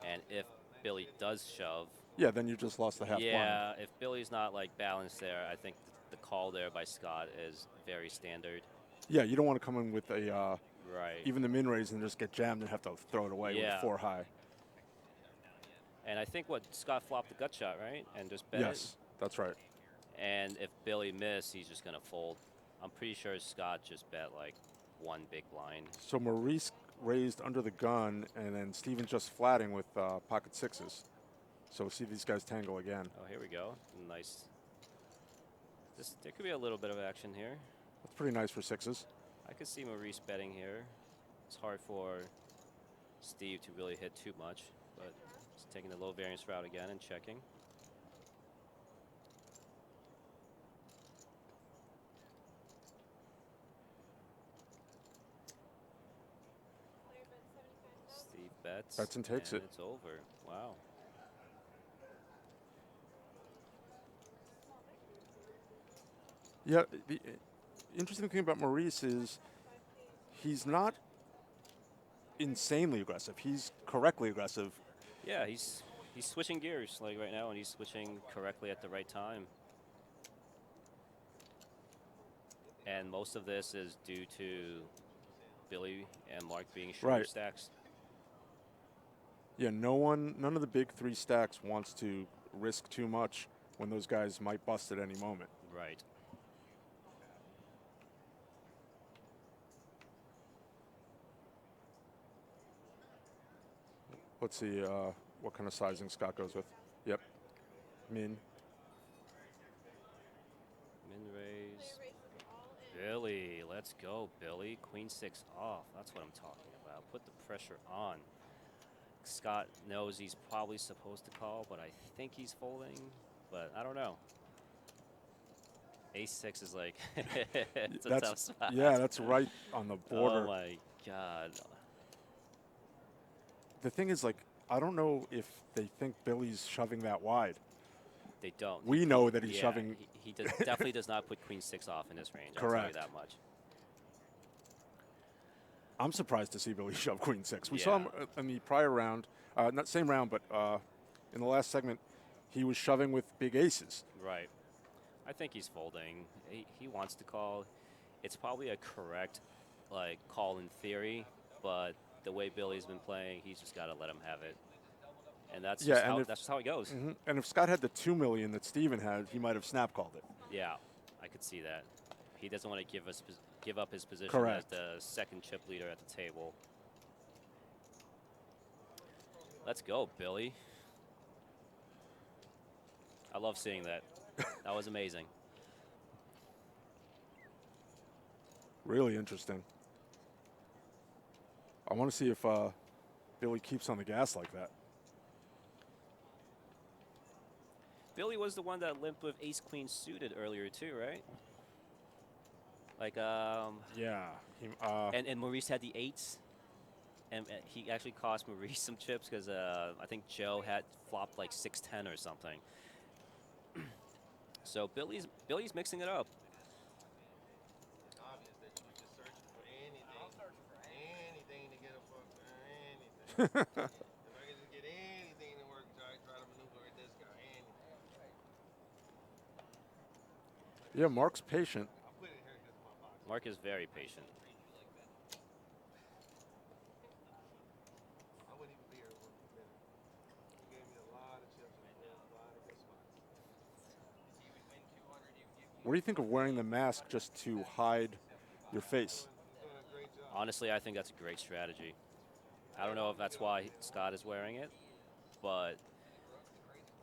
And if Billy does shove, yeah, then you just lost the half blind. Yeah, if Billy's not like balanced there, I think the call there by Scott is very standard. Yeah, you don't want to come in with a right. even the min raise and just get jammed and have to throw it away with 4 high. And I think Scott flopped the gut shot, right? And just bet Yes, that's right. And if Billy missed, he's just going to fold. I'm pretty sure Scott just bet like 1 big blind. So Maurice raised under the gun, and then Steven just flatting with pocket 6s. So we'll see these guys tangle again. Oh, here we go. Nice. There could be a little bit of action here. That's pretty nice for 6s. I could see Maurice betting here. It's hard for Steve to really hit too much, but he's taking the low variance route again and checking. Steve bets. Bets and takes it. It's over. Wow. Yeah, the interesting thing about Maurice is he's not insanely aggressive. He's correctly aggressive. Yeah, he's switching gears like right now, and he's switching correctly at the right time. And most of this is due to Billy and Mark being shorter Right. stacks. Yeah, none of the big three stacks wants to risk too much when those guys might bust at any moment. Right. Let's see what kind of sizing Scott goes with. Yep. Min. Min raise. Billy, let's go, Billy. Queen 6 off. That's what I'm talking about. Put the pressure on. Scott knows he's probably supposed to call, but I think he's folding. But I don't know. Ace 6 is like, it's a tough spot. Yeah, that's right on the border. Oh my God. The thing is, like, I don't know if they think Billy's shoving that wide. They don't. We know that he's shoving. He definitely does not put Queen 6 off in this range. Correct. I'll tell you that much. I'm surprised to see Billy shove Queen 6. We saw him in the prior round, not same round, but in the last segment, he was shoving with big aces. Right. I think he's folding. He wants to call. It's probably a correct, like, call in theory, but the way Billy's been playing, he's just got to let him have it. And that's just how it goes. Mm-hmm. And if Scott had the $2 million that Steven had, he might have snap called it. Yeah, I could see that. He doesn't want to give up his position Correct. as the second chip leader at the table. Let's go, Billy. I love seeing that. That was amazing. Really interesting. I want to see if Billy keeps on the gas like that. Billy was the one that limped with ace queen suited earlier too, right? Like Yeah. And Maurice had the eights, and he actually cost Maurice some chips because I think Joe had flopped like 6-10 or something. So Billy's mixing it up. Obvious that you just searching for anything. I'm searching for anything to get a fuck, anything. If I can just get anything to work, try to maneuver with this guy, anything. Yeah, Mark's patient. I'll put it here because of my box. Mark is very patient. I wouldn't even be here for a minute. He gave me a lot of chips and a lot of good spots. What do you think of wearing the mask just to hide your face? Honestly, I think that's a great strategy. I don't know if that's why Scott is wearing it, but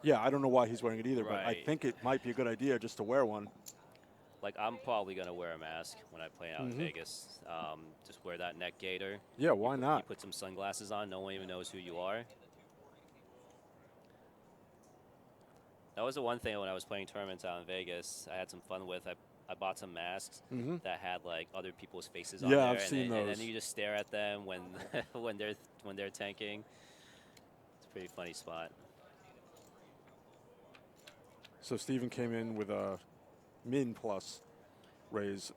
Yeah, I don't know why he's wearing it either, but I Right. think it might be a good idea just to wear one. like I'm probably gonna wear a mask when I play out in Vegas. Just wear that neck gaiter. Yeah, why You not? put some sunglasses on. No one even knows who you are. That was the one thing when I was playing tournaments out in Vegas. I had some fun with. I bought some masks that had like other people's faces on Yeah, there, I've and seen then, and those. then you just stare at them when when they're tanking. It's a pretty funny spot. So Steven came in with a min plus raise.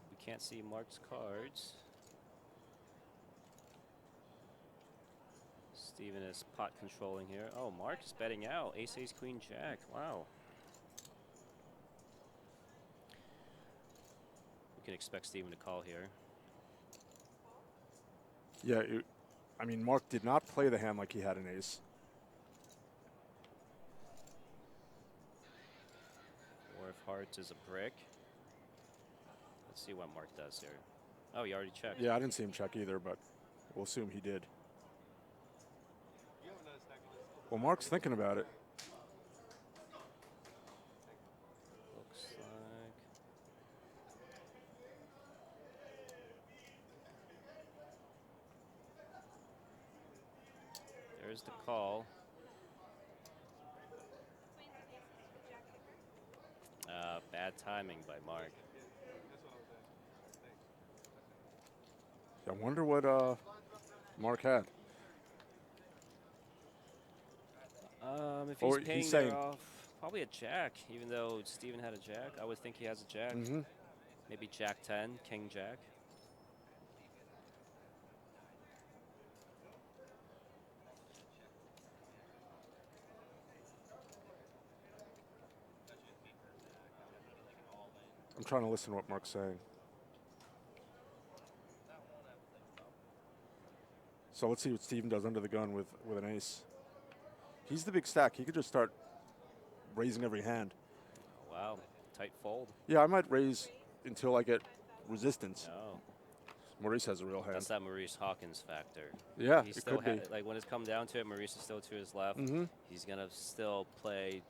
We can't see Mark's cards. Steven is pot controlling here. Oh, Mark is betting out. Ace, ace, queen, jack. Wow. We can expect Steven to call here. Yeah, I mean, Mark did not play the hand like he had an ace. Four of hearts is a brick. Let's see what Mark does here. Oh, he already checked. Yeah, I didn't see him check either, but we'll assume he did. Well, Mark's thinking about it. Looks like. There's the call. Bad timing by Mark. I wonder what Mark had. If Or he's he's paying saying- there off, probably a jack, even though Steven had a jack. I would think he has a jack. Maybe jack 10, king jack. I'm trying to listen to what Mark's saying. So let's see what Steven does under the gun with an ace. He's the big stack. He could just start raising every hand. Oh, wow, tight fold. Yeah, I might raise until I get resistance. Oh. Maurice has a real hand. That's that Maurice Hawkins factor. Yeah, He's it still could be. like when it's come down to it, Maurice is still to his left. He's gonna still play,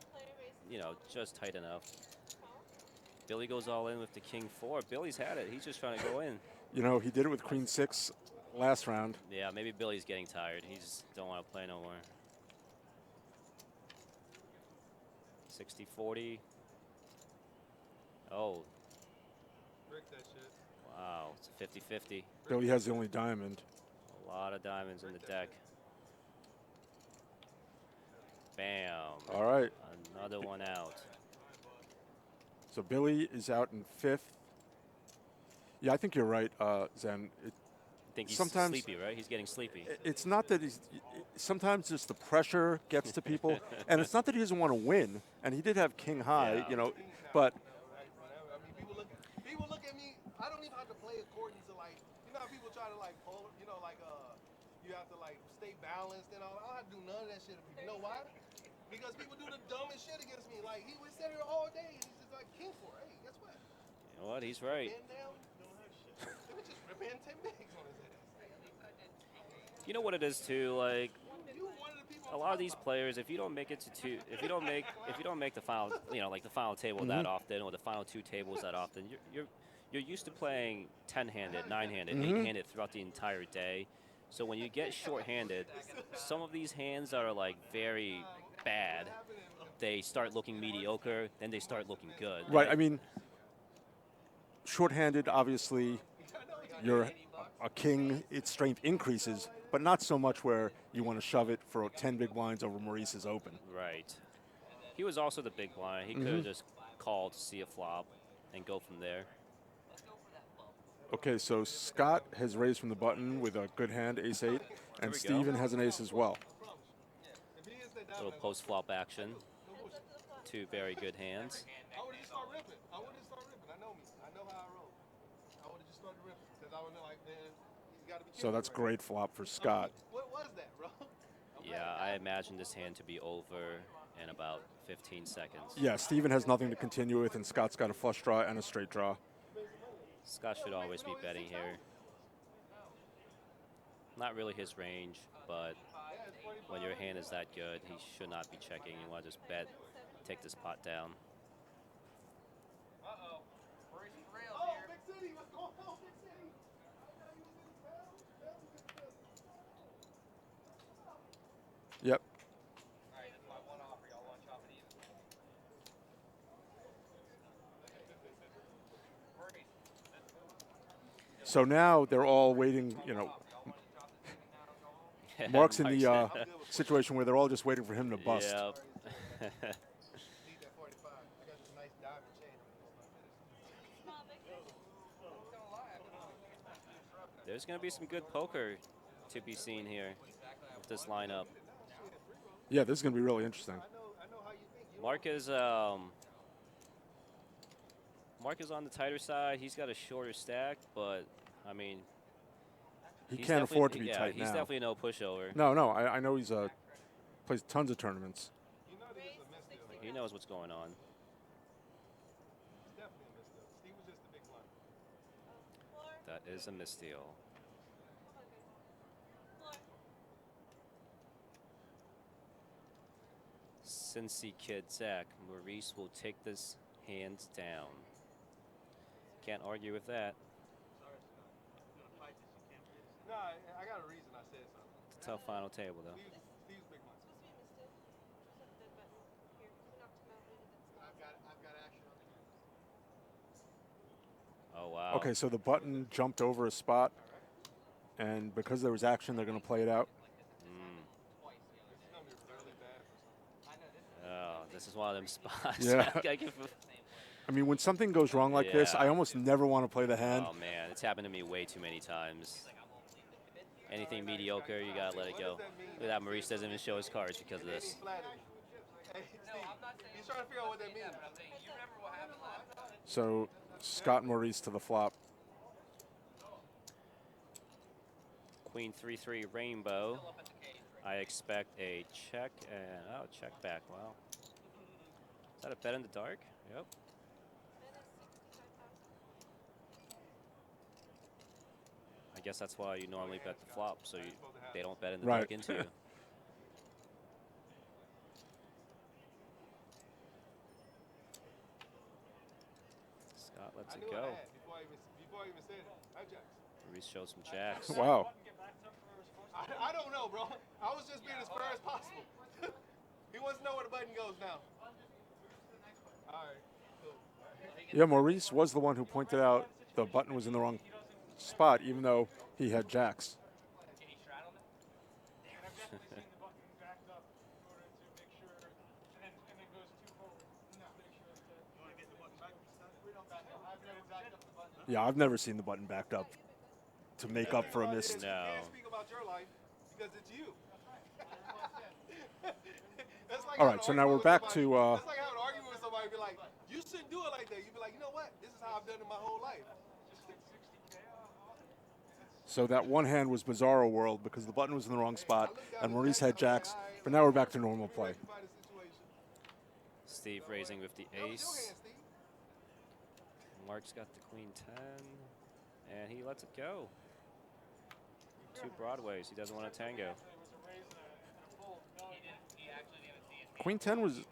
you know, just tight enough. Billy goes all in with the king 4. Billy's had it. He's just trying to go in. You know, he did it with queen 6 last round. Yeah, maybe Billy's getting tired. He just don't want to play no more. 60-40. Oh. Break that shit. Wow, it's a 50-50. Billy has the only diamond. A lot of diamonds in the deck. Bam. All right. Another one out. So Billy is out in 5th. Yeah, I think you're right, Zen. I think he's sometimes sleepy, right? He's getting sleepy. It's not that he's. Sometimes just the pressure gets to people, and it's not that he doesn't want to win. And he did have king high, Yeah. you know, but. I mean, people look at me. I don't even have to play according to like, you know how people try to like pull, you know, like you have to like stay balanced and all. I don't have to do none of that shit. You know why? Because people do the dumbest shit against me. Like he would sit here all day and he's just like king 4. Hey, guess what? You know what? He's right. Bend down, don't have shit. They would just rip in 10 bigs on his ass. You know what it is too, like You one of the people a lot of these players, if you don't make it to two, if you don't make the final, you know, like the final table that often or the final 2 tables that often, you're used to playing 10-handed, 9-handed, 8-handed throughout the entire day. So when you get short-handed, some of these hands that are like very bad, they start looking mediocre, then they start looking good. Right. I mean, short-handed, obviously, you're a king. Its strength increases, but not so much where you want to shove it for 10 big blinds over Maurice's open. Right. He was also the big blind. He could have just called to see a flop and go from there. Okay, so Scott has raised from the button with a good hand, ace-8, and we Steven go. has an ace as well. Little post-flop action. 2 very good hands. I would have just started ripping. I know me. I know how I roll. I would have just started ripping because I would know like, man, he's got to be. So that's great flop for Scott. What was that, bro? Yeah, I imagine this hand to be over in about 15 seconds. Yeah, Steven has nothing to continue with, and Scott's got a flush draw and a straight draw. Scott should always be betting here. Not really his range, but when your hand is that good, he should not be checking. You want to just bet, take this pot down. Uh-oh. Maurice is rails Oh, here. Big City, what's going on, Big City? Yep. All right, that's my one offer. Y'all want to chop it even? Maurice. So now they're all waiting, you know. Mark's in the situation where they're all just waiting for him to bust. Yep. Need that 45. I got this nice diamond chain. There's going to be some good poker to be seen here with this lineup. Yeah, this is going to be really interesting. Mark is on the tighter side. He's got a shorter stack, but I mean, He he's can't afford to definitely- be tight he's now. definitely no pushover. No, I know he's plays tons of tournaments. You know this is a misdeal. He knows what's going on. It's definitely a misdeal. Steve was just the big one. That is a misdeal. Cincy Kid Zach, Maurice will take this hands down. Can't argue with that. No, I got a reason I said something. It's a tough final table, though. Steve's Oh, wow. Okay, so the button jumped over a spot, and because there was action, they're going to play it out. Oh, this is one of them spots. Yeah. I I mean, when something goes wrong like this, I almost never want to play the hand. Oh, man. It's happened to me way too many times. Anything mediocre, you got to let it go. Look at that. Maurice doesn't even show his cards because of this. Hey, Steve, he's trying to figure out what that means. So Scott Maurice to the flop. Queen 3-3 rainbow. I expect a check and check back. Wow. Is that a bet in the dark? Yep. I guess that's why you normally bet the flop, so they don't bet in the dark into you. Scott lets it go. Before I even said it, I have jacks. Maurice shows some jacks. Wow. I don't know, bro. I was just being as fair as possible. He wants to know where the button goes now. All right, cool. Yeah, Maurice was the one who pointed out the button was in the wrong spot, even though he had jacks. Yeah, I've never seen the button backed up to make up for a miss. No. You can't speak about your life because it's you. Like all right, so now we're back to. That's like having an argument with somebody and be like, you shouldn't do it like that. You'd be like, you know what? This is how I've done it my whole life. So that one hand was Bizarro World because the button was in the wrong spot and Maurice had jacks, but now we're back to normal play. Steve raising with the ace. Mark's got the queen 10, and he lets it go. 2 broadways. He doesn't want a tango. Queen 10 was a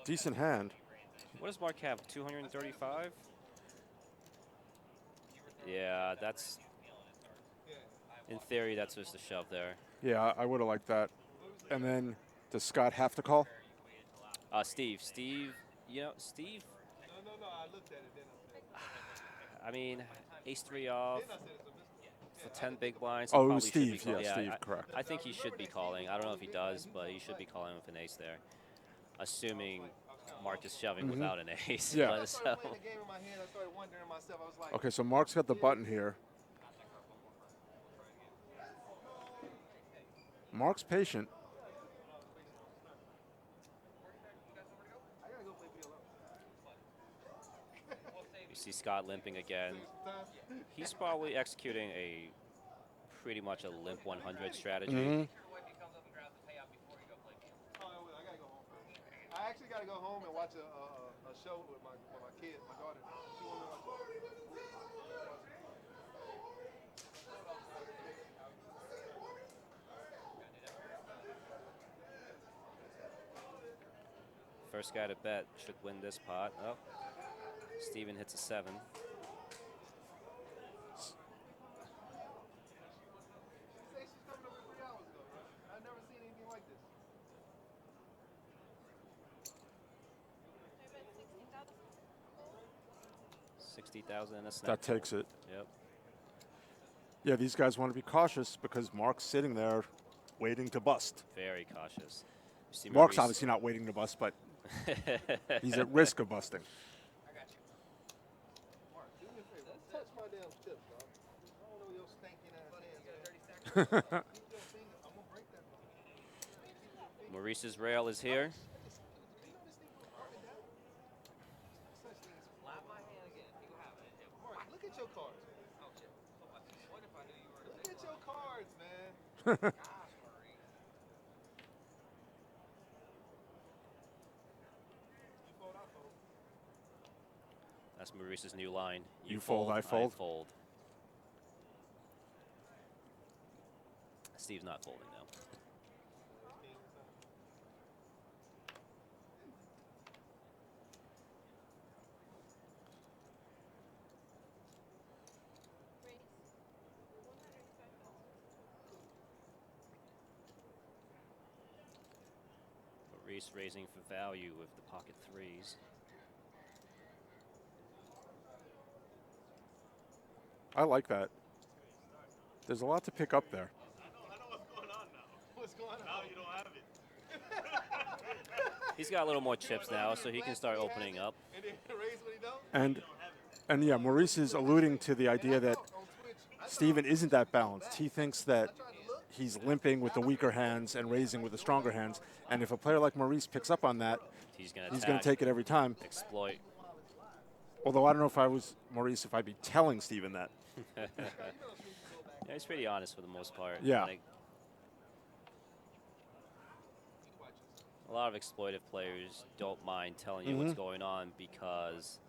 decent hand. What does Mark have? 235? Yeah, that's. In theory, that's just a shove there. Yeah, I would have liked that. And then, does Scott have to call? Steve. You know, Steve. No, I looked at it then. I mean, ace 3 off. For 10 big blinds. Oh, it was Steve. Yeah, Steve, correct. I think he should be calling. I don't know if he does, but he should be calling with an ace there. Assuming Mark is shoving without an ace. Yeah. Okay, so Mark's got the button here. Mark's patient. You see Scott limping again. He's probably executing pretty much a limp 100 strategy. I actually got to go home and watch a show with my kid, my daughter. She wants to watch it. First guy to bet should win this pot. Oh, Steven hits a 7. I've never seen anything like this. 60,000 and a snap. That takes it. Yep. Yeah, these guys want to be cautious because Mark's sitting there waiting to bust. Very cautious. You see Mark's Maurice. obviously not waiting to bust, but he's at risk of busting. I got you. Mark, do me a favor. Don't touch my damn chips, dog. I don't know your stinking ass hands. I'm gonna break that. Maurice's rail is here. Mark, look at your cards. Oh shit. What if I knew you were? Look at your cards, man. That's Maurice's new line. You fold, I fold. I fold. Steve's not folding though. Maurice raising for value with the pocket 3s. I like that. There's a lot to pick up there. I know what's going on now. What's going on? Now you don't have it. He's got a little more chips now, so he can start opening up. And then raise what he don't? And yeah, Maurice is alluding to the idea that Steven isn't that balanced. He thinks that he's limping with the weaker hands and raising with the stronger hands. And if a player like Maurice picks up on that, He's going going to take it every time. Exploit. Although I don't know if I was Maurice, if I'd be telling Steven that. Yeah, he's pretty honest for the most part. Yeah. Like, a lot of exploitive players don't mind telling you what's going on because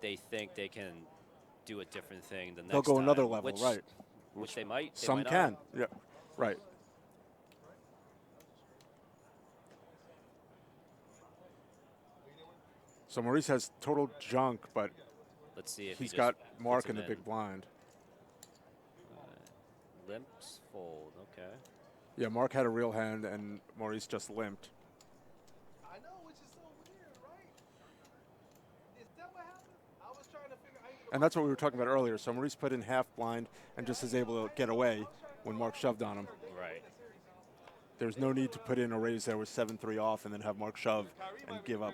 they think they can do a different thing the next They'll go time, another level, right. Which they might. Some might can. not. Yeah, right. So Maurice has total junk, but Let's see if he's he got just Mark puts in the him big blind. Limps fold. Okay. Yeah, Mark had a real hand, and Maurice just limped. I know, which is so weird, right? Is that what happened? I was trying to figure out. And that's what we were talking about earlier. So Maurice put in half blind and just is able to get away when Mark shoved on him. Right. There's no need to put in a raise there with 7-3 off and then have Mark shove and give up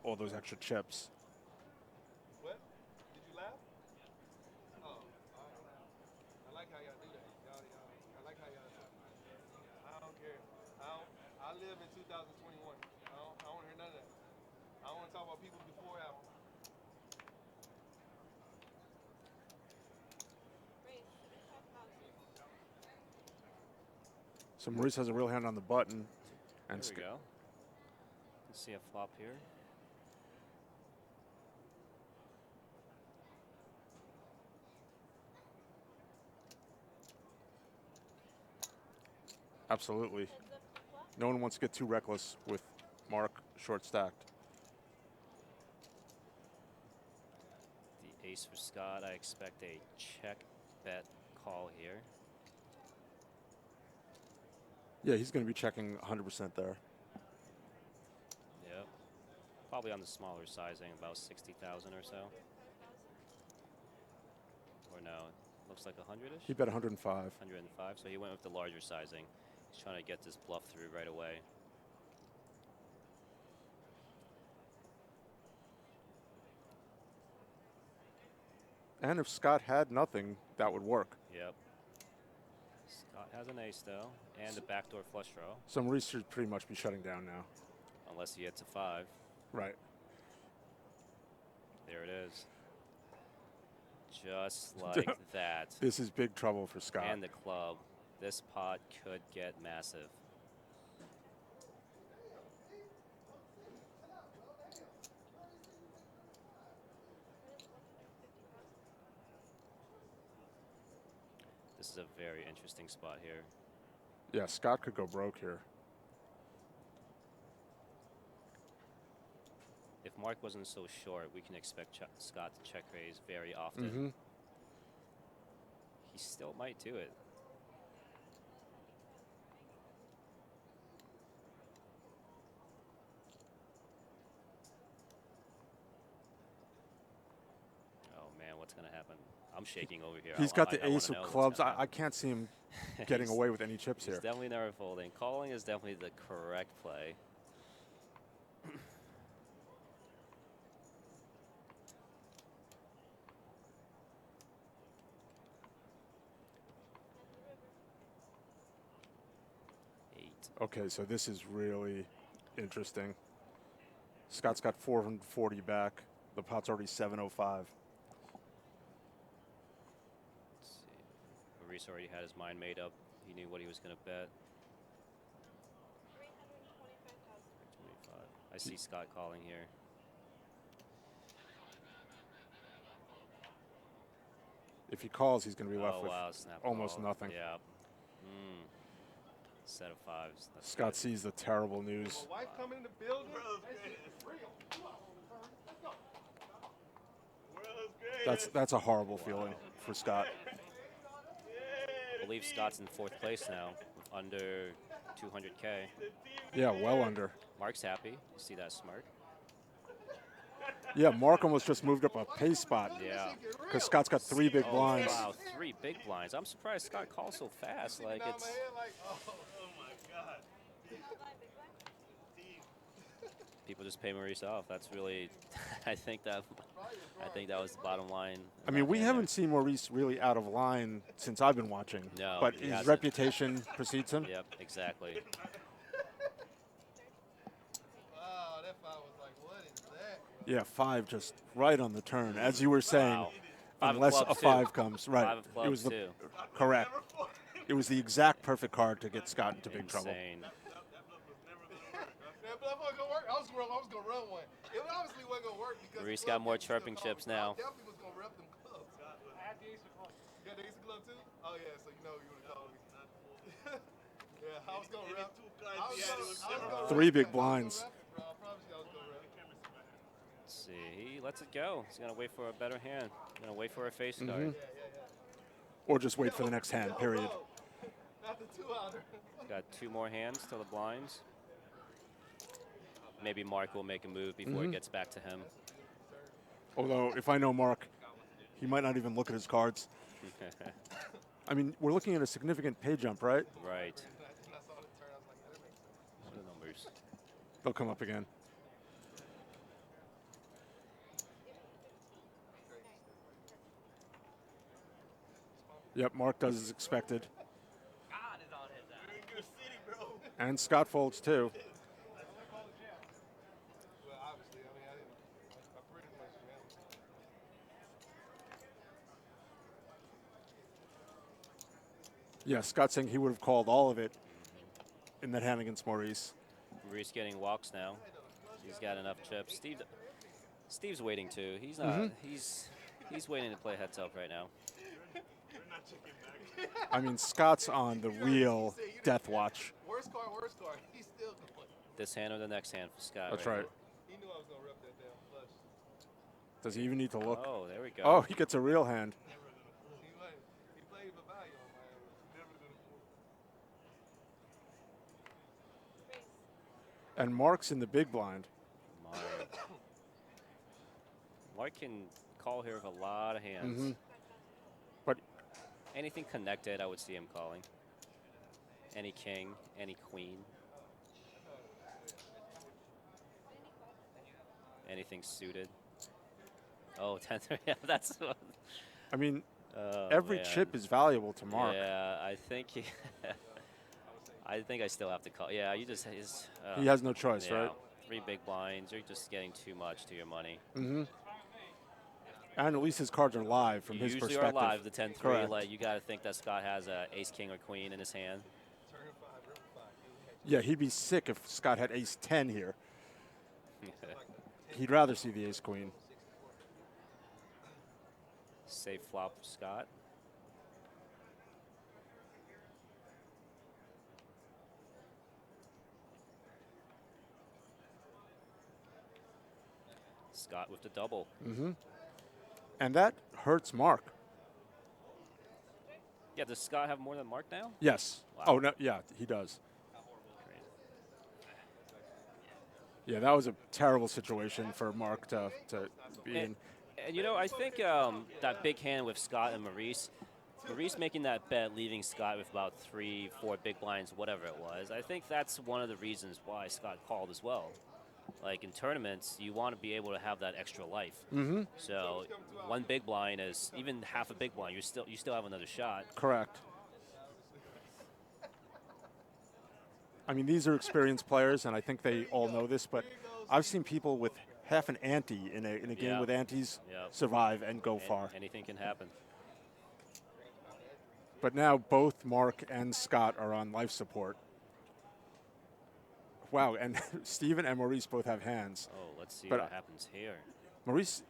all those extra chips. What? Did you laugh? Oh, all right. I like how y'all do that. I like how y'all do that. I don't care. I live in 2021. I don't want to hear none of that. I don't want to talk about people before or after. So Maurice has a real hand on the button. And There we go. Let's see a flop here. Absolutely. No one wants to get too reckless with Mark short stacked. The ace for Scott. I expect a check bet call here. Yeah, he's going to be checking 100% there. Yep. Probably on the smaller sizing, about 60,000 or so. Or no, looks like 100-ish. He bet 105. 105, so he went with the larger sizing. He's trying to get this bluff through right away. And if Scott had nothing, that would work. Yep. Scott has an ace though, and a backdoor flush draw. So Maurice should pretty much be shutting down now. Unless he hits a 5. Right. There it is. Just like that. This is big trouble for Scott. And the club. This pot could get massive. This is a very interesting spot here. Yeah, Scott could go broke here. If Mark wasn't so short, we can expect Scott to check raise very often. Mm-hmm. He still might do it. Oh man, what's going to happen? I'm shaking over here. He's got the ace of clubs. I can't see him getting away with any chips He's here. definitely never folding. Calling is definitely the correct play. Okay, so this is really interesting. Scott's got 440 back. The pot's already 705. Let's see. Maurice already had his mind made up. He knew what he was going to bet. 325. I see Scott calling here. If he calls, he's going to be left with Snap almost call. nothing. Yeah. Set of 5s. That's Scott good. sees the terrible news. My wife coming in the building? That's a horrible feeling for Scott. I believe Scott's in 4th place now, with under 200K. Yeah, well under. Mark's happy. You see that smirk? Yeah, Mark almost just moved up a pay spot. Yeah. Because Scott's got 3 big blinds. Wow, 3 big blinds. I'm surprised Scott called so fast. Like it's. Oh my God. People just pay Maurice off. That's really, I think that was the bottom line. I mean, we haven't seen Maurice really out of line since I've been watching. No, but he his hasn't. reputation precedes him. Yep, exactly. Wow, that 5 was like, what is that? Yeah, 5 just right on the turn, as you were saying. Wow. 5 of Unless a clubs, 5 too. comes, right? 5 of clubs, it was the too. correct. It was the exact perfect card to get Scott into big trouble. Insane. That bluff wasn't gonna work. I was gonna run one. It obviously wasn't gonna work because Maurice the club got more still chirping called chips me. now. I definitely was gonna rep them clubs. I had the ace of clubs. You got the ace of club too? Oh yeah, so you know you would have called me. Yeah, I was gonna rep. I was gonna 3 big blinds. I promise you I was gonna rep. Let's see. He lets it go. He's gonna wait for a better hand. Gonna wait for a face card. Or just wait for the next hand, period. Not the 2-outer. Got 2 more hands to the blinds. Maybe Mark will make a move before it gets back to him. Although, if I know Mark, he might not even look at his cards. I mean, we're looking at a significant pay jump, right? Right. What are the numbers? They'll come up again. Yep, Mark does as expected. God is on his ass. And Scott folds too. Well, obviously, I mean, I pretty much am. Yeah, Scott saying he would have called all of it in that hand against Maurice. Maurice getting walks now. He's got enough chips. Steve's waiting too. He's not. He's waiting to play heads up right now. I mean, Scott's on the real death watch. Worst card. He's still going. This hand or the next hand for Scott. That's right. He knew I was going to rep that damn flush. Does he even need to look? Oh, there we go. Oh, he gets a real hand. He played for value on my hand. Never going to And Mark's in the big blind. Mark can call here with a lot of hands. But anything connected, I would see him calling. Any king, any queen. Anything suited. Oh, 10-3. Yeah, that's. I mean, Oh, every man. chip is valuable to Mark. Yeah, I think I think I still have to call. Yeah, you just He has no choice, yeah, right? 3 big blinds. You're just getting too much to your money. And at least his cards are live from his Usually perspective. are live. The 10-3. Correct. Like you got to think that Scott has a ace, king, or queen in his hand. Yeah, he'd be sick if Scott had ace 10 here. He'd rather see the ace queen. Safe flop, Scott. Scott with the double. And that hurts Mark. Yeah, does Scott have more than Mark now? Yes. Wow. Oh, no, yeah, he does. Yeah, that was a terrible situation for Mark to be in. And you know, I think that big hand with Scott and Maurice making that bet, leaving Scott with about 3, 4 big blinds, whatever it was, I think that's one of the reasons why Scott called as well. Like in tournaments, you want to be able to have that extra life. So 1 big blind is even half a big blind. You still have another shot. Correct. I mean, these are experienced players, and I think they all know this, but I've seen people with half an ante in a game Yeah. with antes Yeah. survive and go far. Anything can happen. But now both Mark and Scott are on life support. Wow, and Steven and Maurice both have hands. Oh, let's see But, what happens here. Maurice,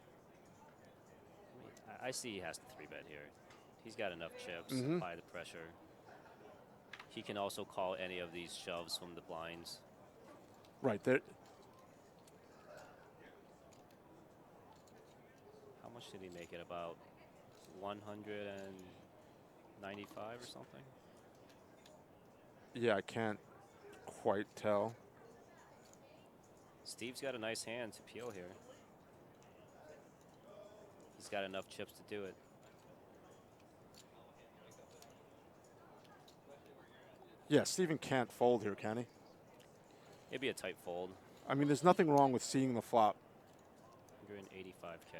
I see he has to 3-bet here. He's got enough chips, apply the pressure. He can also call any of these shoves from the blinds. right there. How much did he make it? About 195 or something? Yeah, I can't quite tell. Steve's got a nice hand to peel here. He's got enough chips to do it. Yeah, Steven can't fold here, can he? It'd be a tight fold. I mean, there's nothing wrong with seeing the flop. 185K.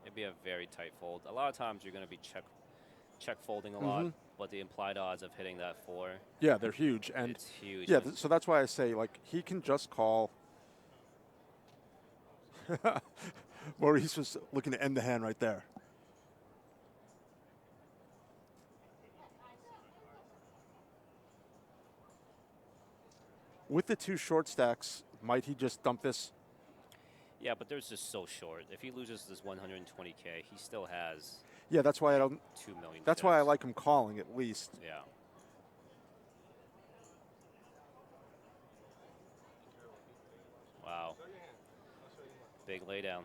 It'd be a very tight fold. A lot of times you're going to be check folding a lot, but the implied odds of hitting that 4. Yeah, they're huge. And it's huge. Yeah, so that's why I say, like, he can just call. Maurice was looking to end the hand right there. With the 2 short stacks, might he just dump this? Yeah, but there's just so short. If he loses this 120K, he still has. Yeah, that's why I don't. 2 million. That's why I like him calling at least. Yeah. Wow. Big laydown.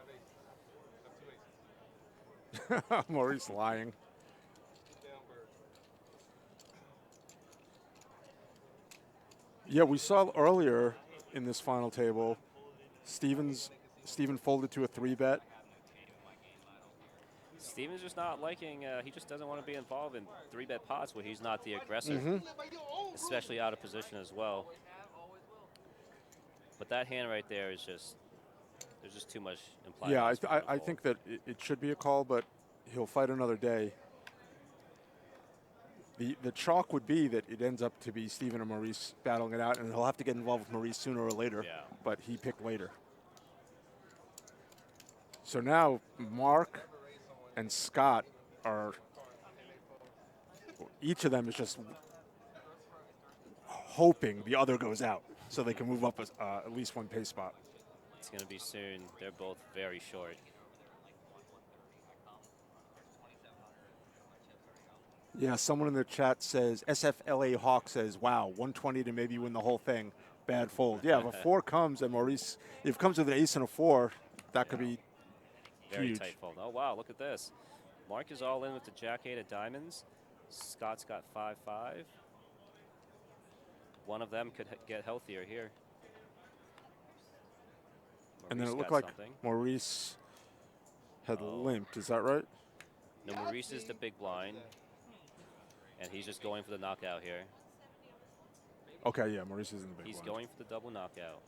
Maurice lying. Yeah, we saw earlier in this final table, Steven folded to a 3-bet. Steven's just not liking, he just doesn't want to be involved in 3-bet pots where he's not the aggressor, especially out of position as well. But that hand right there is just, there's just too much implied. Yeah, I think that it should be a call, but he'll fight another day. The chalk would be that it ends up to be Steven and Maurice battling it out, and he'll have to get involved with Maurice sooner or later, but he picked later. So now Mark and Scott are, each of them is just hoping the other goes out so they can move up at least 1 pay spot. It's going to be soon. They're both very short. Yeah, someone in the chat says, SFLA Hawk says, wow, 120 to maybe win the whole thing. Bad fold. Yeah, if a 4 comes and Maurice, if it comes with an ace and a 4, that could be very huge. tight fold. Oh, wow, look at this. Mark is all in with the Jack-8 of diamonds. Scott's got 5-5. One of them could get healthier here. And then it Maurice looked got like something. Maurice had limped. Is that right? No, Maurice is the big blind. And he's just going for the knockout here. Okay, yeah, Maurice is in the big He's blind. going for the double knockout.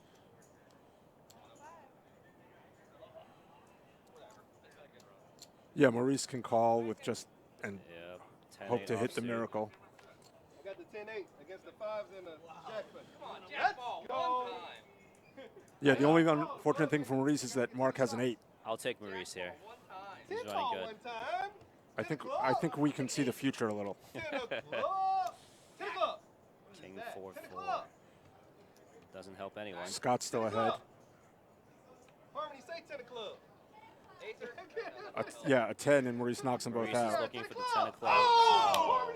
Yeah, Maurice can call with just and Yeah, hope to 10-8 hit the offsuit. miracle. I got the 10-8 against the 5s and the jackpot. Come on, jackball, one time. Yeah, the only unfortunate thing for Maurice is that Mark has an 8. I'll take Maurice here. He's 10 running call good. one time. I think we can see the future a little. 10 o'clock. 10 o'clock. King that? 4-4. 10 o'clock. Doesn't help anyone. Scott's still ahead. Harmony, say 10 o'clock. Yeah, a 10, and Maurice knocks them both Maurice is out. looking for the 10 o'clock. Oh.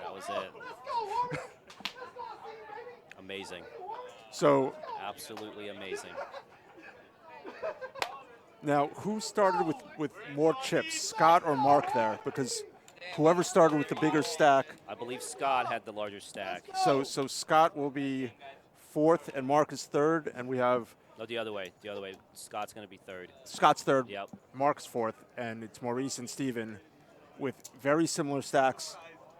That was it. Amazing. So Absolutely amazing. now, who started with more chips, Scott or Mark there? Because whoever started with the bigger stack. I believe Scott had the larger stack. So Scott will be 4th, and Mark is 3rd, and we have. No, the other way. The other way. Scott's going to be 3rd. Scott's 3rd. Yep. Mark's 4th, and it's Maurice and Steven with very similar stacks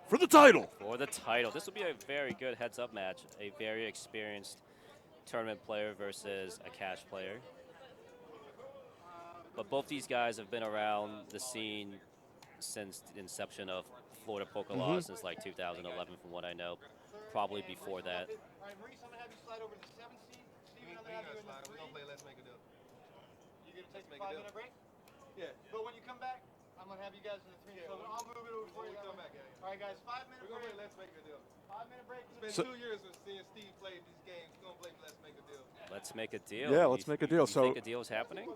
for the title. For the title. This will be a very good heads-up match. A very experienced tournament player versus a cash player. But both these guys have been around the scene since the inception of Florida poker law, since like 2011, from what I know. Probably before that. All right, Maurice, I'm going to have you slide over to the 7th seat. Steven, I'm going to have you in the 3. We're going to play Let's Make a Deal. You going to take Let's a make a 5-minute deal. break? Yeah. But when you come back, I'm going to have you guys in the 3. So I'll move it over for When you. we come back, yeah. All right, guys, 5-minute We're going to break. play Let's Make a Deal. 5-minute break. It's been 2 years since seeing Steve play these games. We're going to play Let's Make a Deal. Let's make a deal. Yeah, let's make a deal. You So think a deal is happening?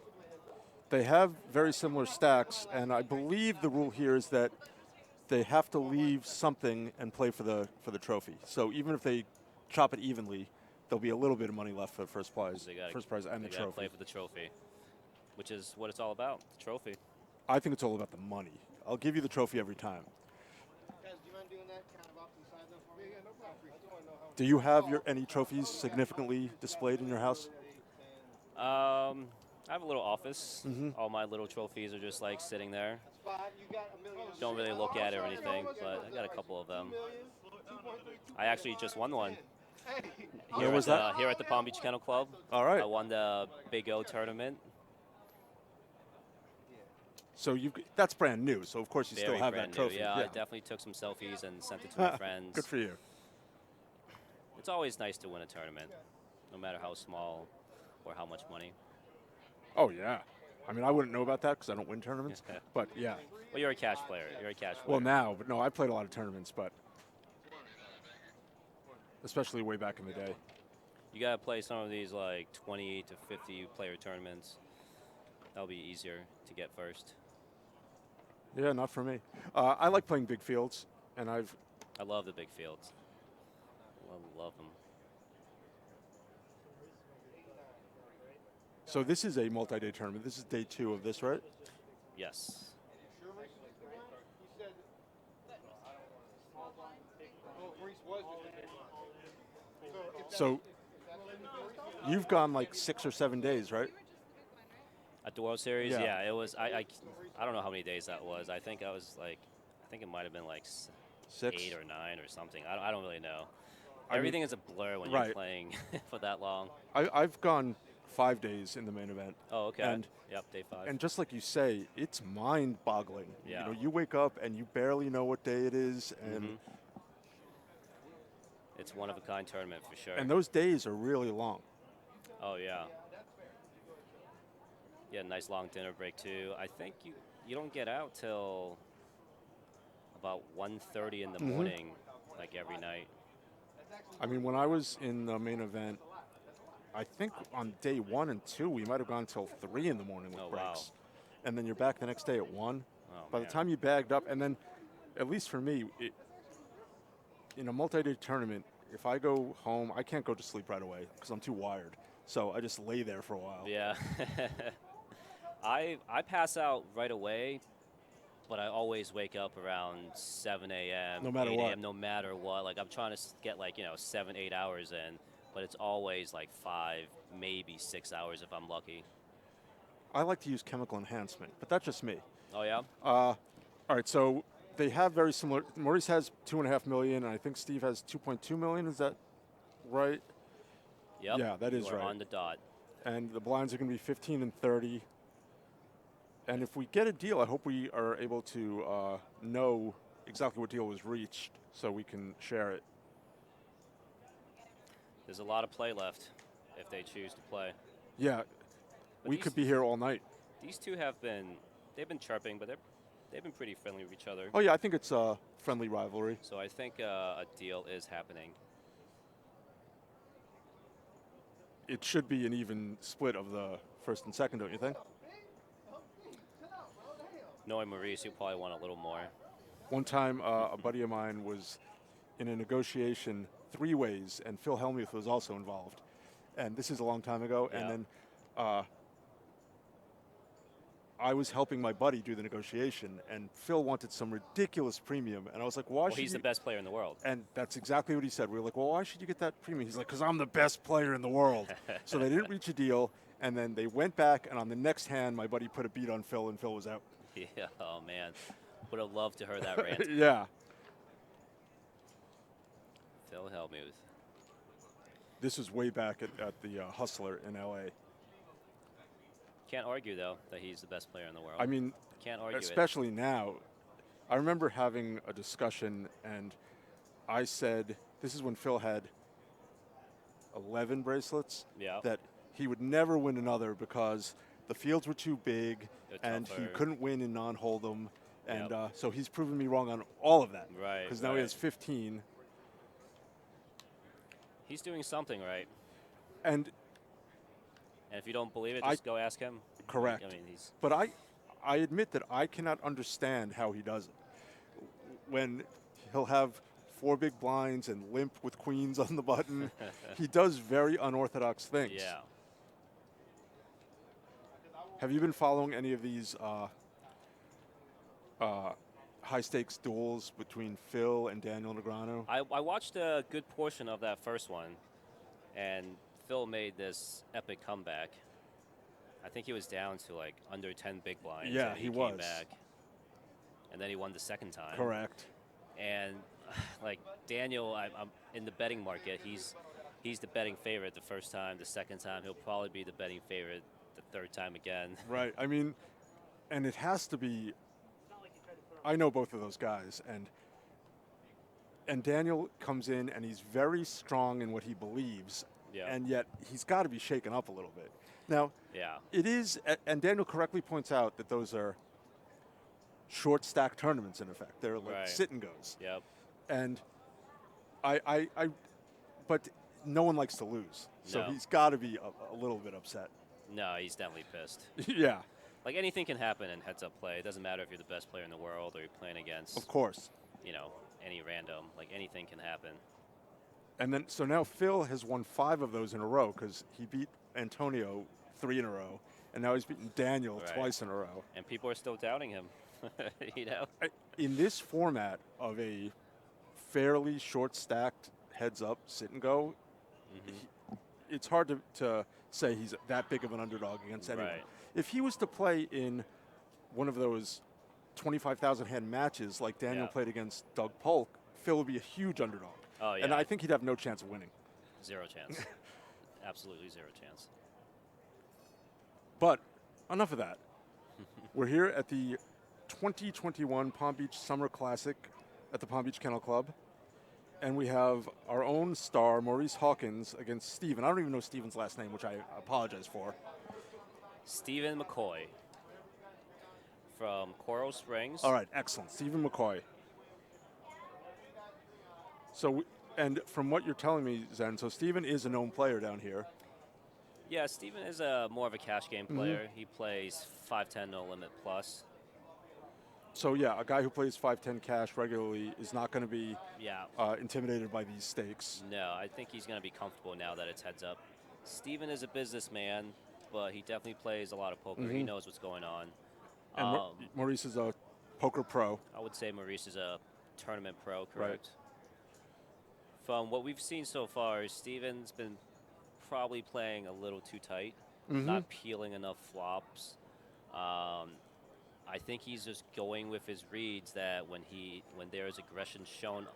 they have very similar stacks, and I believe the rule here is that they have to leave something and play for the trophy. So even if they chop it evenly, there'll be a little bit of money left for the first prize, first prize and the They gotta trophy. play for the trophy, which is what it's all about. The trophy. I think it's all about the money. I'll give you the trophy every time. Guys, do you mind doing that kind of off to the side though for me? Yeah, no problem. I just want to know how. Do you have any trophies significantly displayed in your house? I have a little office. Mhm. All my little trophies are just like sitting there. That's 5. You got $1 million. Don't really look at it or anything, but I got a couple of them. 2.3. I actually just won one. Where was that? Here at the Palm Beach Kennel Club. All right. I won the Big O tournament. So that's brand new. So of course you Very still have brand that trophy. new. Yeah, I definitely took some selfies and sent it to my friends. Good for you. It's always nice to win a tournament, no matter how small or how much money. Oh yeah. I mean, I wouldn't know about that because I don't win tournaments. But yeah. Well, you're a cash player. You're a cash player. Well, now, but no, I played a lot of tournaments, but especially way back in the day. You gotta play some of these like 20 to 50 player tournaments. That'll be easier to get first. Yeah, not for me. I like playing big fields, and I love the big fields. Love them. So this is a multi-day tournament. This is day 2 of this, right? Yes. So you've gone like 6 or 7 days, right? At the World Series, Yeah. yeah, it was. I don't know how many days that was. I think it might have been like 6? 8 or 9 or something. I don't really know. I mean, Everything is a blur when right. you're playing for that long. I've gone 5 days in the main event. Oh, okay. And, yep, day 5. and just like you say, it's mind-boggling. Yeah. You know, you wake up and you barely know what day it is, and It's one of a kind tournament for sure. and those days are really long. Oh yeah. Yeah, nice long dinner break too. I think you don't get out till about 1:30 in the morning, like every night. I mean, when I was in the main event, I think on day 1 and 2 we might have gone till 3 in the morning with Oh, breaks, wow. and then you're back the next day at 1. Oh, By the man. time you bagged up, and then, at least for me, in a multi-day tournament, if I go home, I can't go to sleep right away because I'm too wired. So I just lay there for a while. Yeah. I pass out right away, but I always wake up around 7 a.m. No matter 8 what. a.m. No matter what. Like I'm trying to get like 7, 8 hours in, but it's always like 5, maybe 6 hours if I'm lucky. I like to use chemical enhancement, but that's just me. Oh yeah. All right, so they have very similar. Maurice has $2.5 million, and I think Steve has $2.2 million. Is that right? Yep. Yeah, that is You are right. on the dot. And the blinds are going to be 15 and 30. And if we get a deal, I hope we are able to know exactly what deal was reached so we can share it. There's a lot of play left if they choose to play. Yeah, But we these- could be here all night. These two they've been chirping, but they've been pretty friendly with each other. Oh yeah, I think it's a friendly rivalry. So I think a deal is happening. It should be an even split of the first and second, don't you think? Knowing Maurice, you probably want a little more. One time, a buddy of mine was in a negotiation 3 ways, and Phil Hellmuth was also involved. And this is a long time ago. Yeah. And then I was helping my buddy do the negotiation, and Phil wanted some ridiculous premium. And I was like, why Well, should he's you? the best player in the world. And that's exactly what he said. We were like, well, why should you get that premium? He's like, because I'm the best player in the world. So they didn't reach a deal, and then they went back, and on the next hand, my buddy put a beat on Phil, and Phil was out. Yeah, oh man. Would have loved to hear that rant. Yeah. Phil Hellmuth. This was way back at the Hustler in L.A. Can't argue, though, that he's the best player in the world. I mean, Can't argue especially now. I remember having a discussion, and I said, this is when Phil had 11 bracelets, Yeah. that he would never win another because the fields were too big, They're and he tougher. couldn't win in non-hold'em. And Yep. so he's proven me wrong on all of that. Right, Because now he right. has 15. He's doing something right. And And if you don't believe it, I- just go ask him. correct. I mean, he's But I admit that I cannot understand how he does it. When he'll have 4 big blinds and limp with queens on the button, he does very unorthodox things. yeah. Have you been following any of these high-stakes duels between Phil and Daniel Negreanu? I watched a good portion of that first one, and Phil made this epic comeback. I think he was down to like under 10 big blinds. Yeah, and he came was. back. And then he won the second time. Correct. And like Daniel, I'm in the betting market. He's the betting favorite the first time. The second time, he'll probably be the betting favorite the third time again. Right. I mean, and it has to be. I know both of those guys, and Daniel comes in and he's very strong in what he believes, Yeah. and yet he's got to be shaken up a little bit. Now, Yeah. it is, and Daniel correctly points out that those are short stack tournaments in effect. They're like Right. sit and goes. Yep. And but no one likes to lose, so No. he's got to be a little bit upset. No, he's definitely pissed. Yeah, Like anything can happen in heads-up play. It doesn't matter if you're the best player in the world or you're playing against, of course. you know, any random. Like anything can happen. And then, so now Phil has won 5 of those in a row because he beat Antonio 3 in a row, and now he's beaten Daniel Right. twice in a row. And people are still doubting him. You know. In this format of a fairly short-stacked heads-up sit and go, it's hard to say he's that big of an underdog against anyone. Right. If he was to play in one of those 25,000 hand matches like Daniel Yeah. played against Doug Polk, Phil would be a huge underdog. Oh yeah. And I think he'd have no chance of winning. Zero chance. Absolutely zero chance. But enough of that. We're here at the 2021 Palm Beach Summer Classic at the Palm Beach Kennel Club. And we have our own star, Maurice Hawkins, against Steven. I don't even know Steven's last name, which I apologize for. Stephen McCoy from Coral Springs. All right, excellent. Stephen McCoy. So, and from what you're telling me, Zen, so Stephen is a known player down here. Yeah, Stephen is more of a cash game player. He plays 5-10 no limit plus. So, yeah, a guy who plays 5-10 cash regularly is not going to be Yeah. intimidated by these stakes. No, I think he's going to be comfortable now that it's heads up. Stephen is a businessman, but he definitely plays a lot of poker. He knows what's going on. And Maurice is a poker pro. I would say Maurice is a tournament pro, correct? From what we've seen so far, Stephen's been probably playing a little too tight, not peeling enough flops. I think he's just going with his reads that when there is aggression shown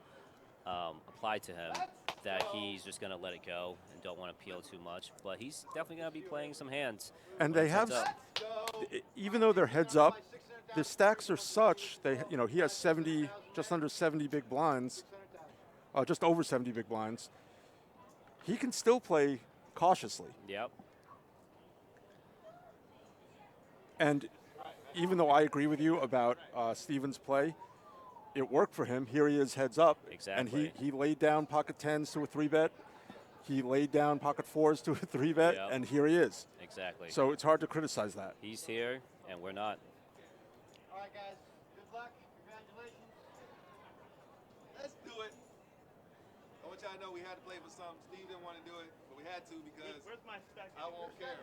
applied to him, that he's just going to let it go and don't want to peel too much. But he's definitely going to be playing some hands. And when they it's have, heads up. even though they're heads up, the stacks are such, he has 70, just under 70 big blinds, just over 70 big blinds. He can still play cautiously. Yep. And even though I agree with you about Steven's play, it worked for him. Here he is heads up. Exactly. And he laid down pocket 10s to a 3-bet. He laid down pocket 4s to a 3-bet, Yep. and here he is. Exactly. So it's hard to criticize that. He's here, and we're not. All right, guys. Good luck. Congratulations. Let's do it. I want y'all to know we had to play for something. Steve didn't want to do it, but we had to because Where's my stack? I won't care.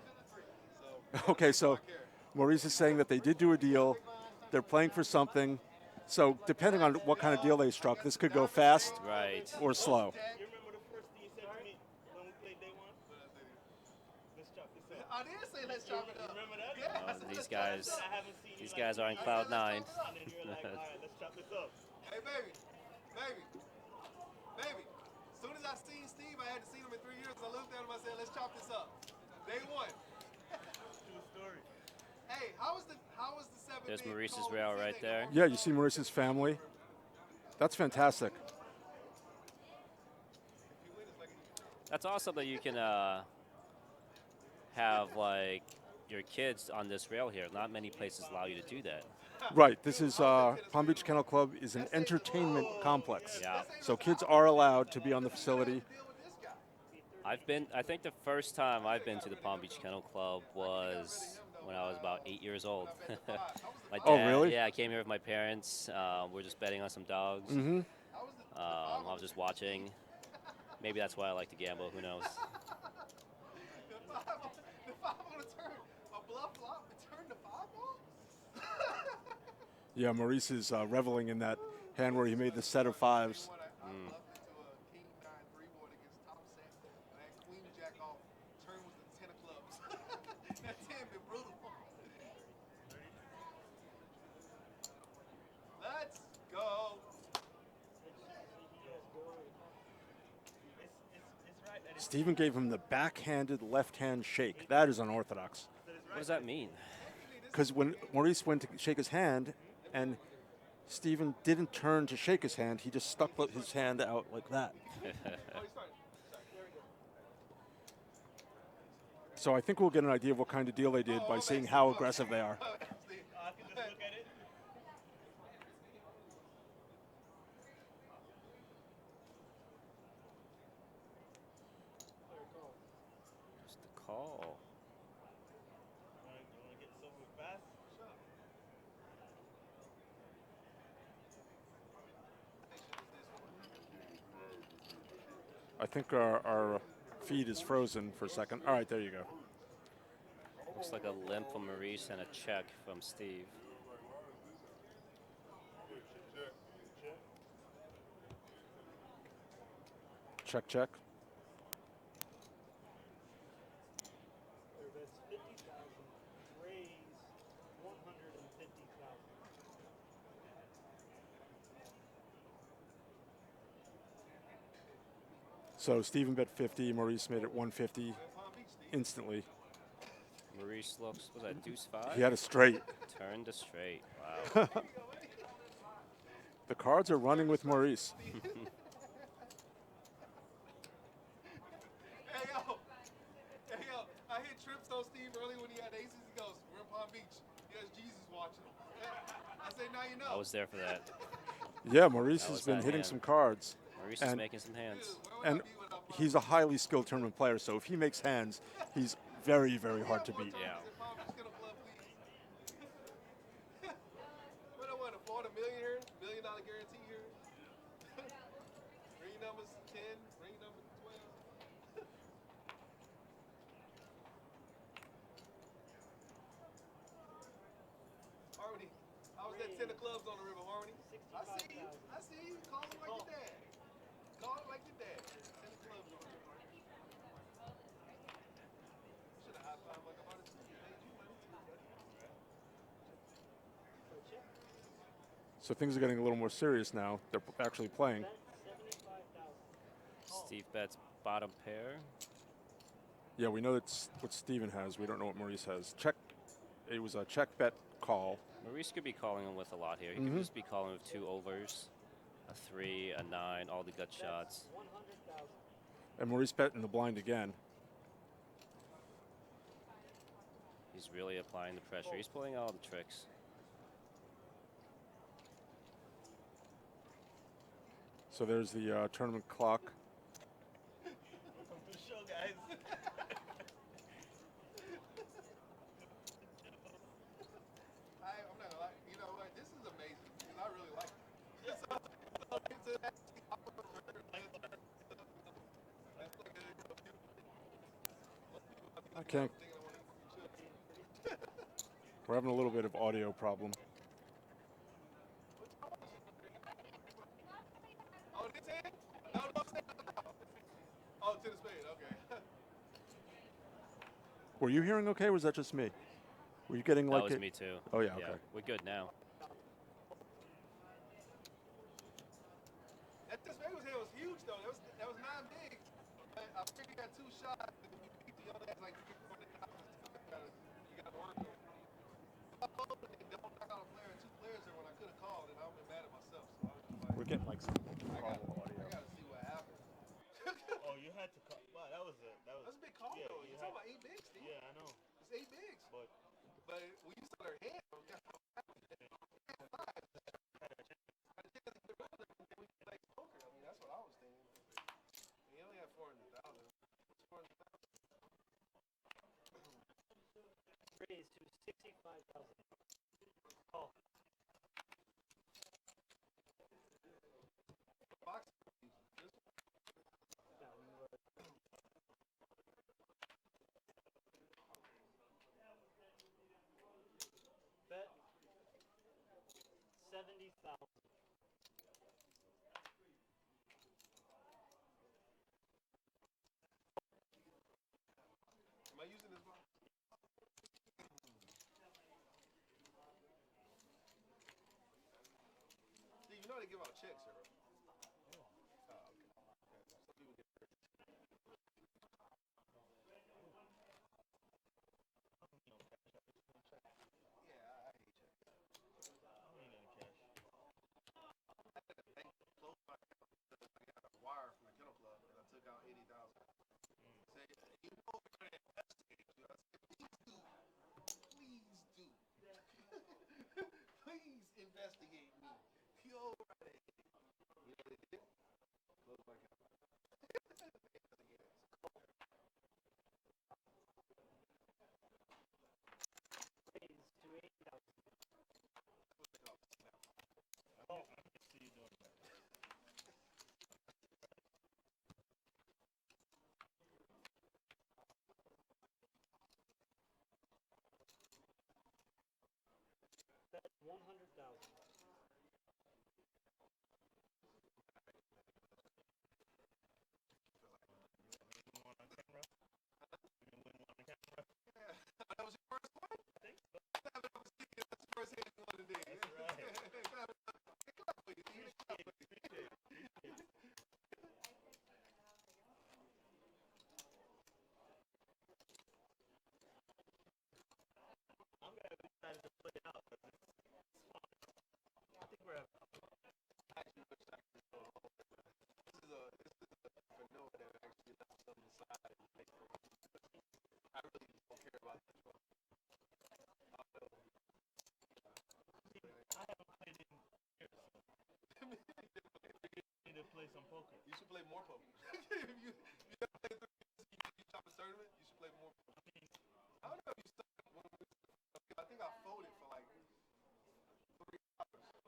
So Okay, so I care. Maurice is saying that they did do a deal. They're playing for something. So depending on what kind of deal they struck, this could go fast Right. or slow. You remember the first thing you said to me when we played day one? Let's chop this up. I did say let's chop it up. Remember that? Yeah. These guys, I haven't seen you these like guys are on that. cloud 9. And then you're like, all right, let's chop this up. Hey, baby. As soon as I seen Steve, I hadn't seen him in 3 years. I looked at him, I said, let's chop this up. Day one. True story. Hey, how was the 7 There's big Maurice's cold rail season? right there. Yeah, you see Maurice's family. That's fantastic. That's awesome that you can have like your kids on this rail here. Not many places allow you to do that. Right, this is Palm Beach Kennel Club is an entertainment complex. Yeah. So kids are allowed to be on the facility. I think the first time I've been to the Palm Beach Kennel Club was when I was about 8 years old. My dad, Oh, really? Yeah, I came here with my parents. We're just betting on some dogs. I was just watching. Maybe that's why I like to gamble. Who knows? The 5 on the turn. A bluff flop, the turn to 5 ball? Yeah, Maurice is reveling in that hand where he made the set of 5s. I bluffed into a king 9 3 board against top set. I had queen jack off. Turn was the 10 of clubs. That 10 been Steven gave him the backhanded left-hand shake. That is unorthodox. What does that mean? Because when Maurice went to shake his hand, and Steven didn't turn to shake his hand, he just stuck his hand out like that. So I think we'll get an idea of what kind of deal they did by seeing how aggressive they are. I can just look at it. Just a call. You want to get this over fast? I think our feed is frozen for a second. All right, there you go. Looks like a limp from Maurice and a check from Steve. Check, check. That's 50,000. Raise 150,000. So Steven bet 50, Maurice made it 150 instantly. Maurice looks, was that deuce 5? He had a straight. Turned to straight. Wow. The cards are running with Maurice. Hey, yo. Hey, yo. I hit trips on Steve early when he had aces. He goes, we're in Palm Beach. He has Jesus watching him. I say, now you know. I was there for that. Yeah, Maurice That has was been that hitting hand. some cards. Maurice is making some hands. And he's a highly skilled tournament player, so if he makes hands, he's very, very hard to beat. Yeah. What I want, a Florida $1 million guarantee here. Ring numbers 10, ring number 12. Harmony, how was that 10 of clubs on the river, Harmony? I see you. I see you. Call it like your dad. Call it like your dad. 10 of clubs on the river. Should have high-fived like I'm on the team. Made you money too, buddy. So things are getting a little more serious now. They're actually playing. Steve bets bottom pair. Yeah, we know that's what Steven has. We don't know what Maurice has. Check. It was a check bet call. Maurice could be calling him with a lot here. He could just be calling with 2 overs, a 3, a 9, all the gut shots. And Maurice bet in the blind again. He's really applying the pressure. He's pulling all the tricks. So there's the tournament clock. Welcome to the show, guys. I'm not gonna lie. You know what? This is amazing because I really like it. I can't. We're having a little bit of audio problem. Oh, this hand? No, no, oh, to the spade. Okay. Were you hearing okay, or was that just me? Were you getting That like was it? me too. Oh, yeah, okay. We're good now. That to spade hand was huge though. That was 9 bigs. But I figured you got 2 shots. And you beat the other guys like you got to work on it. Don't knock out a player, 2 players there when I could have called, and I would have been mad at myself. So I was just like, We're getting like some I got to see what happened. Oh, you had to call. Wow, that was a big call yeah, though. you You're talking had- about 8 bigs, Steve. Yeah, I know. It's 8 bigs. But when you saw their hand, I mean, that's what I was thinking. He only had 400,000. Raise to 65,000. Call. Bet 70,000. Am I using this box? Steve, you know they give out checks here, right? Oh, okay. Some people get That was your first one? I think so. That's the first hand you wanted to do. That's right. I'm glad we decided to play it out. I think we're having This is for Noah that actually left something aside. I really don't care about this one. I haven't played it in years. Need to play some poker. You should play more poker. you ever play you shop a tournament, you should play more poker. I don't know if you started I think I folded for like 3 hours.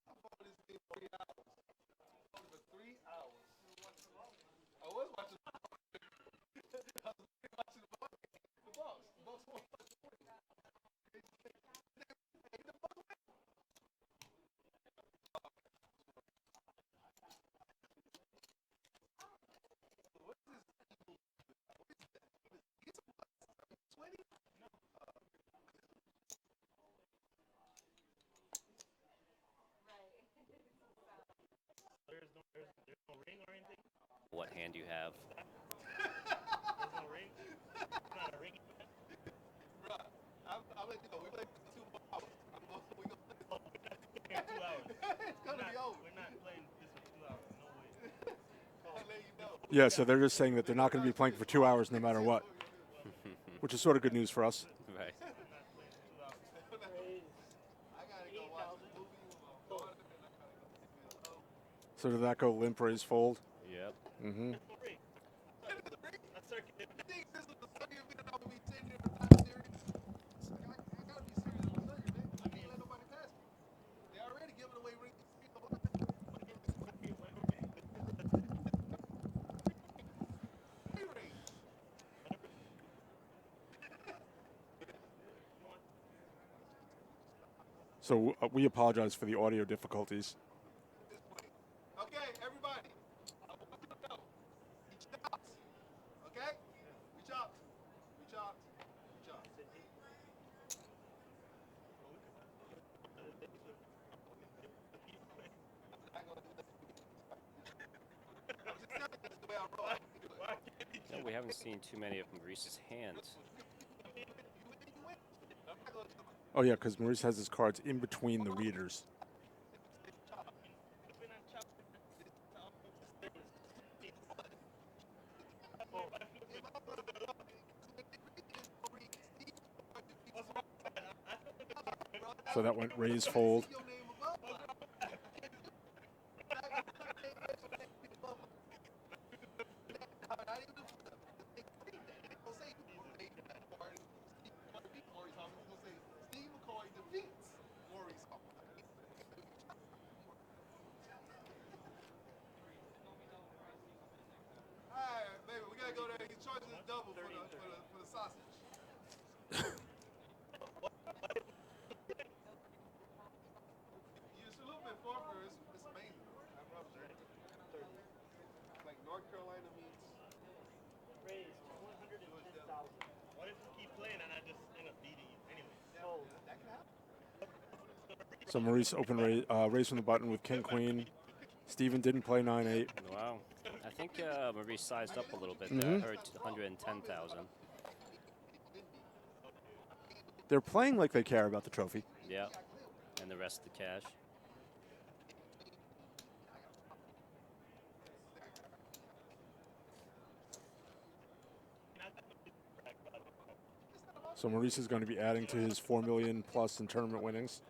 I folded this thing 3 hours. I folded for 3 hours. I was watching the ball. I was watching the ball. The Bucks won. There's no ring or anything? What hand you have? There's no ring? It's not a ring event? Bruh, I'll let you know. We played for 2 hours. We gonna play. Oh, we're not playing 2 hours. It's gonna be over. We're not playing this for 2 hours. No way. I'll let you know. Yeah, so they're just saying that they're not going to be playing for 2 hours no matter what, which is sort of good news for us. Right. I gotta go watch a movie with my daughter, and I gotta go see a show. So did that go limp, raise, fold? Yep. Mm-hmm. A circuit event. This was the circuit event that would be 10 years not serious. I gotta be serious with the circuit, man. I can't let nobody pass me. They already giving away rings. So we apologize for the audio difficulties. Okay, everybody. I want you to know. Reach out. Okay? Reach out. Reach out. Reach out. No, we haven't seen too many of Maurice's hands. Oh yeah, because Maurice has his cards in between the readers. So that went raise, fold. So Maurice open raise from the button with king queen. Steven didn't play 9-8. Wow. I think Maurice sized up a little bit there. I heard 110,000. They're playing like they care about the trophy. Yeah. And the rest of the cash. So Maurice is going to be adding to his 4 million plus in tournament winnings.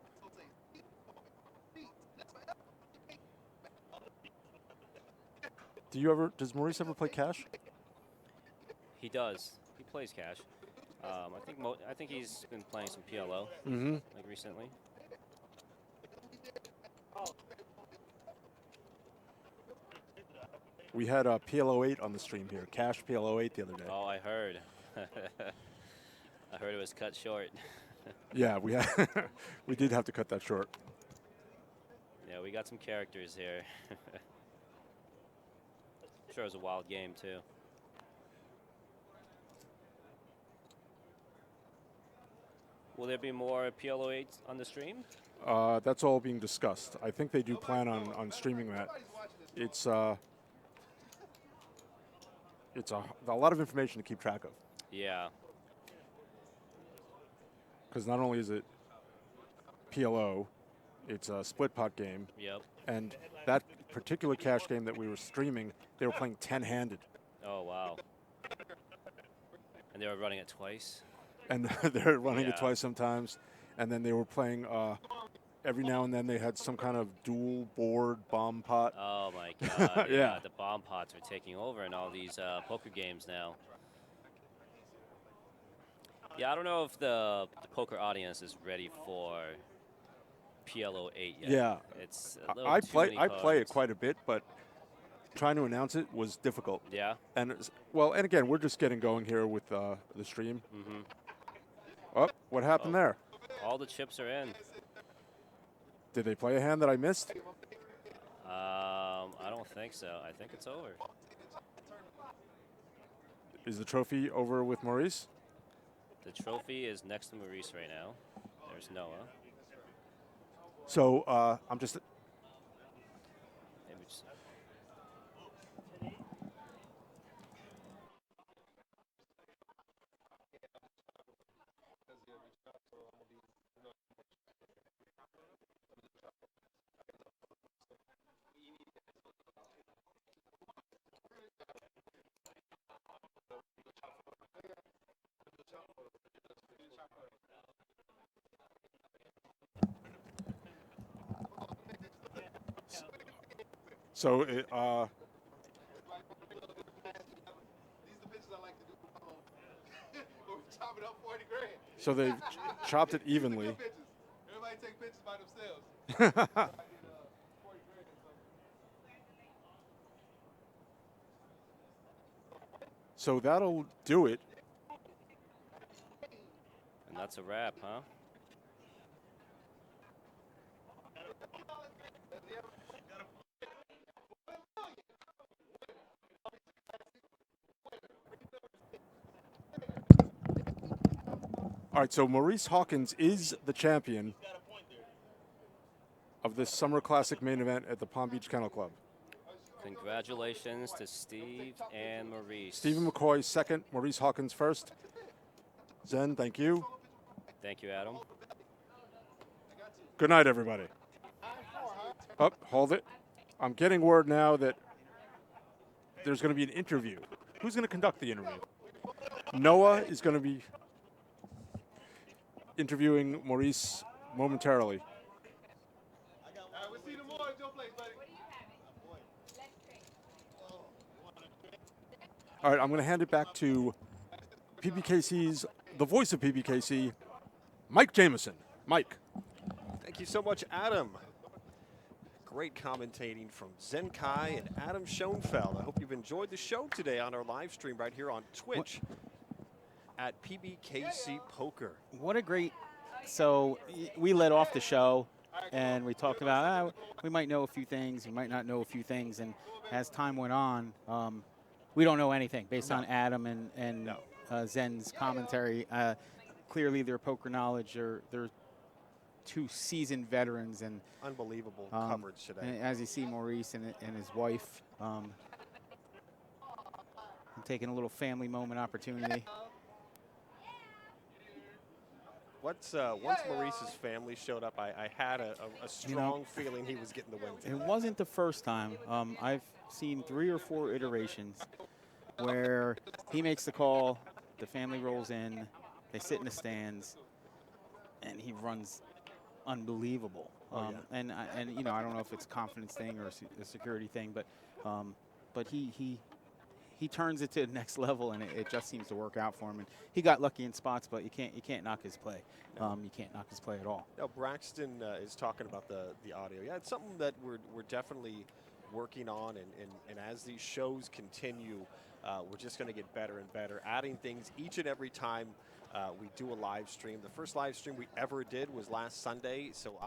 Does Maurice ever play cash? He does. He plays cash. I think he's been playing some PLO like recently. We had a PLO 8 on the stream here, cash PLO 8 the other day. Oh, I heard. I heard it was cut short. Yeah, we we did have to cut that short. Yeah, we got some characters here. Sure, it was a wild game too. Will there be more PLO8 on the stream? That's all being discussed. I think they do plan on streaming that. It's a lot of information to keep track of. Yeah. Because not only is it PLO, it's a split pot game. Yep. And that particular cash game that we were streaming, they were playing 10-handed. Oh, wow. And they were running it twice? And they're running it twice sometimes. And then they were playing, every now and then they had some kind of dual board bomb pot. Oh, my God. Yeah. The bomb pots are taking over in all these poker games now. Yeah, I don't know if the poker audience is ready for PLO 8 yet. Yeah. It's a little I too play many I play it cards. quite a bit, but trying to announce it was difficult. Yeah. And and again, we're just getting going here with the stream. Mm-hmm. Oh, what happened there? All the chips are in. Did they play a hand that I missed? I don't think so. I think it's over. Is the trophy over with Maurice? The trophy is next to Maurice right now. There's Noah. So I'm just. Maybe just So These are the pitches I like to do for home. Where we chop it up 40 grand. so they chopped it These are evenly. good pitches. Everybody take pitches by themselves. So that'll do it. and that's a wrap, huh? All right, so Maurice Hawkins is the champion of this Summer Classic main event at the Palm Beach Kennel Club. Congratulations to Steve and Maurice. Stephen McCoy second, Maurice Hawkins first. Zen, thank you. Thank you, Adam. Good night, everybody. Up, hold it. I'm getting word now that there's going to be an interview. Who's going to conduct the interview? Noah is going to be interviewing Maurice momentarily. We'll see you tomorrow at your place, buddy. All right, I'm going to hand it back to the voice of PBKC, Mike Jameson. Mike. Thank you so much, Adam. Great commentating from Zen Kai and Adam Schoenfeld. I hope you've enjoyed the show today on our live stream right here on Twitch at PBKC Poker. What a great, so we led off the show and we talked about, we might know a few things, we might not know a few things. And as time went on, we don't know anything based on Adam and Zen's commentary. Clearly their poker knowledge, they're two seasoned veterans. And unbelievable coverage today. And as you see Maurice and his wife, taking a little family moment opportunity. Once Maurice's family showed up, I had a strong feeling he was getting the win today. It wasn't the first time. I've seen 3 or 4 iterations where he makes the call, the family rolls in, they sit in the stands, and he runs unbelievable. And you know, I don't know if it's a confidence thing or a security thing, but he turns it to the next level, and it just seems to work out for him. And he got lucky in spots, but you can't knock his play. You can't knock his play at all. Now Braxton is talking about the audio. Yeah, it's something that we're definitely working on, and as these shows continue, we're just going to get better and better, adding things each and every time we do a live stream. The first live stream we ever did was last Sunday, so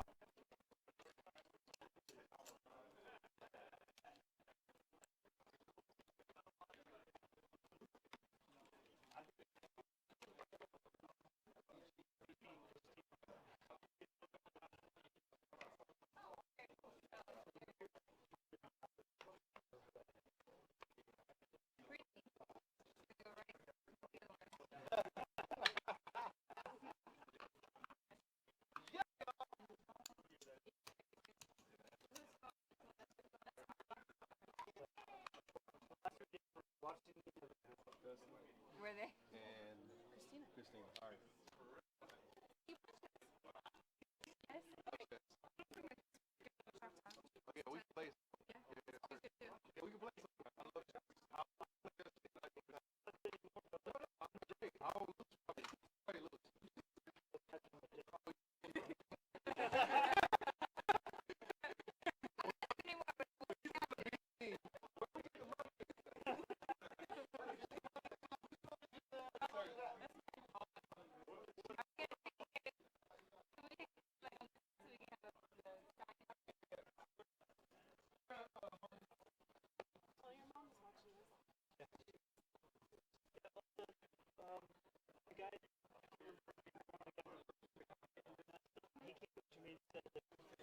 Were they? And Christina. All right. Yes. Okay, we can play. Yeah, we can play. I love you. I'll lose. Probably lose. The guy, he came to me and said that